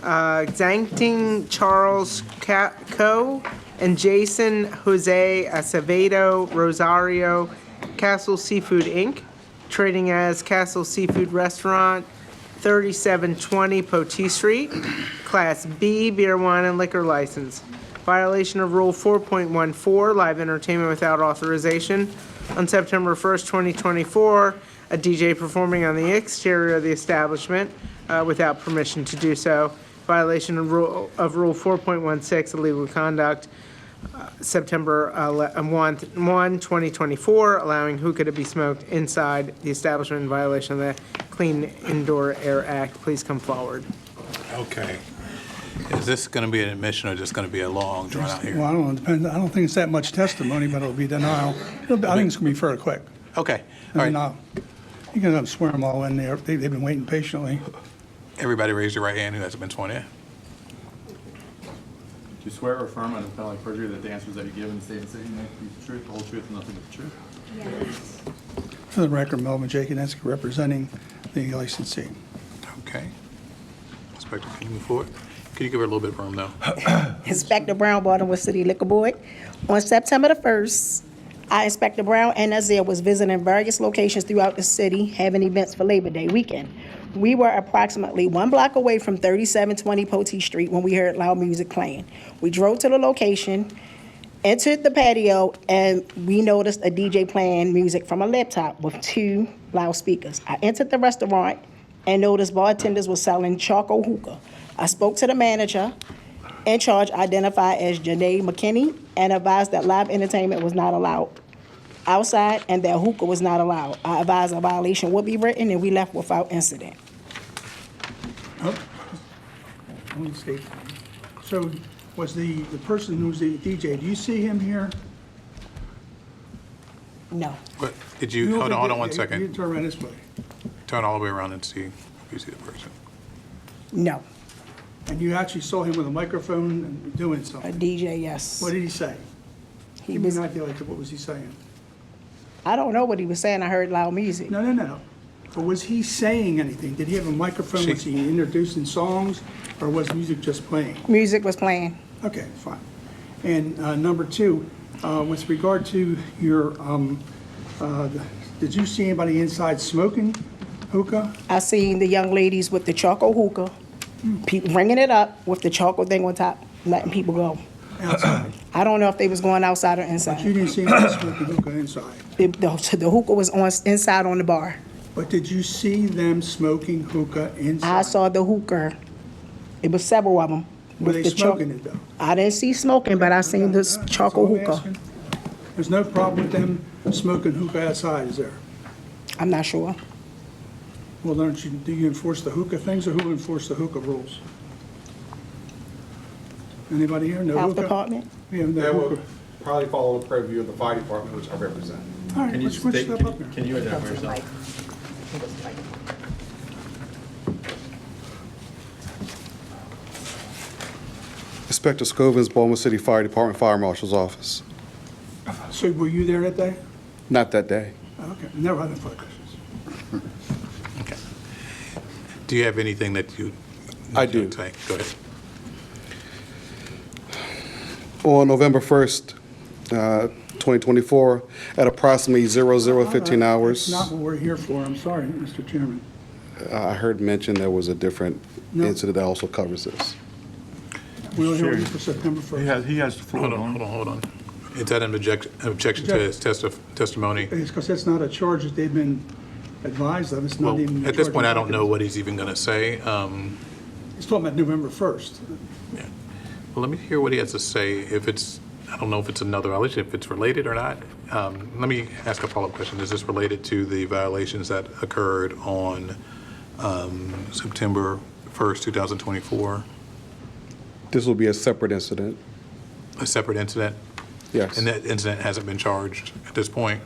Xanting Charles Co. and Jason Jose Acevedo Rosario, Castle Seafood, Inc., trading as Castle Seafood Restaurant, 3720 Potee Street, Class B beer, wine, and liquor license. Violation of Rule 4.14, live entertainment without authorization. On September 1st, 2024, a DJ performing on the exterior of the establishment without permission to do so. Violation of Rule 4.16, illegal conduct. September 1, 2024, allowing hookah to be smoked inside the establishment in violation of the Clean Indoor Air Act. Please come forward. Okay. Is this going to be an admission or just going to be a long, drawn-out Well, hearing? I don't know, it depends, I don't think it's that much testimony, but it'll be denial. I think it's going to be fairly quick. Okay. I All mean, right. you can swear them all in there. They've been waiting patiently. Everybody raise your right hand who hasn't been sworn in. Do you swear or affirm under the penalty of perjury that the answers that you give in the statements that you make be the truth, the whole truth, and nothing but the truth? For the record, Melvin Jaconeski representing the licensee. Okay. Inspector, can you move forward? Can you give her a little bit of room, though? Inspector Brown, Baltimore City Liquor Board. On September the 1st, our Inspector Brown and Nazir was visiting various locations throughout the city, having events for Labor Day weekend. We were approximately 1 block away from 3720 Potee Street when we heard loud music playing. We drove to the location, entered the patio, and we noticed a DJ playing music from a laptop with 2 loudspeakers. I entered the restaurant and noticed bartenders were selling charcoal hookah. I spoke to the manager in charge, identified as Janae McKinney, and advised that live entertainment was not allowed outside and that hookah was not allowed. I advised a violation would be written, and we left without incident. Oh, let me see. So was the person who's the DJ, do you see him here? No. But did you, hold on 1 You second. turn around this way. Turn all the way around and see if you see the person. No. And you actually saw him with a microphone and doing A something? DJ, yes. What did he say? He Give me was, an idea, like, what was he saying? I don't know what he was saying. I heard loud music. No. But was he saying anything? Did he have a microphone? Was he introducing songs, or was music just playing? Music was playing. Okay, fine. And number 2, with regard to your, did you see anybody inside smoking hookah? I seen the young ladies with the charcoal hookah, ringing it up with the charcoal thing on top, letting people go. outside. I don't know if they was going outside or But you inside. didn't see them smoking hookah inside. The hookah was inside on the bar. But did you see them smoking hookah I inside? saw the hookah. It was several of them. Were they smoking it, though? I didn't see smoking, but I seen this charcoal That's all I'm hookah. asking. There's no problem with them smoking hookah outside, is there? I'm not sure. Well, do you enforce the hookah things, or who enforce the hookah rules? Anybody here? No Health hookah? department? We have no That would hookah. probably follow the purview of the fire department, which I represent. All right, let's step up here. Can you identify yourself? Inspector Scovens, Baltimore City Fire Department Fire Marshal's Office. So were you there that day? Not that day. Okay, never had no further questions. Do you have anything that you? I do. Say? Go ahead. On November 1st, 2024, at approximately 00:15 hours, That's not what we're here for, I'm sorry, Mr. Chairman. I heard mention there was a different No. incident that also covers this. We're here for September 1st. He has the floor. Hold on. Is that an objection to his testimony? It's because that's not a charge that they've been advised of, it's not Well, even. a at this charge point, of I don't know documents. what he's even going to say. He's talking about November 1st. Well, let me hear what he has to say. If it's, I don't know if it's another violation, if it's related or not. Let me ask a follow-up question. Is this related to the violations that occurred on September 1st, 2024? This will be a separate incident. A separate incident? Yes. And that incident hasn't been charged at this point?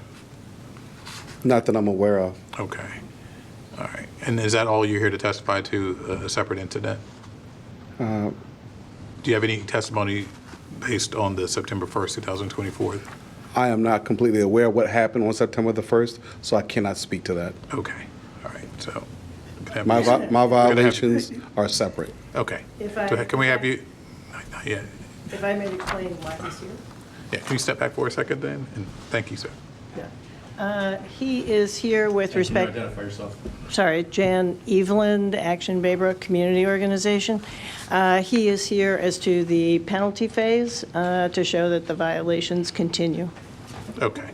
Not that I'm aware of. Okay. All right. And is that all you're here to testify to, a separate incident? Do you have any testimony based on the September 1st, 2024? I am not completely aware of what happened on September the 1st, so I cannot speak to that. Okay. All right. So. My violations are separate. Okay. If I- So can we have you? Not yet. If I may explain why he's here. Yeah. Can you step back for a second then? And thank you, sir. He is here with respect. Can you identify yourself? Sorry, Jan Eveland, Action Baybrook Community Organization. He is here as to the penalty phase to show that the violations continue. Okay.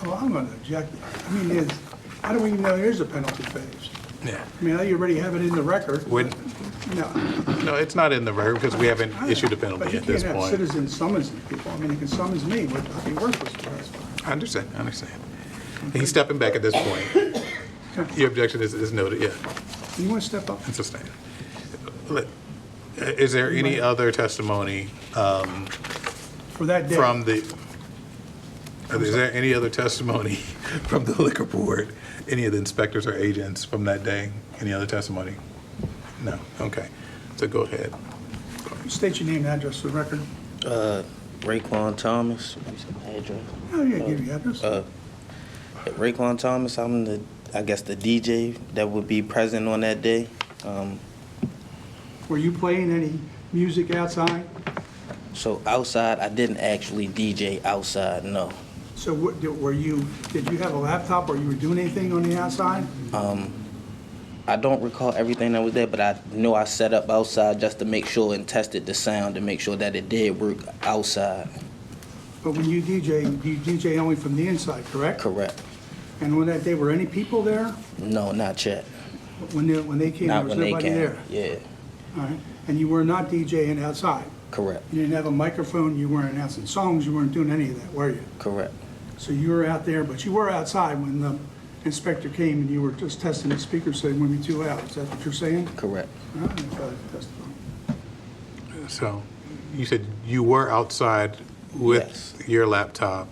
Oh, I'm going to object. I mean, how do we even know there's a penalty phase? Yeah. I mean, you already have it in the record. When- No. No, it's not in the record because we haven't issued a But penalty you at this can't have point. citizens summonsing people. I mean, you can summons me, but I'll be worthless for that. I understand. He's stepping back at this point. Your objection is noted, yeah. You want to step up? It's sustained. Is there any other testimony For that day? from the, is there any other testimony from the liquor board, any of the inspectors or agents from that day? Any other testimony? No, okay. So go ahead. State your name and address for the record. Raekwon Thomas. Address. Oh, yeah, give your address. Raekwon Thomas. I'm the DJ that would be present on that day. Were you playing any music outside? So outside, I didn't actually DJ outside. No. So what, did you have a laptop or you were doing anything on the outside? I don't recall everything that was there, but I know I set up outside just to make sure and tested the sound to make sure that it did work outside. But when you DJ only from the inside, correct? Correct. And on that day, were any people there? No, not yet. When they came, there Not was when they nobody came. there? Yeah, All right. And you were not DJing outside? correct, You didn't have a microphone, you weren't announcing songs, you weren't doing any of that, were you? correct. So you were out there, but you were outside when the inspector came and you were just testing the speaker, so it wouldn't be too loud. Is that what you're saying? Correct. All right, that's how I testify. So you said you were outside with your laptop,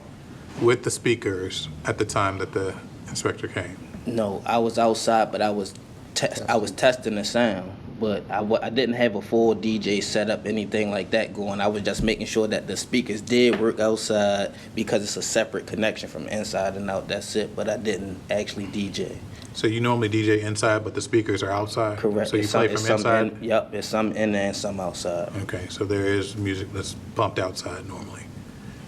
with the speakers at the time that the inspector came? No, I was outside, but I was testing the sound. But I didn't have a full DJ setup, anything like that going. I was just making sure that the speakers did work outside because it's a separate connection from inside and out. That's it. But I didn't actually DJ. So you normally DJ inside, but the speakers are outside? Correct. So you It's play some- from it's some inside? Yep, there's some in there and some outside. Okay, so there is music that's bumped outside normally.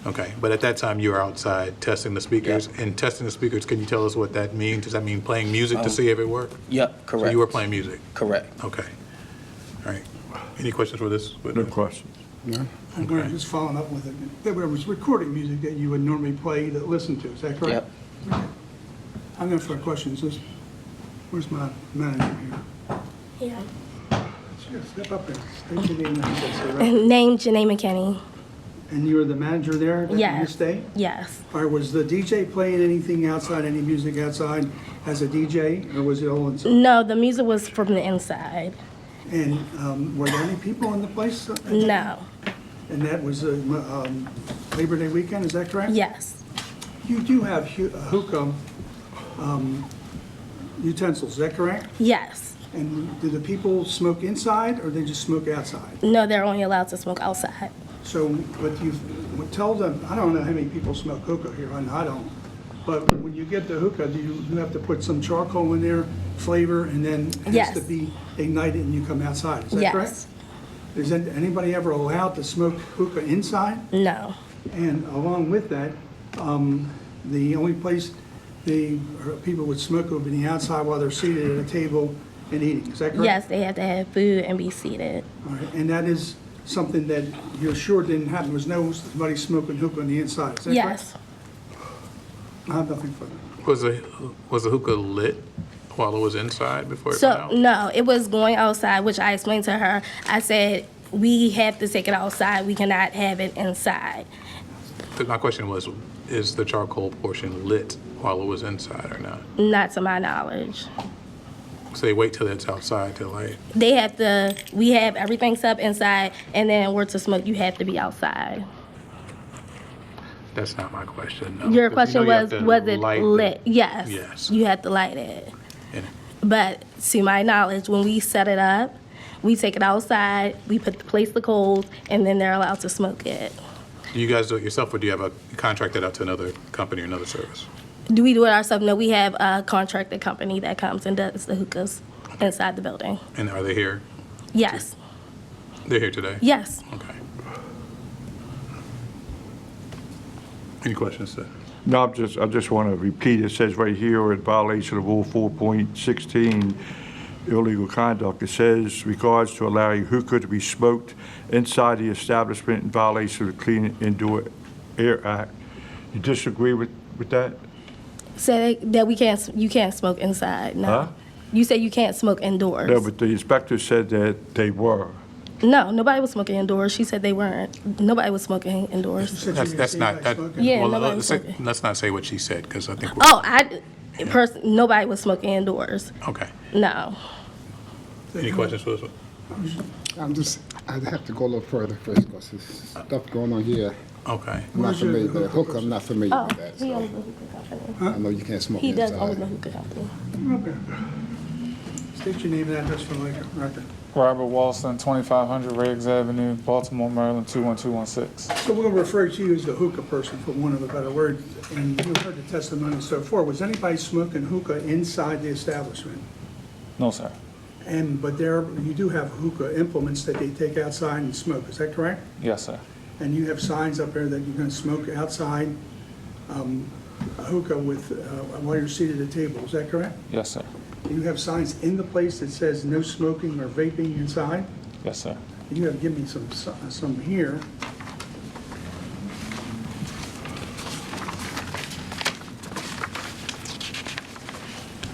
Okay, but at that time you were outside testing the speakers. And testing the speakers, can you tell us what that means? Does that mean playing music to see if it worked? Yep, correct. So you were playing music? Correct. Okay. All right. Any questions for this? No questions. No? And we're just following up with it. There was recording music that you would normally play to listen to, is that correct? Yep. I'm going for a question. Where's my manager here? Yeah. Sure, step up there. State your name and address, right? Name Janae McKinney. And you're the manager there that you Yes. stay? Yes. Or was the DJ playing anything outside, any music outside as a DJ, or was it all inside? No, the music was from the inside. And were there any people in the place? No. And that was Labor Day weekend, is that correct? Yes. You do have hookah utensils, is that correct? Yes. And do the people smoke inside, or they just smoke outside? No, they're only allowed to smoke outside. So, but you tell them, I don't know how many people smoke hookah here, and I don't. But when you get the hookah, do you have to put some charcoal in there, flavor, and then it Yes. has to be ignited and you come outside, is that Yes. correct? Is anybody ever allowed to smoke hookah inside? No. And along with that, the only place the people would smoke would be the outside while they're seated at a table and eating, is that correct? Yes, they have to have food and be seated. All right, and that is something that you're sure didn't happen, there was nobody smoking hookah on the inside, is that correct? Yes. I have nothing further. Was the hookah lit while it was inside before it went So, out? no, it was going outside, which I explained to her. I said, we have to take it outside. We cannot have it inside. My question was, is the charcoal portion lit while it was inside or not? Not to my knowledge. So they wait till it's outside to light? They have to, we have everything set up inside, and then where to smoke, you have to be outside. That's not my question. no. Your 'Cause you question know you was, have to was it light lit? Yes. Yes. You have to light it. And- But to my knowledge, when we set it up, we take it outside, we place the coals, and then they're allowed to smoke it. Do you guys do it yourself, or do you have a contracted out to another company or another service? Do we do it ourselves? No, we have a contracted company that comes and does the hookahs inside the building. And are they here? Yes. They're here today? Yes. Okay. Any questions, sir? No, I just want to repeat, it says right here, in violation of Rule 4.16, illegal conduct, it says, regards to allowing hookah to be smoked inside the establishment in violation of the Clean Indoor Air Act. You disagree with that? Say that you can't smoke inside, no. Huh? You said you can't smoke indoors. No, but the inspector said that they were. No, nobody was smoking indoors. She said they weren't. Nobody was smoking indoors. That's not, Yeah, well, nobody was let's not say what she said, because I think. Nobody was smoking indoors. Okay. No. Any questions for us? I'd have to go a little further first, because there's stuff going on here. Okay. I'm not familiar with the hookah, I'm not familiar Oh, with that, he so owns the hookah company. I know you can't smoke He does inside. own the hookah company. Okay. State your name and address for the record. Robert Walston, 2500 Riggs Avenue, Baltimore, Maryland, 21216. So we'll refer to you as the hookah person, for want of a better word, and you heard the testimony so far. Was anybody smoking hookah inside the establishment? No, sir. But you do have hookah implements that they take outside and smoke, is that correct? Yes, sir. And you have signs up there that you're going to smoke outside hookah while you're seated at a table, is that correct? Yes, sir. You have signs in the place that says no smoking or vaping inside? Yes, sir. You have to give me some here.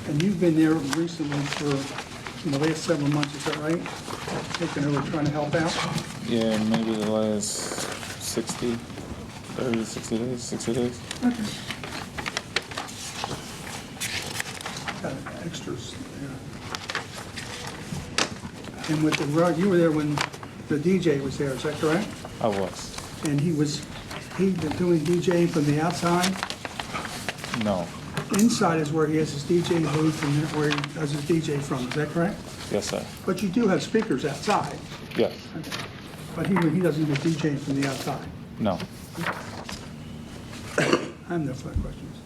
And you've been there recently in the last several months, is that right? Taking over, trying to help out? Yeah, maybe the last 60 days. Okay. Got extras there. And with you were there when the DJ was there, is that correct? I was. And he doing DJing from the outside? No. Inside is where he has his DJ booth and where he does his DJ from, is that correct? Yes, sir. But you do have speakers outside, Yes. but he doesn't do DJing from the outside. No. I have no further questions.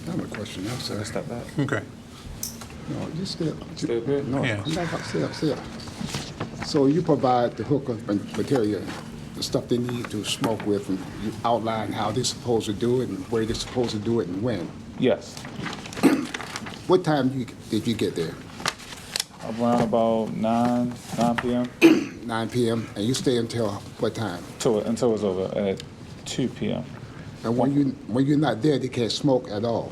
I have a question now, sir. Step back. Okay. No, just stay up. Stay up here? No, Yes. come back up, stay up. So you provide the hookah material, the stuff they need to smoke with, and you outline how they're supposed to do it and where they're supposed to do it and when. Yes. What time did you get there? Around about 9 p.m. 9 p.m., and you stay until what time? Until it's over at 2 p.m. And when you're not there, they can't smoke at all.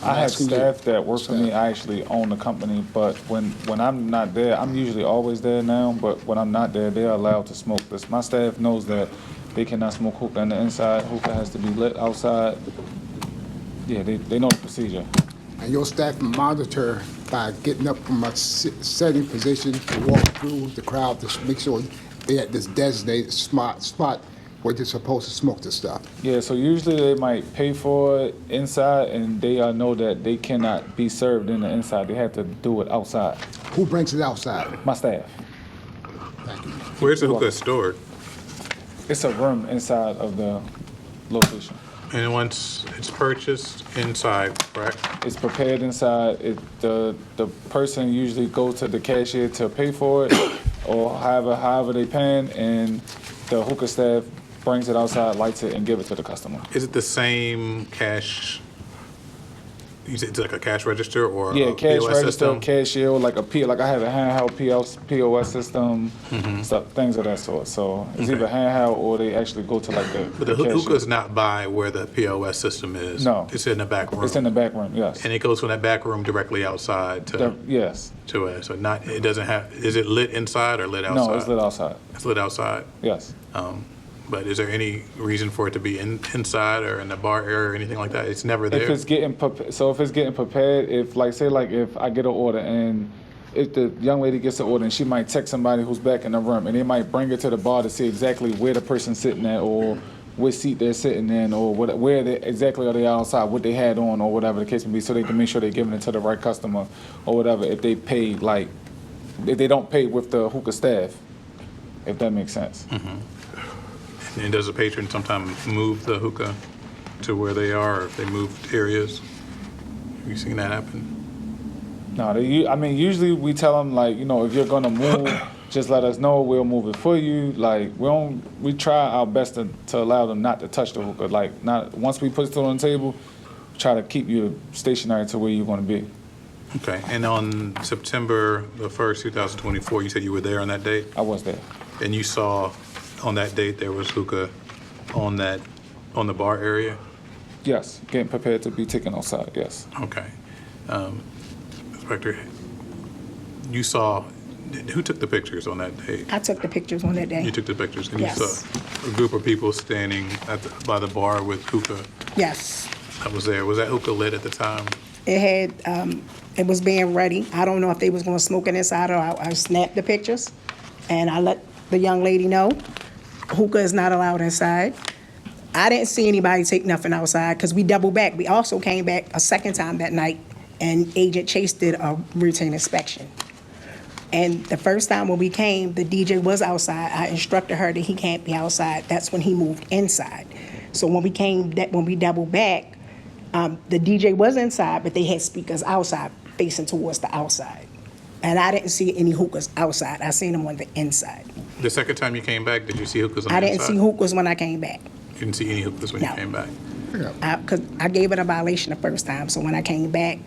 I have staff that work for me. I actually own the company, but when I'm not there, I'm usually always there now, but when I'm not there, they're allowed to smoke this. My staff knows that they cannot smoke hookah on the inside. Hookah has to be lit outside. Yeah, they know the procedure. And your staff monitor by getting up from a setting position to walk through the crowd to make sure they're at this designated spot where they're supposed to smoke the stuff. Yeah, so usually they might pay for it inside, and they know that they cannot be served in the inside. They have to do it outside. Who brings it outside? My staff. Where's the hookah stored? It's a room inside of the location. And once it's purchased inside, correct? It's prepared inside. The person usually goes to the cashier to pay for it, or however they paying, and the hookah staff brings it outside, lights it, and give it to the customer. Is it the same cash? You said it's like a cash register or Yeah, a cash POS register, system? cashier, like I have a handheld POS system, stuff, things of that sort. So it's either handheld or they actually go to like the. But the cashier. hookah's not by where the POS system is? No. It's in the back room? It's in the back room, yes. And it goes from that back room directly outside to? Yes. To it, so not, it doesn't have, is it lit inside or lit outside? No, it's lit outside. It's lit outside? Yes. But is there any reason for it to be inside or in the bar area or anything like that? It's never there? If it's getting prepared, if I get an order and if the young lady gets an order and she might text somebody who's back in the room and they might bring her to the bar to see exactly where the person's sitting at or what seat they're sitting in or where they exactly are they outside, what they had on or whatever the case may be, so they can make sure they're giving it to the right customer or whatever. If they pay if they don't pay with the hookah staff, if that makes sense. And does the patron sometimes move the hookah to where they are, or if they move areas? Have you seen that happen? No, usually we tell them if you're gonna move, just let us know. We'll move it for you. We try our best to allow them not to touch the hookah. Once we put it on the table, try to keep you stationary to where you want to be. Okay, and on September the 1st, 2024, you said you were there on that date? I was there. And you saw on that date there was hookah on the bar area? Yes, getting prepared to be taken outside, yes. Okay. Inspector, you saw, who took the pictures on that day? I took the pictures on that day. You took the pictures, and Yes. you saw a group of people standing by the bar with hookah Yes. that was there. Was that hookah lit at the time? It had, it was being ready. I don't know if they was gonna smoke it inside or I snapped the pictures and I let the young lady know hookah is not allowed inside. I didn't see anybody take nothing outside because we doubled back. We also came back a second time that night and Agent Chase did a routine inspection. And the first time when we came, the DJ was outside. I instructed her that he can't be outside. That's when he moved inside. So when we doubled back, the DJ was inside, but they had speakers outside facing towards the outside. And I didn't see any hookahs outside. I seen them on the inside. The second time you came back, did you see hookahs on the I inside? didn't see hookahs when I came back. You didn't see any hookahs when you No. came back? Because I gave it a violation the first time. So when I came back,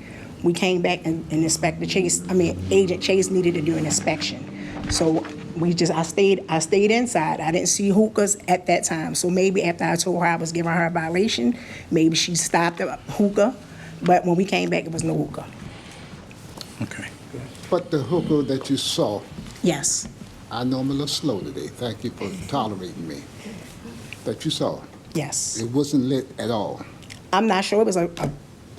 we came back and Agent Chase needed to do an inspection. So I stayed inside. I didn't see hookahs at that time. So maybe after I told her I was giving her a violation, maybe she stopped the hookah. But when we came back, it was no hookah. Okay. But the hookah that you saw, Yes. I know I'm a little slow today. Thank you for tolerating me. That you saw, Yes. it wasn't lit at all. I'm not sure. It was a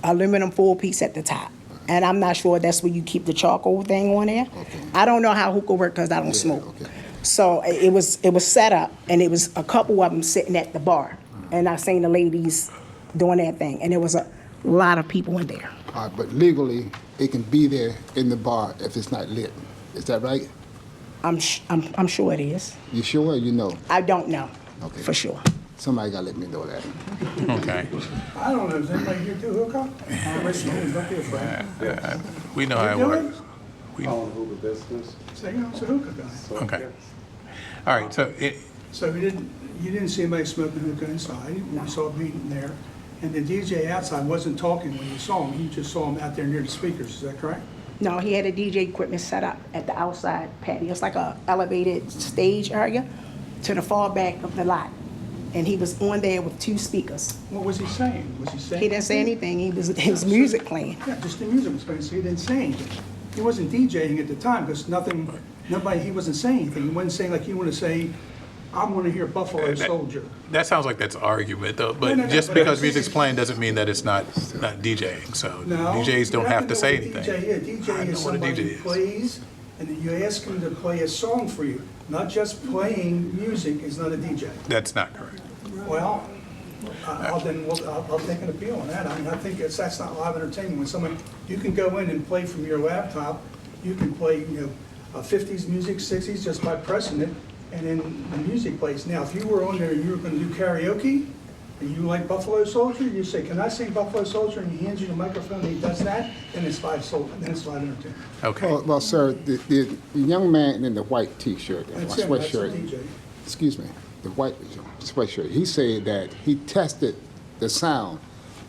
aluminum foil piece at the top. And I'm not sure that's where you keep the charcoal thing on there. I don't know how hookah work because I don't smoke. So it was set up, and it was a couple of them sitting at the bar. And I seen the ladies doing that thing, and there was a lot of people in there. All right, but legally, it can be there in the bar if it's not lit. Is that right? I'm sure it is. You sure or you know? I don't know. Okay. For sure. Somebody gotta let me know that. Okay. I don't know, does anybody here do hookah? Don't be afraid. We know how it works. So, it's a hookah guy. Okay. All right, so So you didn't see anybody smoking hookah inside, you saw it being there, and the DJ outside wasn't talking when you saw him, you just saw him out there near the speakers, is that correct? No, he had a DJ equipment set up at the outside patio. It's like a elevated stage area to the far back of the lot. And he was on there with 2 speakers. What was he saying? Was he saying? He didn't say anything. His music playing. Yeah, just the music was playing, so he didn't say anything. He wasn't DJing at the time, because he wasn't saying anything. He wasn't saying like you want to say, I want to hear Buffalo Soldier. That sounds like that's argument, though, No, but no, just but because I'm music's saying- playing doesn't mean that it's not DJing, so No. DJs don't you have to say know anything. what a DJ is. I DJ know is what a somebody DJ who is. plays, and then you ask him to play a song for you. Not just playing music is not a DJ. That's not correct. Well, I'll take an appeal on that. I mean, I think that's not live entertainment. When someone, you can go in and play from your laptop, you can play, 50s music, 60s, just by pressing it, and then the music plays. Now, if you were on there and you were gonna do karaoke, and you like Buffalo Soldier, you say, can I sing Buffalo Soldier? And he hands you the microphone, and he does that, then it's live entertainment. Okay. Well, sir, the young man in the white T-shirt, That's him, that's the sweatshirt, DJ. excuse me, the white sweatshirt, he said that he tested the sound.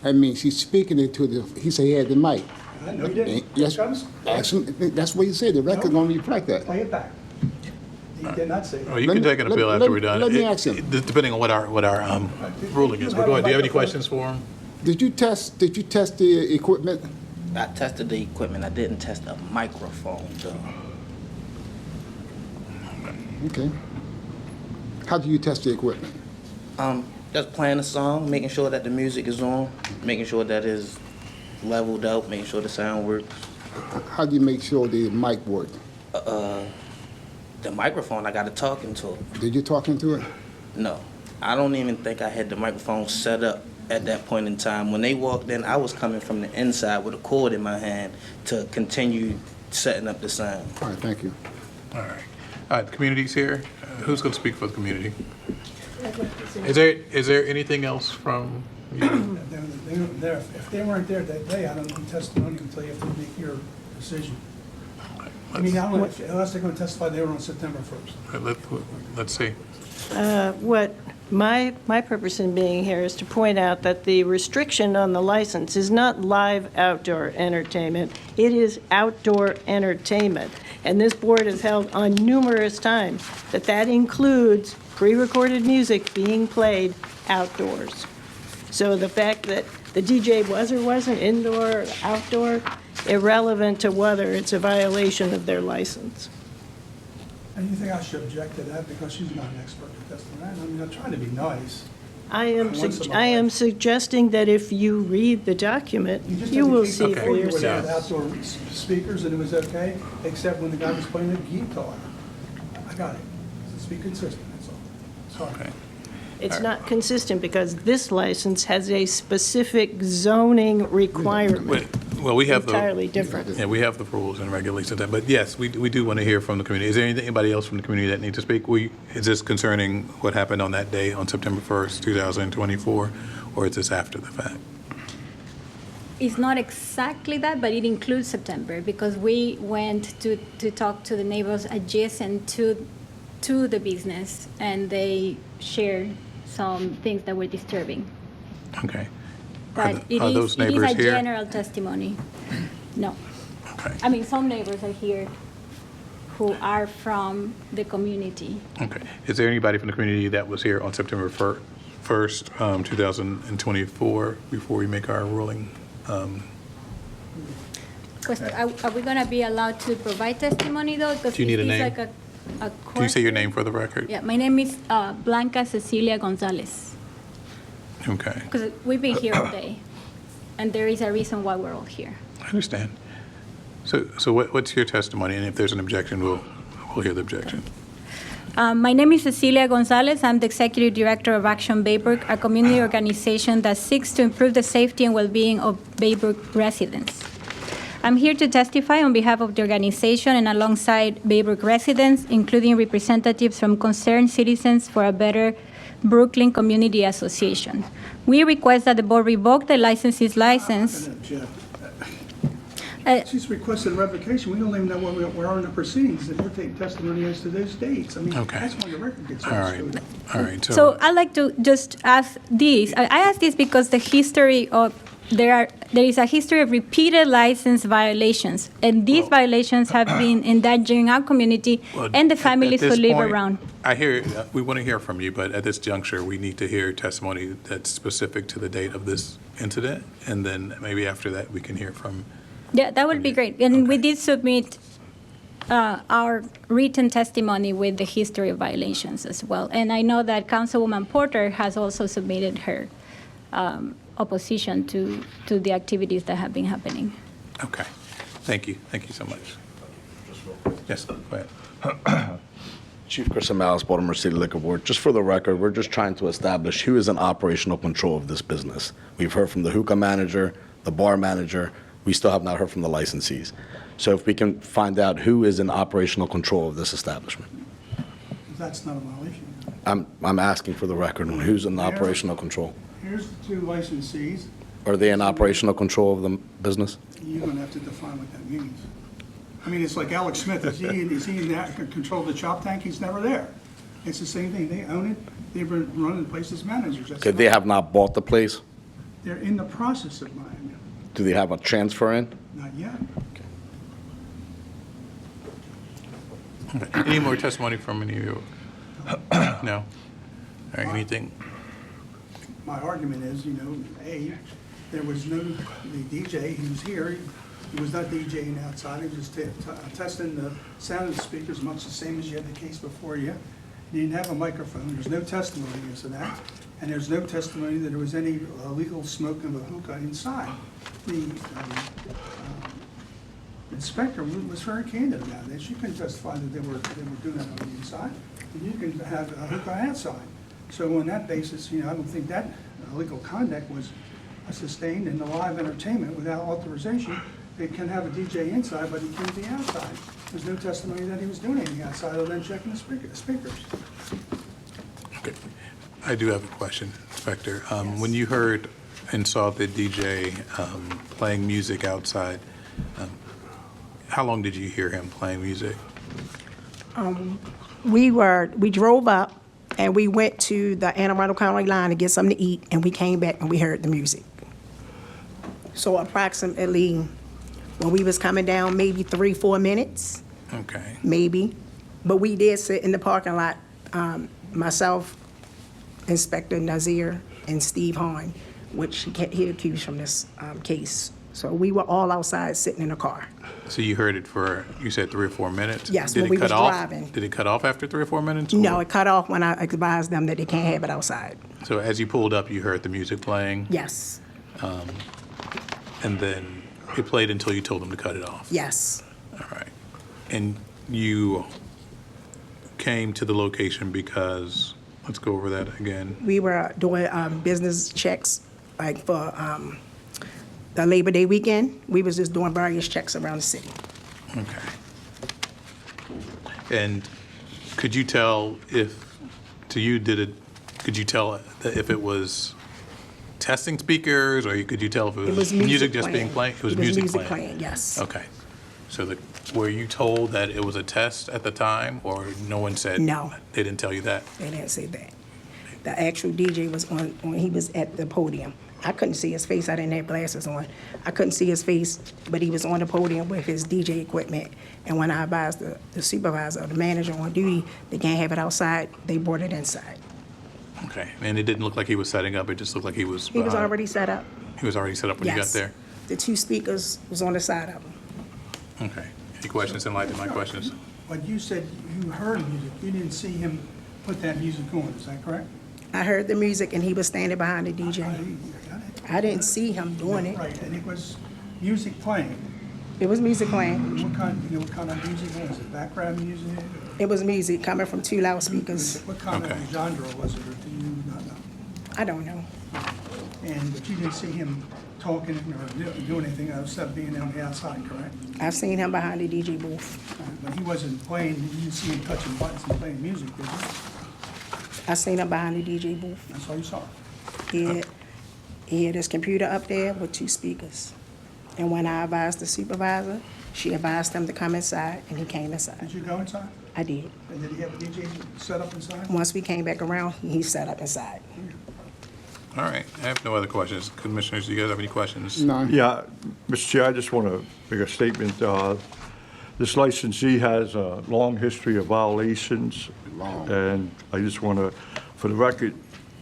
That means he's speaking it to he said he had the mic. I know you didn't. Yes, Travis? that's what he said. The record gonna reflect that. Play it back. He did not say that. Well, you can take an appeal after we're done. Let me ask him. Depending on what our ruling is. But go ahead, do you have any questions for him? Did you test the equipment? I tested the equipment. I didn't test a microphone, though. Okay. How do you test the equipment? Just playing a song, making sure that the music is on, making sure that it's leveled out, making sure the sound works. How do you make sure the mic worked? The microphone, I got to talk into it. Did you talk into it? No, I don't even think I had the microphone set up at that point in time. When they walked in, I was coming from the inside with a cord in my hand to continue setting up the sound. All right, thank you. All right. The community's here. Who's going to speak for the community? Is there anything else from you? If they weren't there that day, I don't need testimony until you have to make your decision. I mean, unless they're going to testify, they were on September 1st. Let's see. What my purpose in being here is to point out that the restriction on the license is not live outdoor entertainment. It is outdoor entertainment. And this board has held on numerous times that includes pre-recorded music being played outdoors. So the fact that the DJ was or wasn't indoor or outdoor, irrelevant to whether it's a violation of their license. And you think I should object to that because she's not an expert at testimony? I mean, I'm trying to be nice. I am Once in my life. suggesting that if you read the document, just you had will the see people for before you were yourself. there with outdoor speakers and it was okay, except when the guy was playing the guitar. I got it. Let's be consistent, that's all. Sorry. It's not consistent because this license has a specific zoning requirement. Well, we have Entirely different. Yeah, we have the rules and regulations. But yes, we do want to hear from the community. Is there anybody else from the community that needs to speak? Is this concerning what happened on that day on September 1st, 2024, or is this after the fact? It's not exactly that, but it includes September because we went to talk to the neighbors adjacent to the business, and they shared some things that were disturbing. Okay. But it are is those neighbors a here? general testimony. No. Okay. I mean, some neighbors are here who are from the community. Okay. Is there anybody from the community that was here on September 1st, 2024, before we make our ruling? Are we going to be allowed to provide testimony, though? Because Do you need a it's name? like a Can you say your name for the record? Yeah, my name is Blanca Cecilia Gonzalez. Okay. Because we've been here all day, and there is a reason why we're all here. I understand. So what's your testimony? And if there's an objection, we'll hear the objection. My name is Cecilia Gonzalez. I'm the Executive Director of Action Baybrook, a community organization that seeks to improve the safety and well-being of Baybrook residents. I'm here to testify on behalf of the organization and alongside Baybrook residents, including representatives from Concerned Citizens for a Better Brooklyn Community Association. We request that the board revoke the licensee's license. She's requested revocation. We don't even know where we are in the proceedings, and we're taking testimony as to those dates. I mean, Okay. that's when the record gets All right. screwed. All right. So I'd like to just ask this. I ask this because the history of there is a history of repeated license violations, and these violations have been endangering our community Well, and the at families who this live point, around. I hear, we want to hear from you, but at this juncture, we need to hear testimony that's specific to the date of this incident, and then maybe after that, we can hear from, Yeah, that would be great. And we did submit our written testimony with the history of violations as well. And I know that Councilwoman Porter has also submitted her opposition to the activities that have been happening. okay. Thank you so much. Yes, go ahead. Chief Chris Amalis, Baltimore City Liquor Board. Just for the record, we're just trying to establish who is in operational control of this business. We've heard from the hookah manager, the bar manager. We still have not heard from the licensees. So if we can find out who is in operational control of this establishment. That's not a violation. I'm asking for the record on who's in operational control. Here's the two licensees. Are they in operational control of the business? You're going to have to define what that means. I mean, it's like Alex Smith. Is he in that control of the chop tank? He's never there. It's the same thing. They own it. They've been running the place as managers. That's Okay, they have not bought the place? They're in the process of buying it. Do they have a transfer in? Not yet. Okay. Any more testimony from any of you? No? All right, anything? My argument is, A, there was no, the DJ, he was here, he was not DJing outside, he was testing the sound of the speakers, much the same as you had the case before you. He didn't have a microphone, there's no testimony as to that, and there's no testimony that there was any illegal smoke of a hookah inside. The inspector was very candid about it. She couldn't testify that they were doing that on the inside, and you can have a hookah outside. So on that basis, I don't think that illegal conduct was sustained in the live entertainment without authorization. They can have a DJ inside, but he can't be outside. There's no testimony that he was doing anything outside other than checking the speakers. Okay. I do have a question, Inspector. When you heard and saw the DJ playing music outside, how long did you hear him playing music? We drove up and we went to the Anne Arundel County line to get something to eat, and we came back and we heard the music. So approximately, when we was coming down, maybe 3-4 minutes, Okay. maybe. But we did sit in the parking lot, myself, Inspector Nazir, and Steve Hahn, which he accused from this case. So we were all outside sitting in the car. So you heard it for, you said 3 or 4 minutes? Yes, Did when it we cut was off? driving. Did it cut off after 3 or 4 minutes? No, or- it cut off when I advised them that they can't have it outside. So as you pulled up, you heard the music playing? Yes, And then it played until you told them to cut it off? yes, All right. And you came to the location because, let's go over that again. we were doing business checks, like for the Labor Day weekend. We was just doing various checks around the city. Okay. And could you tell if, to you, could you tell if it was testing speakers, or could you tell if it was music just being played? It was music playing? Yes. Okay. So were you told that it was a test at the time, or no one said? No. They didn't tell you that? They didn't say that. The actual DJ was he was at the podium. I couldn't see his face. I didn't have glasses on. I couldn't see his face, but he was on the podium with his DJ equipment. And when I advised the supervisor or the manager on duty, they can't have it outside, they brought it inside. Okay. And it didn't look like he was setting up, it just looked like he was He was behind- already set up. He was already set up when you got Yes. there? The 2 speakers was on the side of him. Okay. Any questions in light of my questions? But you said you heard music. You didn't see him put that music on. Is that correct? I heard the music and he was standing behind the DJ. I didn't see him doing it. Right, and it was music playing. It was music playing. What kind of music was it? Background music? It was music coming from 2 loudspeakers. What kind of genre was it, or do you not know? I don't know. But you didn't see him talking or doing anything except being on the outside, correct? I've seen him behind the DJ booth. But he wasn't playing, you didn't see him touching buttons and playing music, did you? I seen him behind the DJ booth. That's all you saw? He had his computer up there with 2 speakers. And when I advised the supervisor, she advised him to come inside, and he came inside. Did you go inside? I did. And did he have a DJ set up inside? Once we came back around, he sat up inside. All right, I have no other questions. Commissioners, do you guys have any questions? None. Yeah, Mr. Chair, I just want to make a statement. This licensee has a long history of violations. And I just want to, for the record,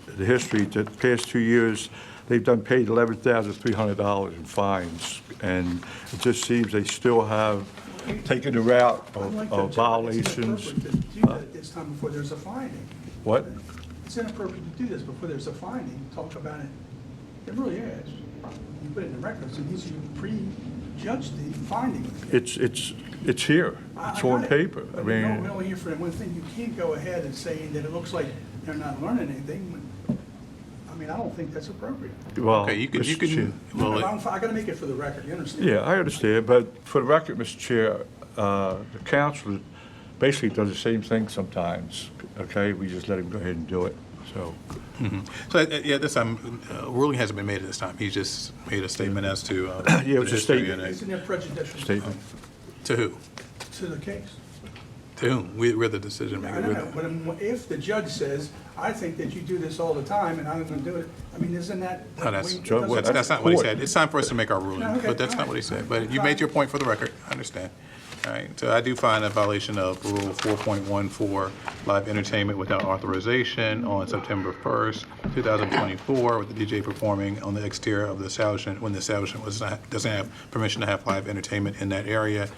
the history, the past 2 years, they've paid $11,300 in fines. And it just seems they still have taken the route of violations. It's inappropriate to do that at this time before there's a finding. What? It's inappropriate to do this before there's a finding, talk about it. It really is. You put it in the records, and you prejudge the finding. It's here. It's on paper. I But mean, no, here for one thing, you can't go ahead and say that it looks like they're not learning anything. I mean, I don't think that's appropriate. well, Okay, you Mr. Chair. can, well, I gotta make it for the record, you understand? Yeah, I understand, but for the record, Mr. Chair, the council basically does the same thing sometimes, okay? We just let him go ahead and do it, so. so, yeah, this time, ruling hasn't been made at this time. He just made a statement as to. Yeah, it was the a history statement. and Isn't there prejudicial? Statement. To who? To the case. To whom? We're the decision I maker. don't We're know, the- but if the judge says, I think that you do this all the time and I'm gonna do it, I mean, isn't that? No, that's, it doesn't- that's not what he said. It's time for us to make our ruling, Okay, but that's all not right. what he said. But you made your point for the record. I understand. All right, so I do find a violation of Rule 4.14, live entertainment without authorization on September 1st, 2024, with the DJ performing on the exterior of the establishment when the establishment doesn't have permission to have live entertainment in that area.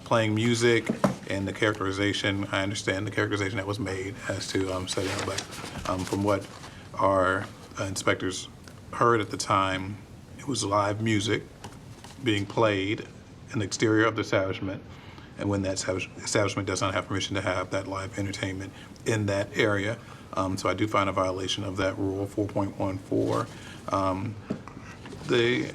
Playing music and the characterization, I understand the characterization that was made as to setting up, but from what our inspectors heard at the time, it was live music being played in the exterior of the establishment, and when that establishment does not have permission to have that live entertainment in that area. So I do find a violation of that rule, 4.14. The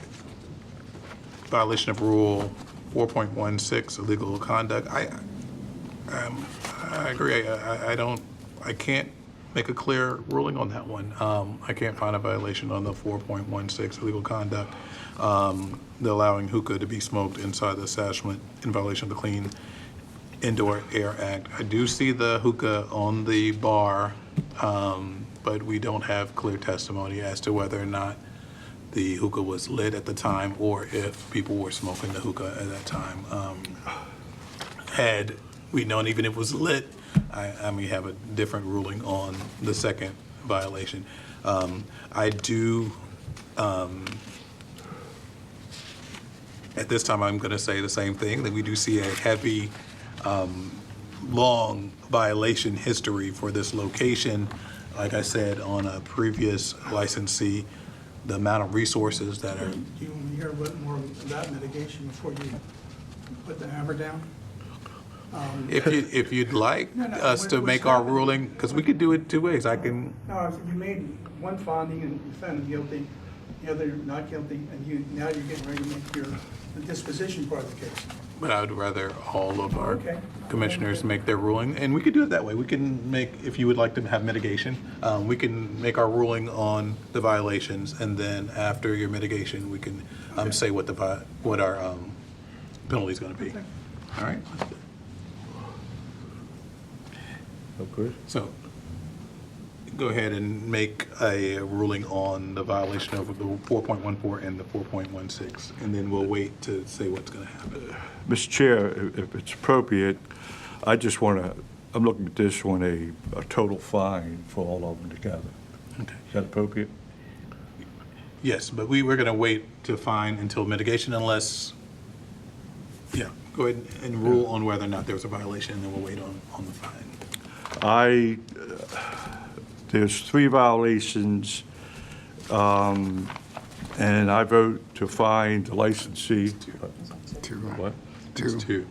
violation of Rule 4.16, illegal conduct, I agree. I can't make a clear ruling on that one. I can't find a violation on the 4.16 illegal conduct, the allowing hookah to be smoked inside the establishment in violation of the Clean Indoor Air Act. I do see the hookah on the bar, but we don't have clear testimony as to whether or not the hookah was lit at the time or if people were smoking the hookah at that time. Had we known even if it was lit, I may have a different ruling on the second violation. I do, at this time, I'm going to say the same thing, that we do see a heavy, long violation history for this location. Like I said, on a previous licensee, the amount of resources that are. Do you want to hear a bit more about mitigation before you put the hammer down? If you'd like No, no, us to what's make our happening? ruling, because we could do it two ways. I can, No, if you made one finding and you found him guilty, the other not guilty, and now you're getting ready to make the disposition part of the case. but I would rather all of our Okay. commissioners make their ruling, and we could do it that way. We can make, if you would like to have mitigation, we can make our ruling on the violations, and then after your mitigation, we can say what what our penalty is going to be. All right? Okay. So, go ahead and make a ruling on the violation of the 4.14 and the 4.16, and then we'll wait to say what's going to happen. Mr. Chair, if it's appropriate, I just want to, I'm looking at this on a total fine for all of them together. Okay. Is that appropriate? Yes, but we're going to wait to fine until mitigation unless, yeah, go ahead and rule on whether or not there was a violation, and then we'll wait on the fine. There's 3 violations, and I vote to fine the licensee. Two. What? It's two.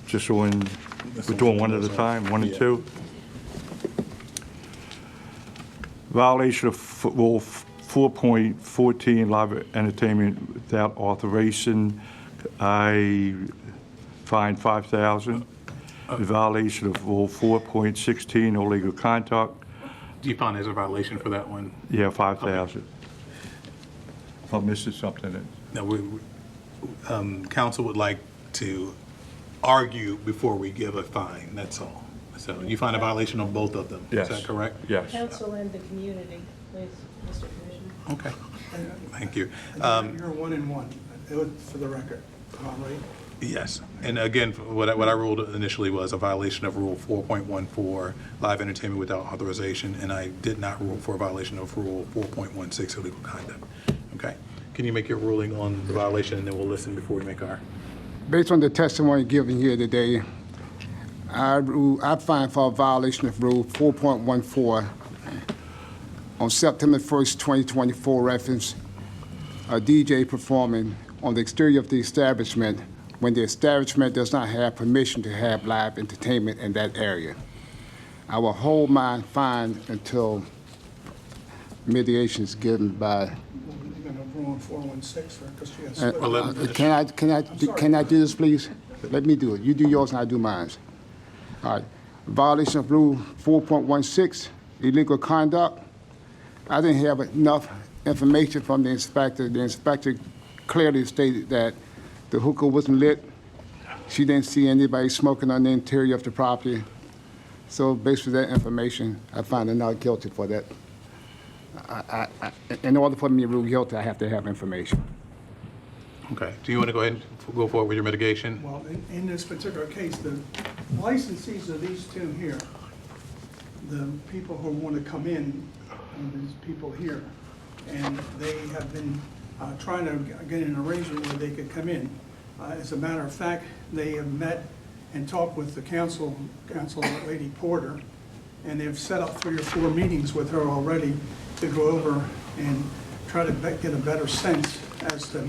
Just on, we're doing one at a time, 1 and 2? Violation of Rule 4.14, live entertainment without authorization, I fine $5,000. The violation of Rule 4.16, illegal conduct, Do you find there's a violation for that one? yeah, $5,000. If I'm missing something, No, council would like to argue before we give a fine, that's all. So you find a violation on both of them? Yes. Is that correct? Yes. Council and the community. please, Mr. Commissioner. Okay, thank you. You're 1 and 1, for the record, all right? Yes, and again, what I ruled initially was a violation of Rule 4.14, live entertainment without authorization, and I did not rule for a violation of Rule 4.16, illegal conduct. Okay? Can you make your ruling on the violation, and then we'll listen before we make our... Based on the testimony given here today, I find for a violation of Rule 4.14 on September 1st, 2024 reference, a DJ performing on the exterior of the establishment when the establishment does not have permission to have live entertainment in that area. I will hold my fine until mediation is given by. You're going to rule on 416, because she has split. Can I do this, please? Let me do it. You do yours and I do mine. All right. Violation of Rule 4.16, illegal conduct. I didn't have enough information from the inspector. The inspector clearly stated that the hookah wasn't lit. She didn't see anybody smoking on the interior of the property. So based on that information, I find her not guilty for that. In order for me to rule guilty, I have to have information. Okay. Do you want to go ahead and go forward with your mitigation? Well, in this particular case, the licensees are these two here. The people who want to come in, these people here, and they have been trying to get an arrangement where they could come in. As a matter of fact, they have met and talked with the council Lady Porter, and they've set up 3 or 4 meetings with her already to go over and try to get a better sense as to,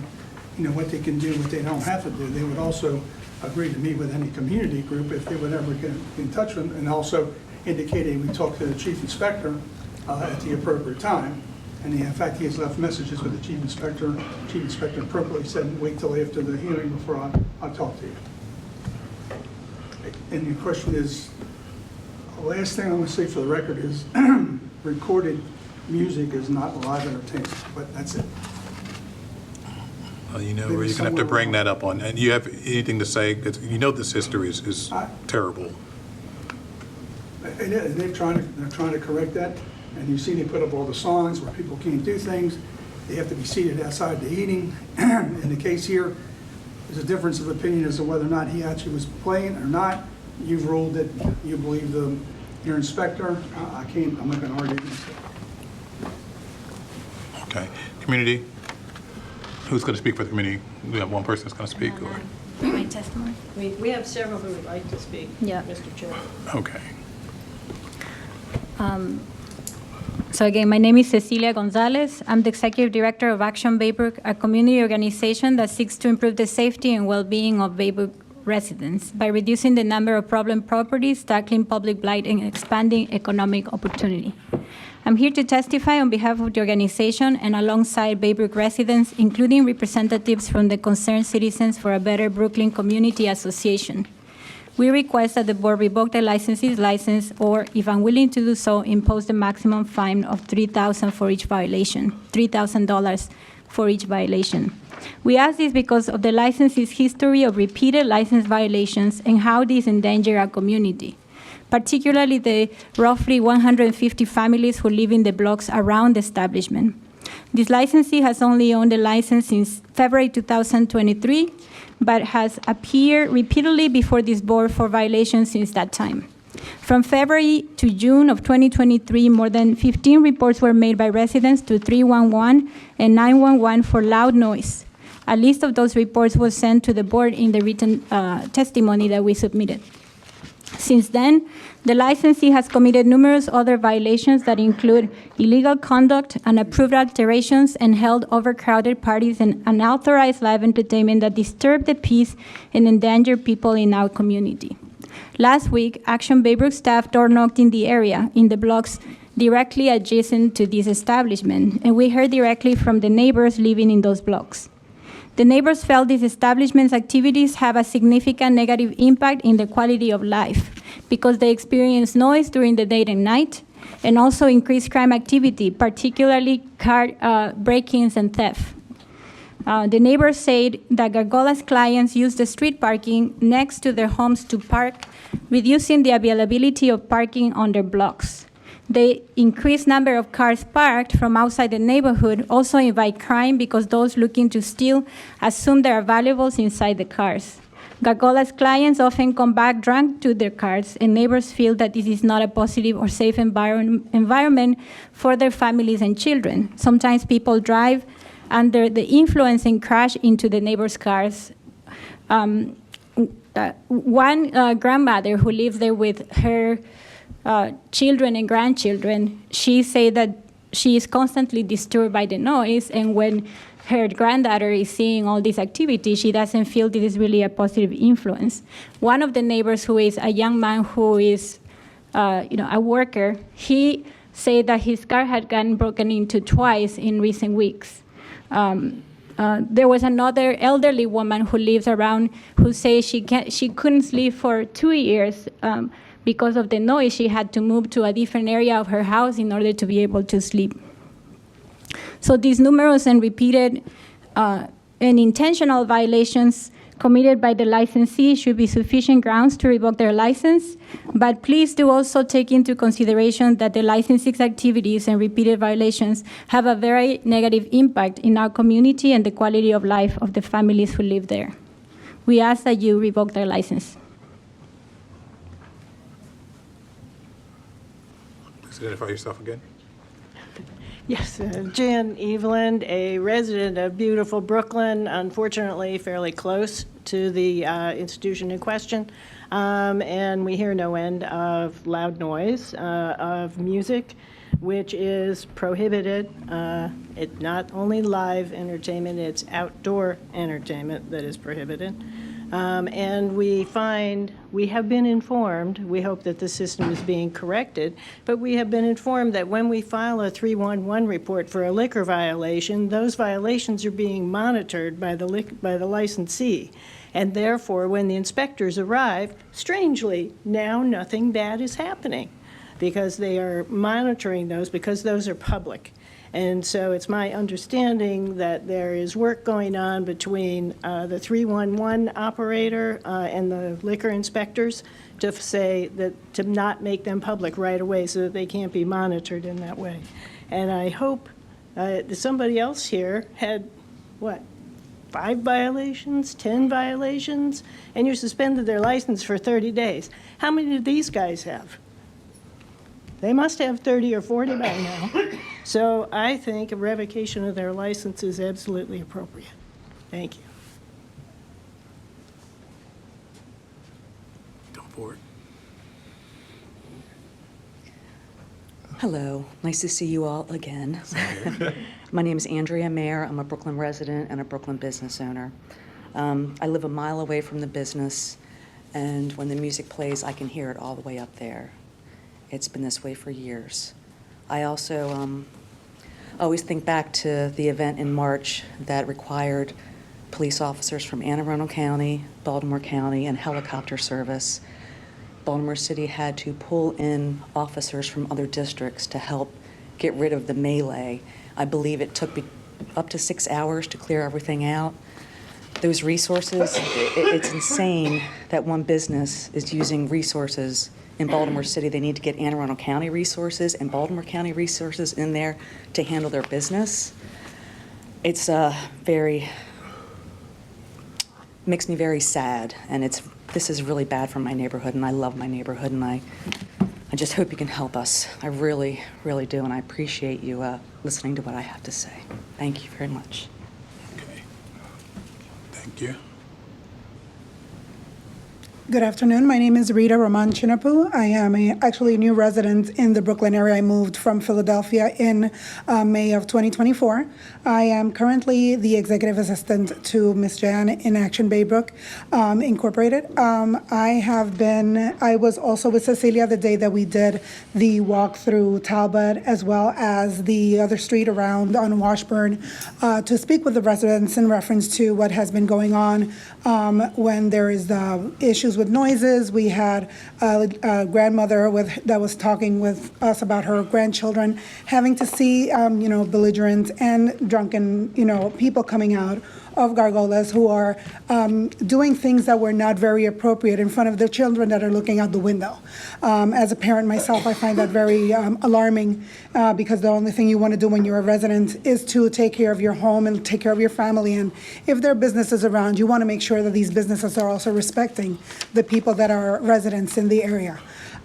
what they can do, what they don't have to do. They would also agree to meet with any community group if they would ever get in touch with them, and also indicated we talk to the chief inspector at the appropriate time. And in fact, he has left messages with the chief inspector. Chief inspector appropriately said, wait till after the hearing before I'll talk to you. And the question is, the last thing I'm going to say for the record is recorded music is not live entertainment, but that's it. Well, you're going to have to bring that up on, and you have anything to say, because this history is terrible. And they're trying to correct that. And you see they put up all the signs where people can't do things. They have to be seated outside the eating. In the case here, there's a difference of opinion as to whether or not he actually was playing or not. You've ruled that you believe your inspector. I'm not going to argue this. Okay. Community? Who's going to speak for the community? We have one person that's going to speak, or? My testimony. We have several who would like to speak, Yeah. Mr. Chair. Okay. So again, my name is Cecilia Gonzalez. I'm the Executive Director of Action Baybrook, a community organization that seeks to improve the safety and well-being of Baybrook residents by reducing the number of problem properties, tackling public blight, and expanding economic opportunity. I'm here to testify on behalf of the organization and alongside Baybrook residents, including representatives from the Concerned Citizens for a Better Brooklyn Community Association. We request that the board revoke the licensee's license, or, if unwilling to do so, impose the maximum fine of $3,000 for each violation, $3,000 for each violation. We ask this because of the licensee's history of repeated license violations and how these endanger our community, particularly the roughly 150 families who live in the blocks around the establishment. This licensee has only owned the license since February 2023, but has appeared repeatedly before this board for violations since that time. From February to June of 2023, more than 15 reports were made by residents to 311 and 911 for loud noise. A list of those reports was sent to the board in the written testimony that we submitted. Since then, the licensee has committed numerous other violations that include illegal conduct, unapproved alterations, and held overcrowded parties and unauthorized live entertainment that disturb the peace and endanger people in our community. Last week, Action Baybrook staff door-knocked in the area, in the blocks directly adjacent to this establishment, and we heard directly from the neighbors living in those blocks. The neighbors felt this establishment's activities have a significant negative impact in the quality of life because they experience noise during the day and night, and also increased crime activity, particularly car break-ins and theft. The neighbors said that Gargola's clients use the street parking next to their homes to park, reducing the availability of parking on their blocks. The increased number of cars parked from outside the neighborhood also invite crime because those looking to steal assume there are valuables inside the cars. Gagola's clients often come back drunk to their cars, and neighbors feel that this is not a positive or safe environment for their families and children. Sometimes people drive under the influence and crash into the neighbors' cars. One grandmother who lives there with her children and grandchildren, she said that she is constantly disturbed by the noise, and when her granddaughter is seeing all this activity, she doesn't feel this is really a positive influence. One of the neighbors, who is a young man who is a worker, he said that his car had gotten broken into twice in recent weeks. There was another elderly woman who lives around who says she couldn't sleep for 2 years because of the noise. She had to move to a different area of her house in order to be able to sleep. So these numerous and repeated and intentional violations committed by the licensee should be sufficient grounds to revoke their license, but please do also take into consideration that the licensee's activities and repeated violations have a very negative impact in our community and the quality of life of the families who live there. We ask that you revoke their license. Please identify yourself again. Yes, Jan Eveland, a resident of beautiful Brooklyn, unfortunately fairly close to the institution in question. And we hear no end of loud noise, of music, which is prohibited. It's not only live entertainment, it's outdoor entertainment that is prohibited. And we have been informed, we hope that the system is being corrected, but we have been informed that when we file a 311 report for a liquor violation, those violations are being monitored by the licensee. And therefore, when the inspectors arrive, strangely, now nothing bad is happening because they are monitoring those because those are public. And so it's my understanding that there is work going on between the 311 operator and the liquor inspectors to say that to not make them public right away so that they can't be monitored in that way. And I hope somebody else here had, 5 violations, 10 violations, and you suspended their license for 30 days. How many do these guys have? They must have 30 or 40 by now. So I think a revocation of their license is absolutely appropriate. Thank you. Go forward. Hello, nice to see you all again. My name is Andrea Mayer. I'm a Brooklyn resident and a Brooklyn business owner. I live a mile away from the business, and when the music plays, I can hear it all the way up there. It's been this way for years. I also always think back to the event in March that required police officers from Anne Arundel County, Baltimore County, and helicopter service. Baltimore City had to pull in officers from other districts to help get rid of the melee. I believe it took up to 6 hours to clear everything out. Those resources, it's insane that one business is using resources in Baltimore City. They need to get Anne Arundel County resources and Baltimore County resources in there to handle their business. It's makes me very sad, and this is really bad for my neighborhood, and I love my neighborhood, and I just hope you can help us. I really, really do, and I appreciate you listening to what I have to say. Thank you very much. Okay. Thank you. Good afternoon. My name is Rita Roman Chinapu. I am actually a new resident in the Brooklyn area. I moved from Philadelphia in May of 2024. I am currently the executive assistant to Ms. Jan in Action Baybrook Incorporated. I was also with Cecilia the day that we did the walk through Talbot as well as the other street around on Washburn to speak with the residents in reference to what has been going on when there is issues with noises. We had a grandmother that was talking with us about her grandchildren having to see, belligerent and drunken, people coming out of Gargolas who are doing things that were not very appropriate in front of their children that are looking out the window. As a parent myself, I find that very alarming because the only thing you want to do when you're a resident is to take care of your home and take care of your family. And if there are businesses around, you want to make sure that these businesses are also respecting the people that are residents in the area.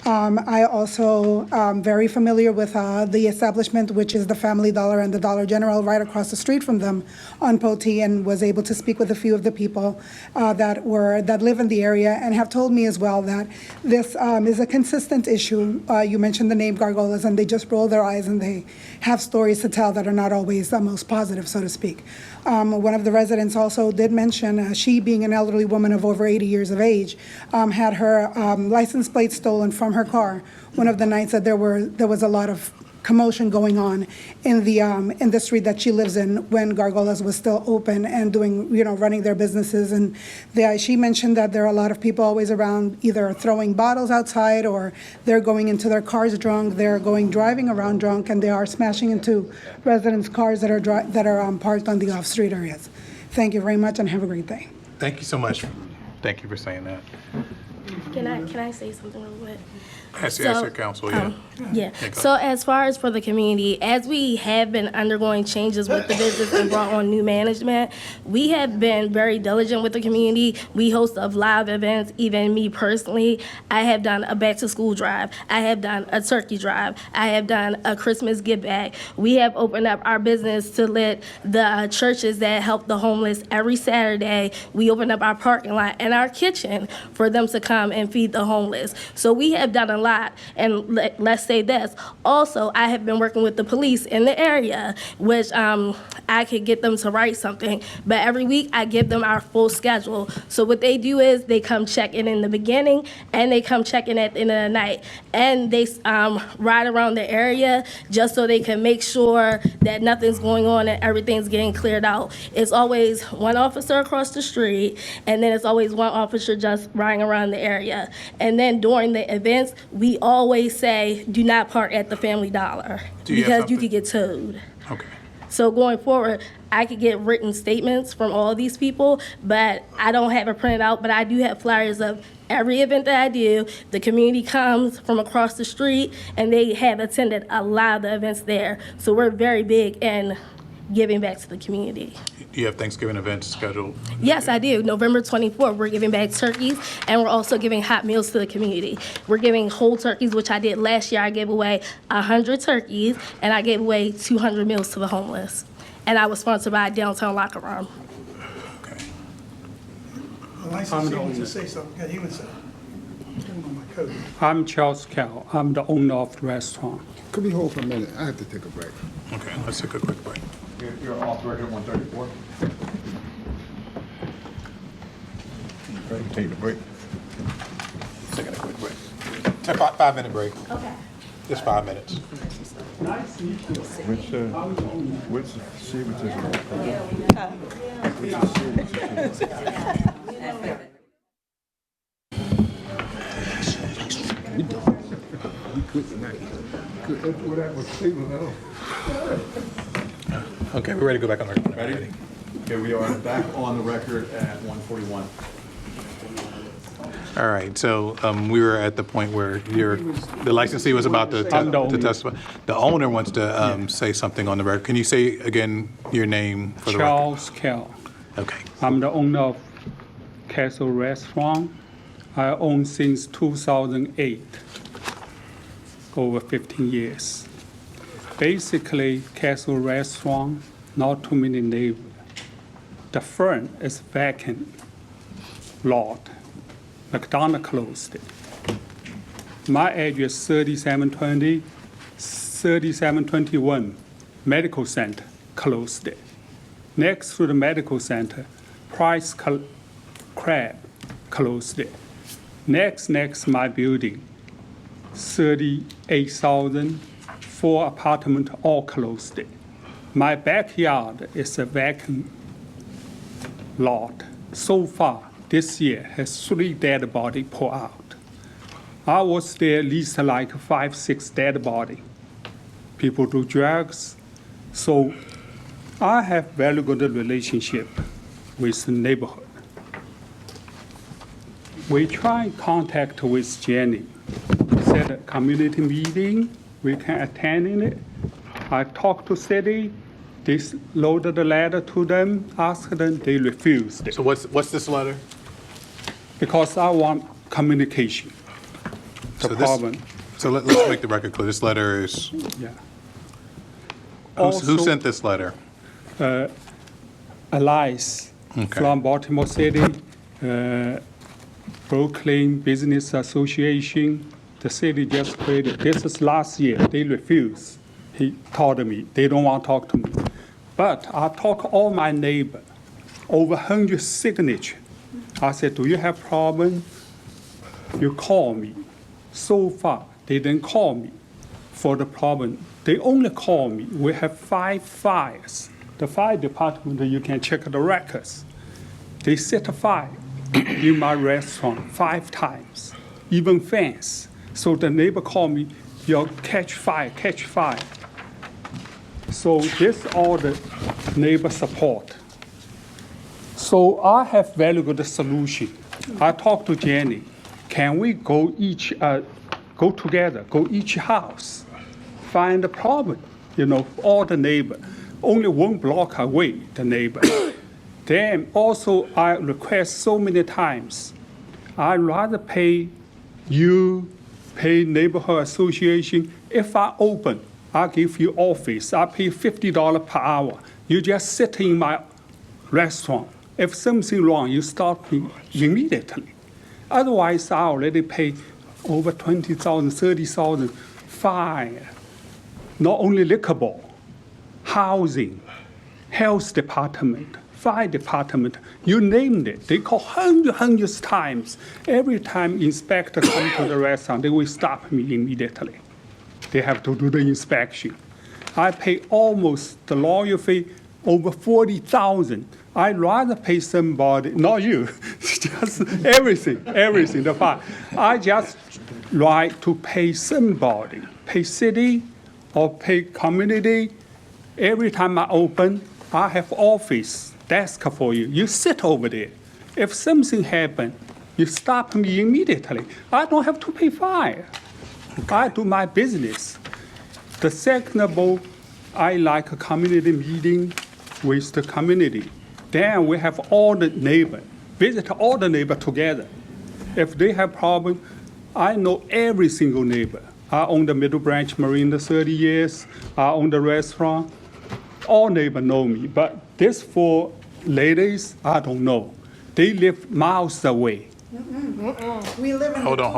I also am very familiar with the establishment, which is the Family Dollar and the Dollar General right across the street from them on Potee, and was able to speak with a few of the people that live in the area and have told me as well that this is a consistent issue. You mentioned the name Gargolas, and they just roll their eyes and they have stories to tell that are not always the most positive, so to speak. One of the residents also did mention she, being an elderly woman of over 80 years of age, had her license plate stolen from her car one of the nights that there was a lot of commotion going on in the street that she lives in when Gargolas was still open and doing, running their businesses. And she mentioned that there are a lot of people always around, either throwing bottles outside or they're going into their cars drunk, they're driving around drunk, and they are smashing into residents' cars that are parked on the off-street areas. Thank you very much and have a great day. Thank you so much. Thank you for saying that. Can I say something real quick? Ask your counsel, yeah. Yeah. So as far as for the community, as we have been undergoing changes with the business and brought on new management, we have been very diligent with the community. We host of live events, even me personally. I have done a back to school drive. I have done a turkey drive. I have done a Christmas give back. We have opened up our business to let the churches that help the homeless every Saturday. We open up our parking lot and our kitchen for them to come and feed the homeless. So we have done a lot. And let's say this. Also, I have been working with the police in the area, which I could get them to write something. But every week, I give them our full schedule. So what they do is they come check in the beginning, and they come check in at the end of the night. And they ride around the area just so they can make sure that nothing's going on and everything's getting cleared out. It's always one officer across the street, and then it's always one officer just riding around the area. And then during the events, we always say, do not park at the Family Dollar because you could get towed. Okay. So going forward, I could get written statements from all these people, but I don't have it printed out, but I do have flyers of every event that I do. The community comes from across the street, and they have attended a lot of the events there. So we're very big in giving back to the community. Do you have Thanksgiving events scheduled? Yes, I do. November 24th, we're giving back turkeys, and we're also giving hot meals to the community. We're giving whole turkeys, which I did last year. I gave away 100 turkeys, and I gave away 200 meals to the homeless. And I was sponsored by Downtown Locker Room. The licensee wants to say something. Yeah, he would say. I'm Charles Cal. I'm the owner of the restaurant. Could we hold for a minute? I have to take a break. Okay, let's take a quick break. You're off the record at 134. Take the break. Taking a quick break. 5-minute break. Okay. Just 5 minutes. Which Seaverton? Good tonight. Good. What that was Cleveland. Okay, we're ready to go back on the record. Ready? Okay, we are back on the record at 141. All right, so we were at the point where the licensee was about to testify. The owner wants to say something on the record. Can you say again your name for the record? Charles Cal. Okay. I'm the owner of Castle Restaurant. I own since 2008, over 15 years. Basically, Castle Restaurant, not too many neighbors. The front is vacant lot. McDonald's closed it. My address 3720, 3721, Medical Center closed it. Next to the Medical Center, Price Crab closed it. Next, my building, 38,000, 4 apartments, all closed it. My backyard is a vacant lot. So far, this year has 3 dead bodies pulled out. I was there at least like 5, 6 dead bodies. People do drugs. So I have very good relationship with the neighborhood. We try contact with Jenny. Set a community meeting, we can attend in it. I talked to city, they loaded the letter to them, asked them, they refused. So what's this letter? Because I want communication. The So problem. let's make the record clear. This letter is, Yeah. who Also, sent this letter? Elias Okay. from Baltimore City, Brooklyn Business Association. The city just created, this is last year, they refused. He told me, they don't want to talk to me. But I talked to all my neighbors, over 100 signatures. I said, do you have problem? You call me. So far, they didn't call me for the problem. They only call me. We have 5 fires. The fire department, you can check the records. They set a fire in my restaurant 5 times, even fence. So the neighbor called me, you catch fire, catch fire. So this all the neighbor support. So I have very good solution. I talked to Jenny. Can we go together, go each house, find the problem? You know, all the neighbor, only 1 block away, the neighbor. Then also I request so many times, I'd rather pay you, pay neighborhood association. If I open, I give you office. I pay $50 per hour. You just sit in my restaurant. If something wrong, you stop me immediately. Otherwise, I already pay over $20,000, $30,000 fine. Not only liquor board, housing, health department, fire department, you named it. They call hundreds times. Every time inspector come to the restaurant, they will stop me immediately. They have to do the inspection. I pay almost the lawyer fee over $40,000. I'd rather pay somebody, not you, just everything, the fire. I just like to pay somebody, pay city or pay community. Every time I open, I have office, desk for you. You sit over there. If something happen, you stop me immediately. I don't have to pay fine. I do my business. The second of all, I like a community meeting with the community. Then we have all the neighbor, visit all the neighbor together. If they have problem, I know every single neighbor. I own the Middle Branch Marina 30 years. I own the restaurant. All neighbors know me, but this 4 ladies, I don't know. They live miles away. We live in. Hold on.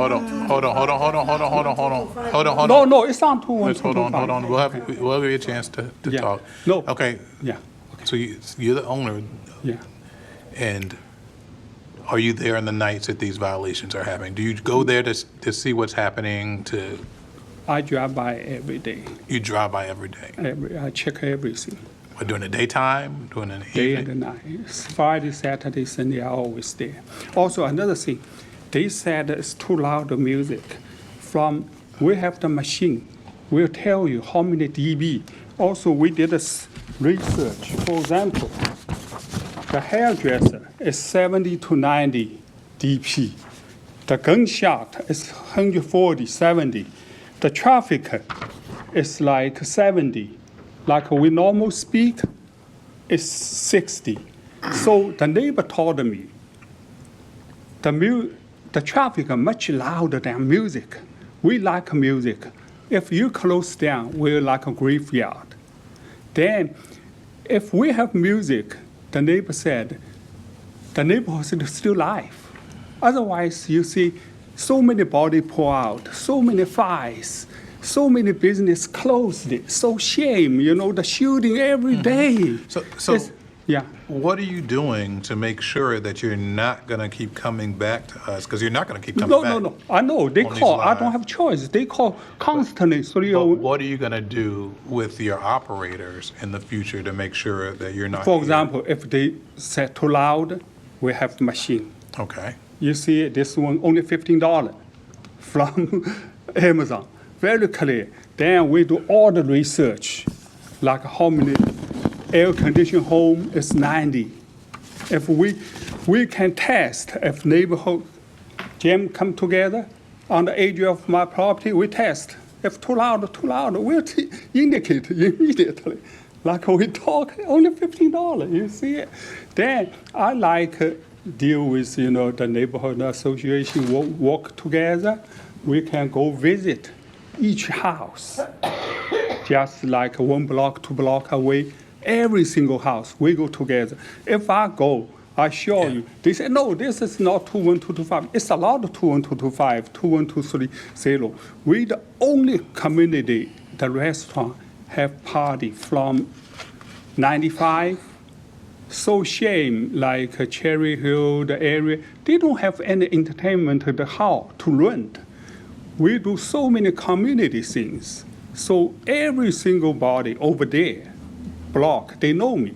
No, it's on 2125. Hold on. We'll have you a chance to talk. No. Okay. Yeah. So you're the owner, Yeah. and are you there on the nights that these violations are happening? Do you go there to see what's happening? I drive by every day. You drive by every day? I check everything. Or during the daytime, during the Day evening? and night. Friday, Saturday, Sunday, I always there. Also, another thing, they said it's too loud the music. We have the machine. We'll tell you how many dB. Also, we did research. For example, the hairdresser is 70 to 90 dB. The gunshot is 140, 70. The traffic is like 70. Like we normal speak, is 60. So the neighbor told me, the traffic is much louder than music. We like music. If you close down, we're like a graveyard. Then, if we have music, the neighbor said, the neighborhood is still alive. Otherwise, you see so many body pour out, so many fires, so many business closed. So shame, the shooting every day. So yeah. What are you doing to make sure that you're not going to keep coming back to us? Because you're not going to keep coming back. No. I know. They on these call. I lines. don't have choice. They call constantly. But what are you going to do with your operators in the future to make sure that you're not? For example, if they say too loud, we have machine. Okay. You see, this one only $15 from Amazon. Very clear. Then we do all the research, like how many air-conditioned home is 90. If we can test if neighborhood gym come together on the edge of my property, we test. If too loud, we'll indicate immediately. Like we talk, only $15, you see it? Then I like deal with, the neighborhood association, work together. We can go visit each house, just like 1 block, 2 block away. Every single house, we go together. If I go, I show you. They say, no, this is not 21225. It's allowed 21225, 21230. We the only community, the restaurant, have party from 95. So shame, like Cherry Hill, the area, they don't have any entertainment at the hall to rent. We do so many community things. So every single body over there, block, they know me.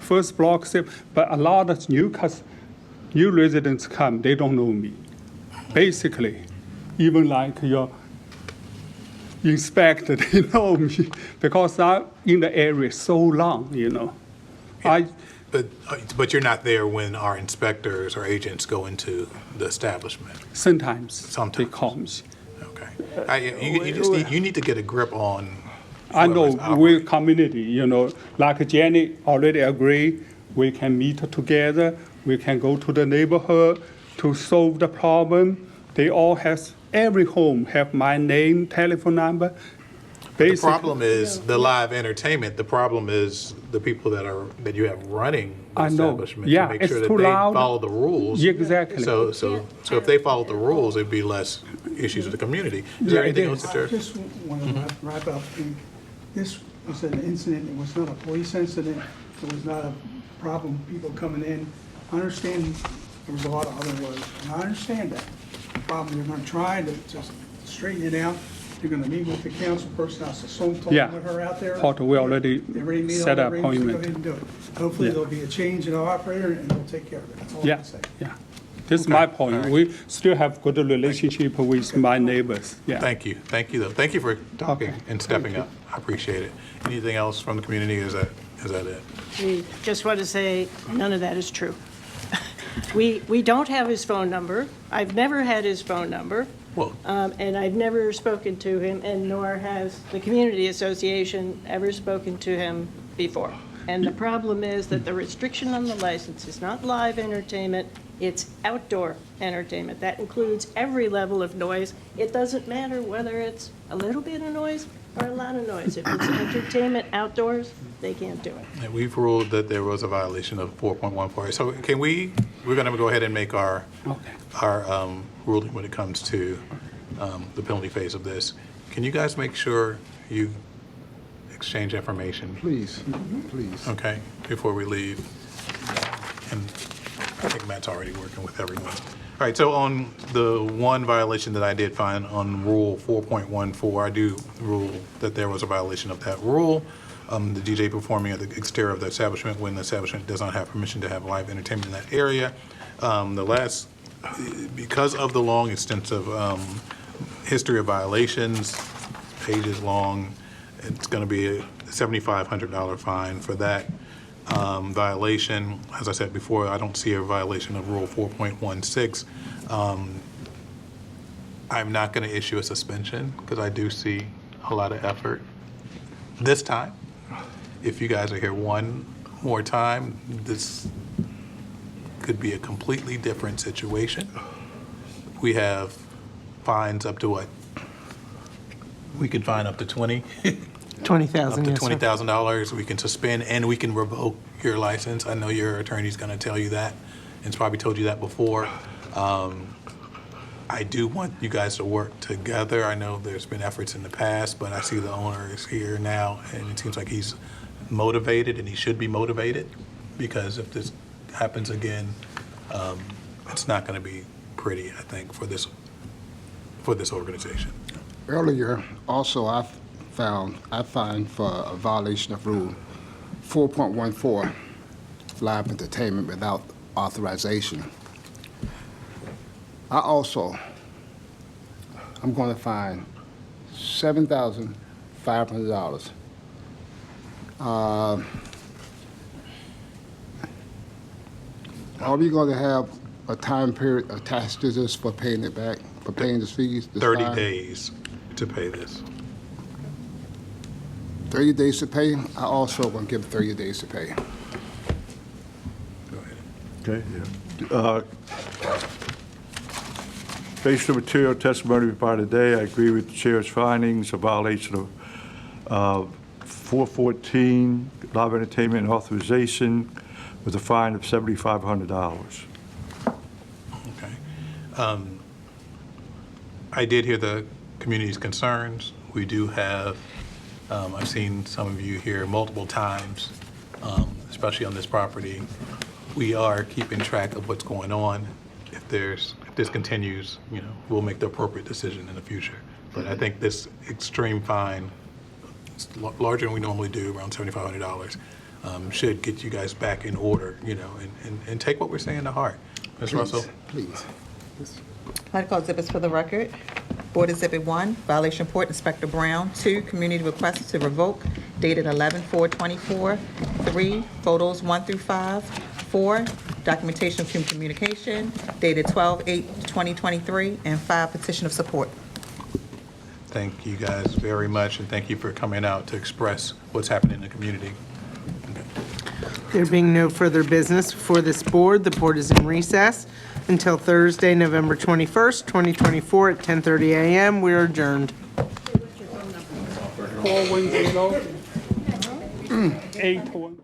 First block, but a lot of new residents come, they don't know me. Basically, even like your inspector, they know me because I'm in the area so long, But you're not there when our inspectors or agents go into the establishment? Sometimes they call me. Okay. You need to get a grip on. I know we're community, like Jenny already agreed, we can meet together, we can go to the neighborhood to solve the problem. They all have, every home have my name, telephone number. The problem is the live entertainment. The problem is the people that you have running the establishment. Yeah, to make it's sure that too they loud. follow the rules. Yeah, exactly. So if they follow the rules, it'd be less issues with the community. Is there anything else that I just want to wrap up. This was an incident. It was not a police incident. It was not a problem, people coming in. I understand there was a lot of other words, and I understand that. The problem, you're going to try to just straighten it out. You're going to meet with the council person. I saw talking with her out there. Porter, we already They already made all set the an arrangements. Go appointment. ahead and do it. Hopefully, there'll be a change in our operator, and they'll take care of it. That's all I Yeah, can say. yeah. This is my point. We still have good relationship with my neighbors. Yeah. Thank you, though. Thank you for talking and stepping up. I appreciate it. Anything else from the community? Is that it? We just want to say, none of that is true. We don't have his phone number. I've never had his phone number. And I've never spoken to him, and nor has the community association ever spoken to him before. And the problem is that the restriction on the license is not live entertainment, it's outdoor entertainment. That includes every level of noise. It doesn't matter whether it's a little bit of noise or a lot of noise. If it's entertainment outdoors, they can't do it. And we've ruled that there was a violation of 4.14. So can we're going to go ahead and make our ruling when it comes to the penalty phase of this. Can you guys make sure you exchange information? Please, please. Okay, before we leave. And I think Matt's already working with everyone. All right, so on the one violation that I did find on Rule 4.14, I do rule that there was a violation of that rule. The DJ performing at the exterior of the establishment when the establishment does not have permission to have live entertainment in that area. Because of the long, extensive history of violations, pages long, it's going to be a $7,500 fine for that violation. As I said before, I don't see a violation of Rule 4.16. I'm not going to issue a suspension because I do see a lot of effort. This time, if you guys are here one more time, this could be a completely different situation. We have fines up to what? We could fine up to $20,000. $20,000, Up to yes, sir. $20,000. We can suspend and we can revoke your license. I know your attorney's going to tell you that, and it's probably told you that before. I do want you guys to work together. I know there's been efforts in the past, but I see the owner is here now, and it seems like he's motivated, and he should be motivated, because if this happens again, it's not going to be pretty, I think, for this organization. Earlier, also, I fined for a violation of Rule 4.14, live entertainment without authorization. I'm going to fine $7,500. Are we going to have a time period attached to this for paying it back, for paying the fees? this 30 fine? days to pay this. 30 days to pay? I also want to give 30 days to pay. Okay, yeah. Based on material testimony provided today, I agree with the chair's findings, a violation of 414 live entertainment and authorization with a fine of $7,500. I did hear the community's concerns. We do have, I've seen some of you here multiple times, especially on this property. We are keeping track of what's going on. If this continues, we'll make the appropriate decision in the future. But I think this extreme fine, it's larger than we normally do, around $7,500, should get you guys back in order, and take what we're saying to heart. Ms. Russell? Please. I'd like to call exhibits for the record. Board Exhibit 1, violation report, Inspector Brown. 2, community request to revoke, dated 11/4/24. 3, photos 1 through 5. 4, documentation of human communication, dated 12/8/2023. And 5, petition of support. Thank you guys very much, and thank you for coming out to express what's happening in the community. There being no further business before this board, the board is in recess until Thursday, November 21st, 2024 at 10:30 a.m. We are adjourned. 410 81.